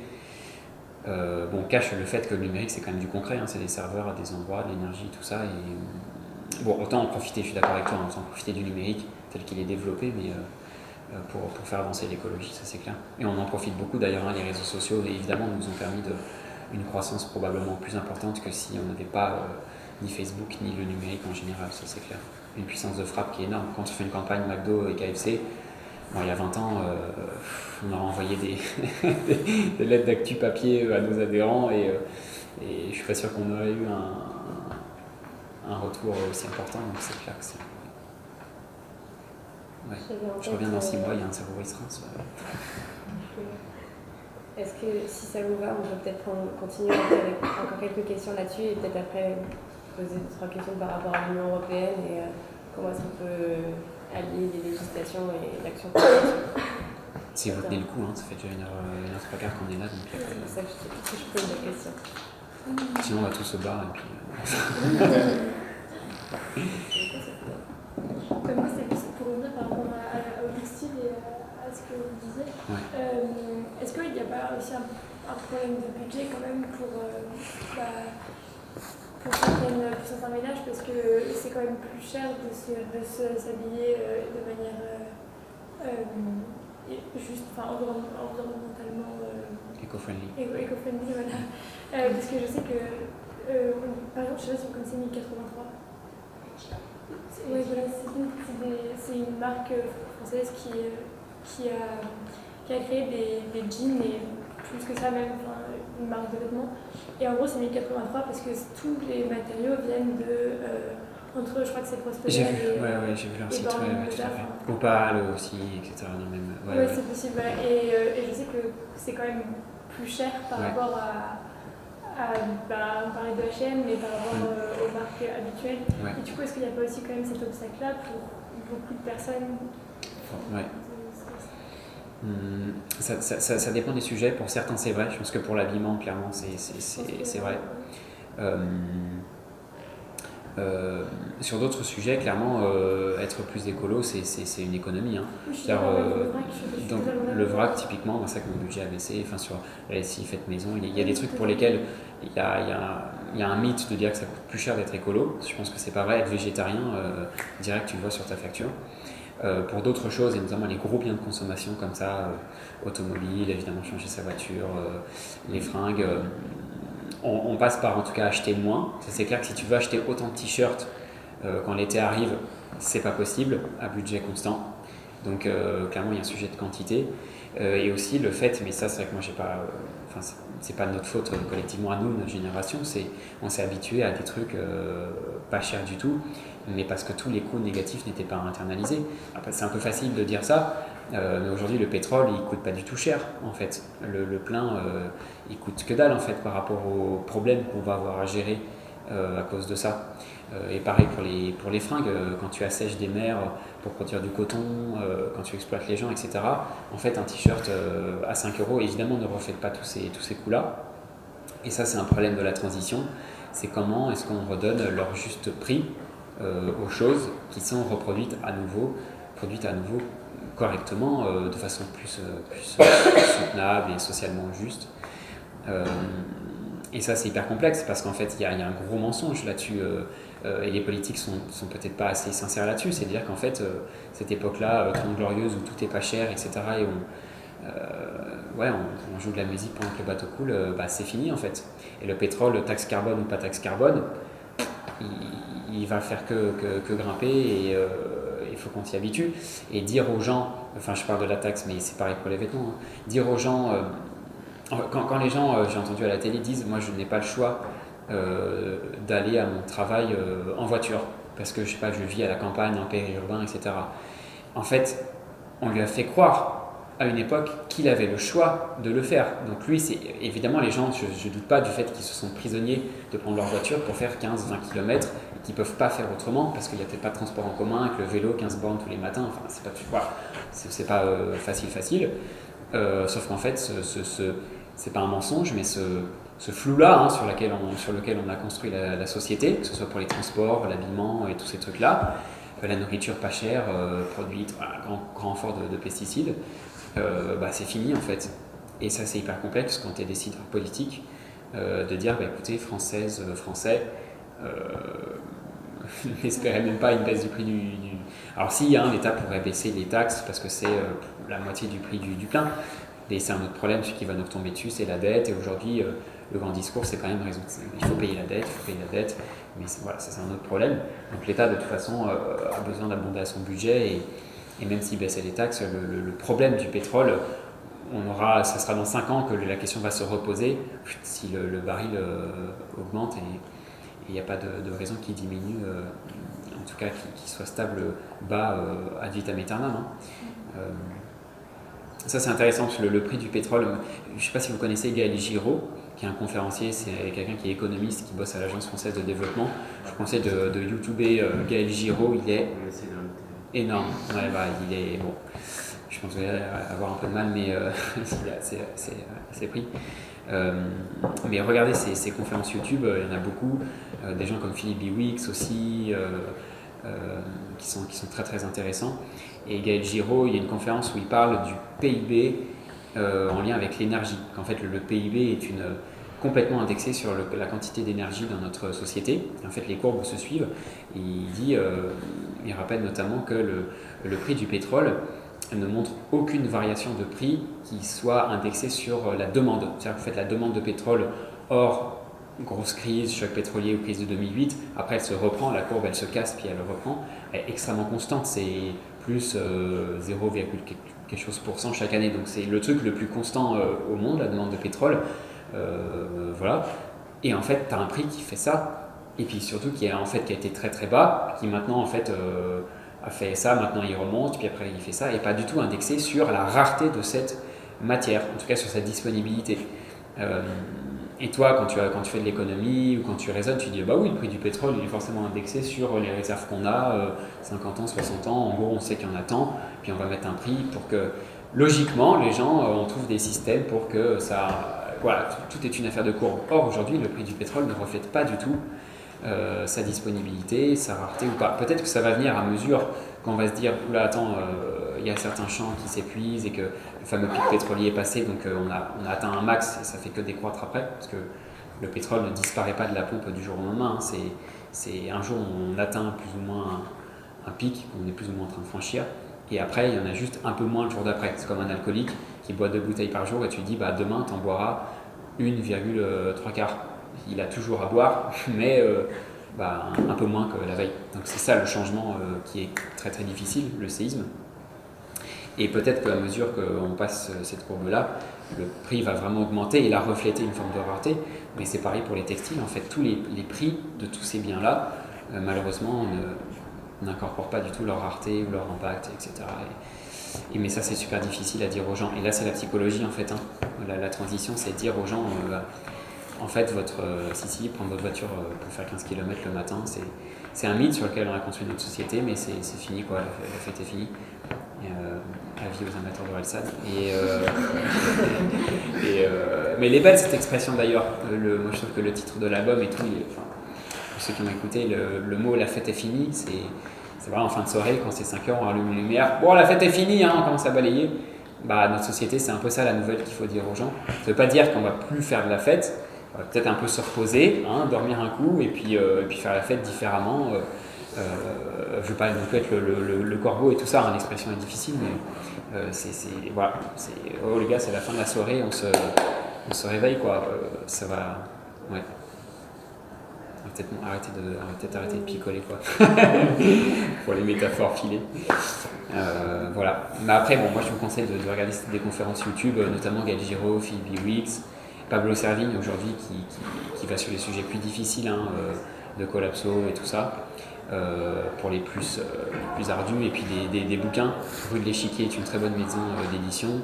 cache le fait que le numérique c'est quand même du concret, hein. C'est des serveurs à des endroits, de l'énergie, tout ça. Et bon, autant en profiter, je suis d'accord avec toi, autant en profiter du numérique tel qu'il est développé, mais pour faire avancer l'écologie, ça c'est clair. Et on en profite beaucoup d'ailleurs, hein. Les réseaux sociaux évidemment nous ont permis une croissance probablement plus importante que si on n'avait pas ni Facebook ni le numérique en général, ça c'est clair. Une puissance de frappe qui est énorme. Quand on fait une campagne McDo et KFC, il y a 20 ans, on aurait envoyé des lettres d'actu papier à nos adhérents et je suis pas sûr qu'on aurait eu un retour aussi important, donc c'est clair que c'est... Ouais. Je reviens dans 6 mois, il y a un Zero Waste Reims. Est-ce que si ça vous va, on peut peut-être continuer avec encore quelques questions là-dessus et peut-être après poser 2-3 questions par rapport à l'Union européenne et comment est-ce qu'on peut allier les législations et l'action politique. Si vous tenez le coup, hein, ça fait déjà une heure 3/4 qu'on est là. Donc, c'est ça que je pose la question. Sinon on va tous se barrer et puis... Moi c'est pour revenir par rapport au textile et à ce que vous disiez. Ouais. Est-ce qu'il n'y a pas aussi un problème de budget quand même pour certains ménages, parce que c'est quand même plus cher de s'habiller de manière et juste environnementalement Eco-friendly. Eco-friendly, voilà. Parce que je sais que, par exemple, je sais pas si vous connaissez 1083. Oui, voilà, c'est une marque française qui a créé des jeans et plus que ça même, une marque de vêtements. Et en gros, c'est 1083 parce que tous les matériaux viennent entre, je crois que c'est Prospère. J'ai vu leur site, tout à fait. Opal aussi, etc. Non, même, ouais, c'est possible. Voilà. Et je sais que c'est quand même plus cher par rapport on parlait de H&M, mais par rapport aux marques habituelles. Ouais. Et du coup, est-ce qu'il n'y a pas aussi quand même cet obstacle-là pour beaucoup de personnes? Ça dépend des sujets. Pour certains, c'est vrai. Je pense que pour l'habillement, clairement, c'est vrai. Sur d'autres sujets, clairement, être plus écolo, c'est une économie. Hein. Donc le vrac, typiquement, c'est ça que mon budget a baissé. Enfin, sur la lessive faite maison, il y a des trucs pour lesquels il y a un mythe de dire que ça coûte plus cher d'être écolo. Je pense que c'est pas vrai. Être végétarien, direct, tu le vois sur ta facture. Pour d'autres choses, et notamment les gros biens de consommation comme ça, automobile, évidemment changer sa voiture, les fringues, on passe par en tout cas acheter moins. C'est clair que si tu veux acheter autant de t-shirts quand l'été arrive, c'est pas possible à budget constant. Donc clairement il y a un sujet de quantité et aussi le fait, mais ça c'est vrai que moi j'ai pas, c'est pas notre faute collectivement à nous, notre génération, on s'est habitué à des trucs pas chers du tout, mais parce que tous les coûts négatifs n'étaient pas internalisés. Après, c'est un peu facile de dire ça, mais aujourd'hui le pétrole il coûte pas du tout cher en fait. Le plein il coûte que dalle en fait par rapport aux problèmes qu'on va avoir à gérer à cause de ça. Et pareil pour les fringues, quand tu assèches des mers pour produire du coton, quand tu exploites les gens, etc. En fait un t-shirt à 5 € évidemment ne reflète pas tous ces coûts-là. Et ça c'est un problème de la transition, c'est comment est-ce qu'on redonne leur juste prix aux choses qui sont produites à nouveau correctement, de façon plus soutenable et socialement juste. Et ça c'est hyper complexe parce qu'en fait il y a un gros mensonge là-dessus et les politiques sont peut-être pas assez sincères là-dessus. C'est-à-dire qu'en fait cette époque-là, 30 glorieuse où tout est pas cher, etc. et on joue de la musique pendant que le bateau coule, c'est fini en fait. Et le pétrole, taxe carbone ou pas taxe carbone, il va faire que grimper et il faut qu'on s'y habitue. Et dire aux gens, enfin je parle de la taxe mais c'est pareil pour les vêtements, dire aux gens, quand les gens, j'ai entendu à la télé, disent moi je n'ai pas le choix d'aller à mon travail en voiture parce que je sais pas, je vis à la campagne, en périurbain, etc. En fait, on lui a fait croire à une époque qu'il avait le choix de le faire. Donc lui, c'est évidemment les gens, je ne doute pas du fait qu'ils se sont prisonniers de prendre leur voiture pour faire 15-20 km et qu'ils ne peuvent pas faire autrement parce qu'il n'y a peut-être pas de transport en commun, avec le vélo 15 bornes tous les matins, enfin c'est pas facile. Sauf qu'en fait, c'est pas un mensonge, mais ce flou-là sur lequel on a construit la société, que ce soit pour les transports, l'habillement et tous ces trucs-là, la nourriture pas chère, produite, grand effort de pesticides, c'est fini en fait. Et ça c'est hyper complexe quand tu es décideur politique, de dire écoutez, Français, n'espérez même pas une baisse du prix du... Alors si, l'État pourrait baisser les taxes parce que c'est la moitié du prix du plein, mais c'est un autre problème, celui qui va nous retomber dessus, c'est la dette. Et aujourd'hui, le grand discours, c'est quand même il faut payer la dette, mais ça c'est un autre problème. Donc l'État, de toute façon, a besoin d'abonder à son budget, et même s'il baissait les taxes, le problème du pétrole, ça sera dans 5 ans que la question va se reposer, si le baril augmente, et il n'y a pas de raison qu'il diminue, en tout cas qu'il soit stable bas ad vitam aeternam. Ça c'est intéressant parce que le prix du pétrole, je ne sais pas si vous connaissez Gaël Giraud, qui est un conférencier, c'est quelqu'un qui est économiste, qui bosse à l'Agence française de développement. Je vous conseille de youtuber Gaël Giraud, il est énorme. Il est bon. Je pense que vous allez avoir un peu de mal, mais il est assez pris. Mais regardez ces conférences YouTube, il y en a beaucoup. Des gens comme Philippe Biwix aussi, qui sont très très intéressants. Et Gaël Giraud, il y a une conférence où il parle du PIB en lien avec l'énergie. Qu'en fait, le PIB est complètement indexé sur la quantité d'énergie dans notre société. Et en fait, les courbes se suivent. Il rappelle notamment que le prix du pétrole elle ne montre aucune variation de prix qui soit indexée sur la demande. C'est-à-dire que vous faites la demande de pétrole hors grosse crise, choc pétrolier ou crise de 2008, après elle se reprend, la courbe elle se casse puis elle reprend, elle est extrêmement constante, c'est plus 0, quelque chose % chaque année, donc c'est le truc le plus constant au monde, la demande de pétrole, voilà, et en fait tu as un prix qui fait ça, et puis surtout qui a été très très bas, qui maintenant en fait a fait ça, maintenant il remonte, puis après il fait ça, et pas du tout indexé sur la rareté de cette matière, en tout cas sur sa disponibilité. Et toi, quand tu fais de l'économie ou quand tu raisonnes, tu dis bah oui, le prix du pétrole il est forcément indexé sur les réserves qu'on a, 50 ans, 60 ans, en gros on sait qu'il y en a tant, puis on va mettre un prix pour que, logiquement, les gens, on trouve des systèmes pour que ça... Voilà, tout est une affaire de courbe. Or, aujourd'hui, le prix du pétrole ne reflète pas du tout sa disponibilité, sa rareté ou pas. Peut-être que ça va venir à mesure qu'on va se dire oula, attends, il y a certains champs qui s'épuisent et que le fameux pic pétrolier est passé, donc on a atteint un max et ça fait que décroître après, parce que le pétrole ne disparaît pas de la pompe du jour au lendemain. C'est un jour où on atteint plus ou moins un pic qu'on est plus ou moins en train de franchir, et après il y en a juste un peu moins le jour d'après. C'est comme un alcoolique qui boit 2 bouteilles par jour et tu lui dis bah demain t'en boiras 1,3 quarts. Il a toujours à boire, mais un peu moins que la veille. Donc c'est ça le changement qui est très très difficile, le séisme. Et peut-être qu'à mesure qu'on passe cette courbe-là, le prix va vraiment augmenter et là refléter une forme de rareté. Mais c'est pareil pour les textiles. En fait, tous les prix de tous ces biens-là, malheureusement, n'incorporent pas du tout leur rareté ou leur impact, etc. Mais ça, c'est super difficile à dire aux gens. Et là, c'est la psychologie, en fait. La transition, c'est de dire aux gens... en fait, prendre votre voiture pour faire 15 km le matin, c'est un mythe sur lequel on a construit notre société, mais c'est fini, quoi. La fête est finie. Avis aux amateurs de Ralsad. Mais elle est belle cette expression d'ailleurs. Moi, je trouve que le titre de l'album et tout, pour ceux qui m'ont écouté, le mot la fête est finie, c'est vraiment en fin de soirée, quand c'est 5h, on allume les lumières. Bon, la fête est finie, on commence à balayer. Notre société, c'est un peu ça la nouvelle qu'il faut dire aux gens. Ça ne veut pas dire qu'on va plus faire de la fête. On va peut-être un peu se reposer, dormir un coup et puis faire la fête différemment. Je ne veux pas non plus être le corbeau et tout ça, l'expression est difficile, mais voilà, oh les gars, c'est la fin de la soirée, on se réveille, quoi. Ça va. Ouais. On va peut-être arrêter de picoler, quoi. Pour les métaphores filées. Voilà. Mais après, moi je vous conseille de regarder des conférences YouTube, notamment Gaël Giraud, Philippe Wicks, Pablo Servigne aujourd'hui qui va sur les sujets plus difficiles de collapso et tout ça, pour les plus ardus, et puis des bouquins. Rue de l'Échiquier est une très bonne maison d'édition.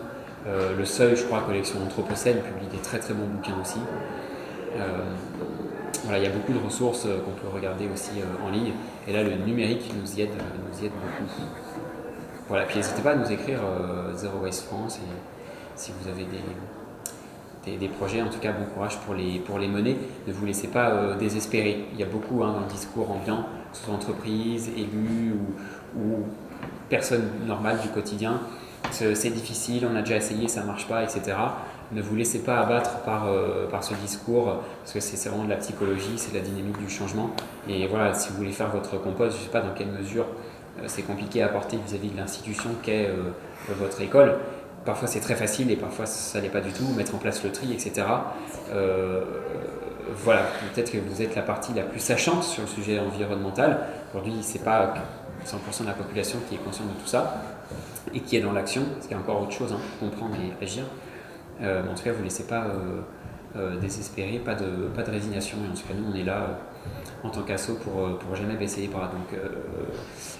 Le Seuil, je crois, collection Anthropocène, publie des très très bons bouquins aussi. Voilà, il y a beaucoup de ressources qu'on peut regarder aussi en ligne, et là le numérique nous y aide beaucoup. Voilà, puis n'hésitez pas à nous écrire Zero Waste France, et si vous avez des projets, en tout cas bon courage pour les mener. Ne vous laissez pas désespérer. Il y a beaucoup dans le discours ambiant, que ce soit entreprises, élus ou personnes normales du quotidien. C'est difficile, on a déjà essayé, ça ne marche pas, etc. Ne vous laissez pas abattre par ce discours, parce que c'est vraiment de la psychologie, c'est de la dynamique du changement. Et voilà, si vous voulez faire votre compost, je ne sais pas dans quelle mesure c'est compliqué à apporter vis-à-vis de l'institution qu'est votre école. Parfois c'est très facile et parfois ça l'est pas du tout, mettre en place le tri, etc. Voilà, peut-être que vous êtes la partie la plus sachante sur le sujet environnemental. Aujourd'hui, c'est pas 100% de la population qui est consciente de tout ça et qui est dans l'action, ce qui est encore autre chose, comprendre et agir. En tout cas, vous ne laissez pas désespérer, pas de résignation. Et en tout cas, nous, on est là en tant qu'asso pour jamais baisser les bras. Donc,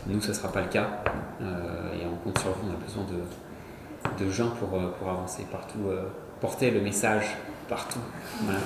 nous, ce ne sera pas le cas. Et on compte sur vous, on a besoin de gens pour avancer partout, porter le message partout. Voilà.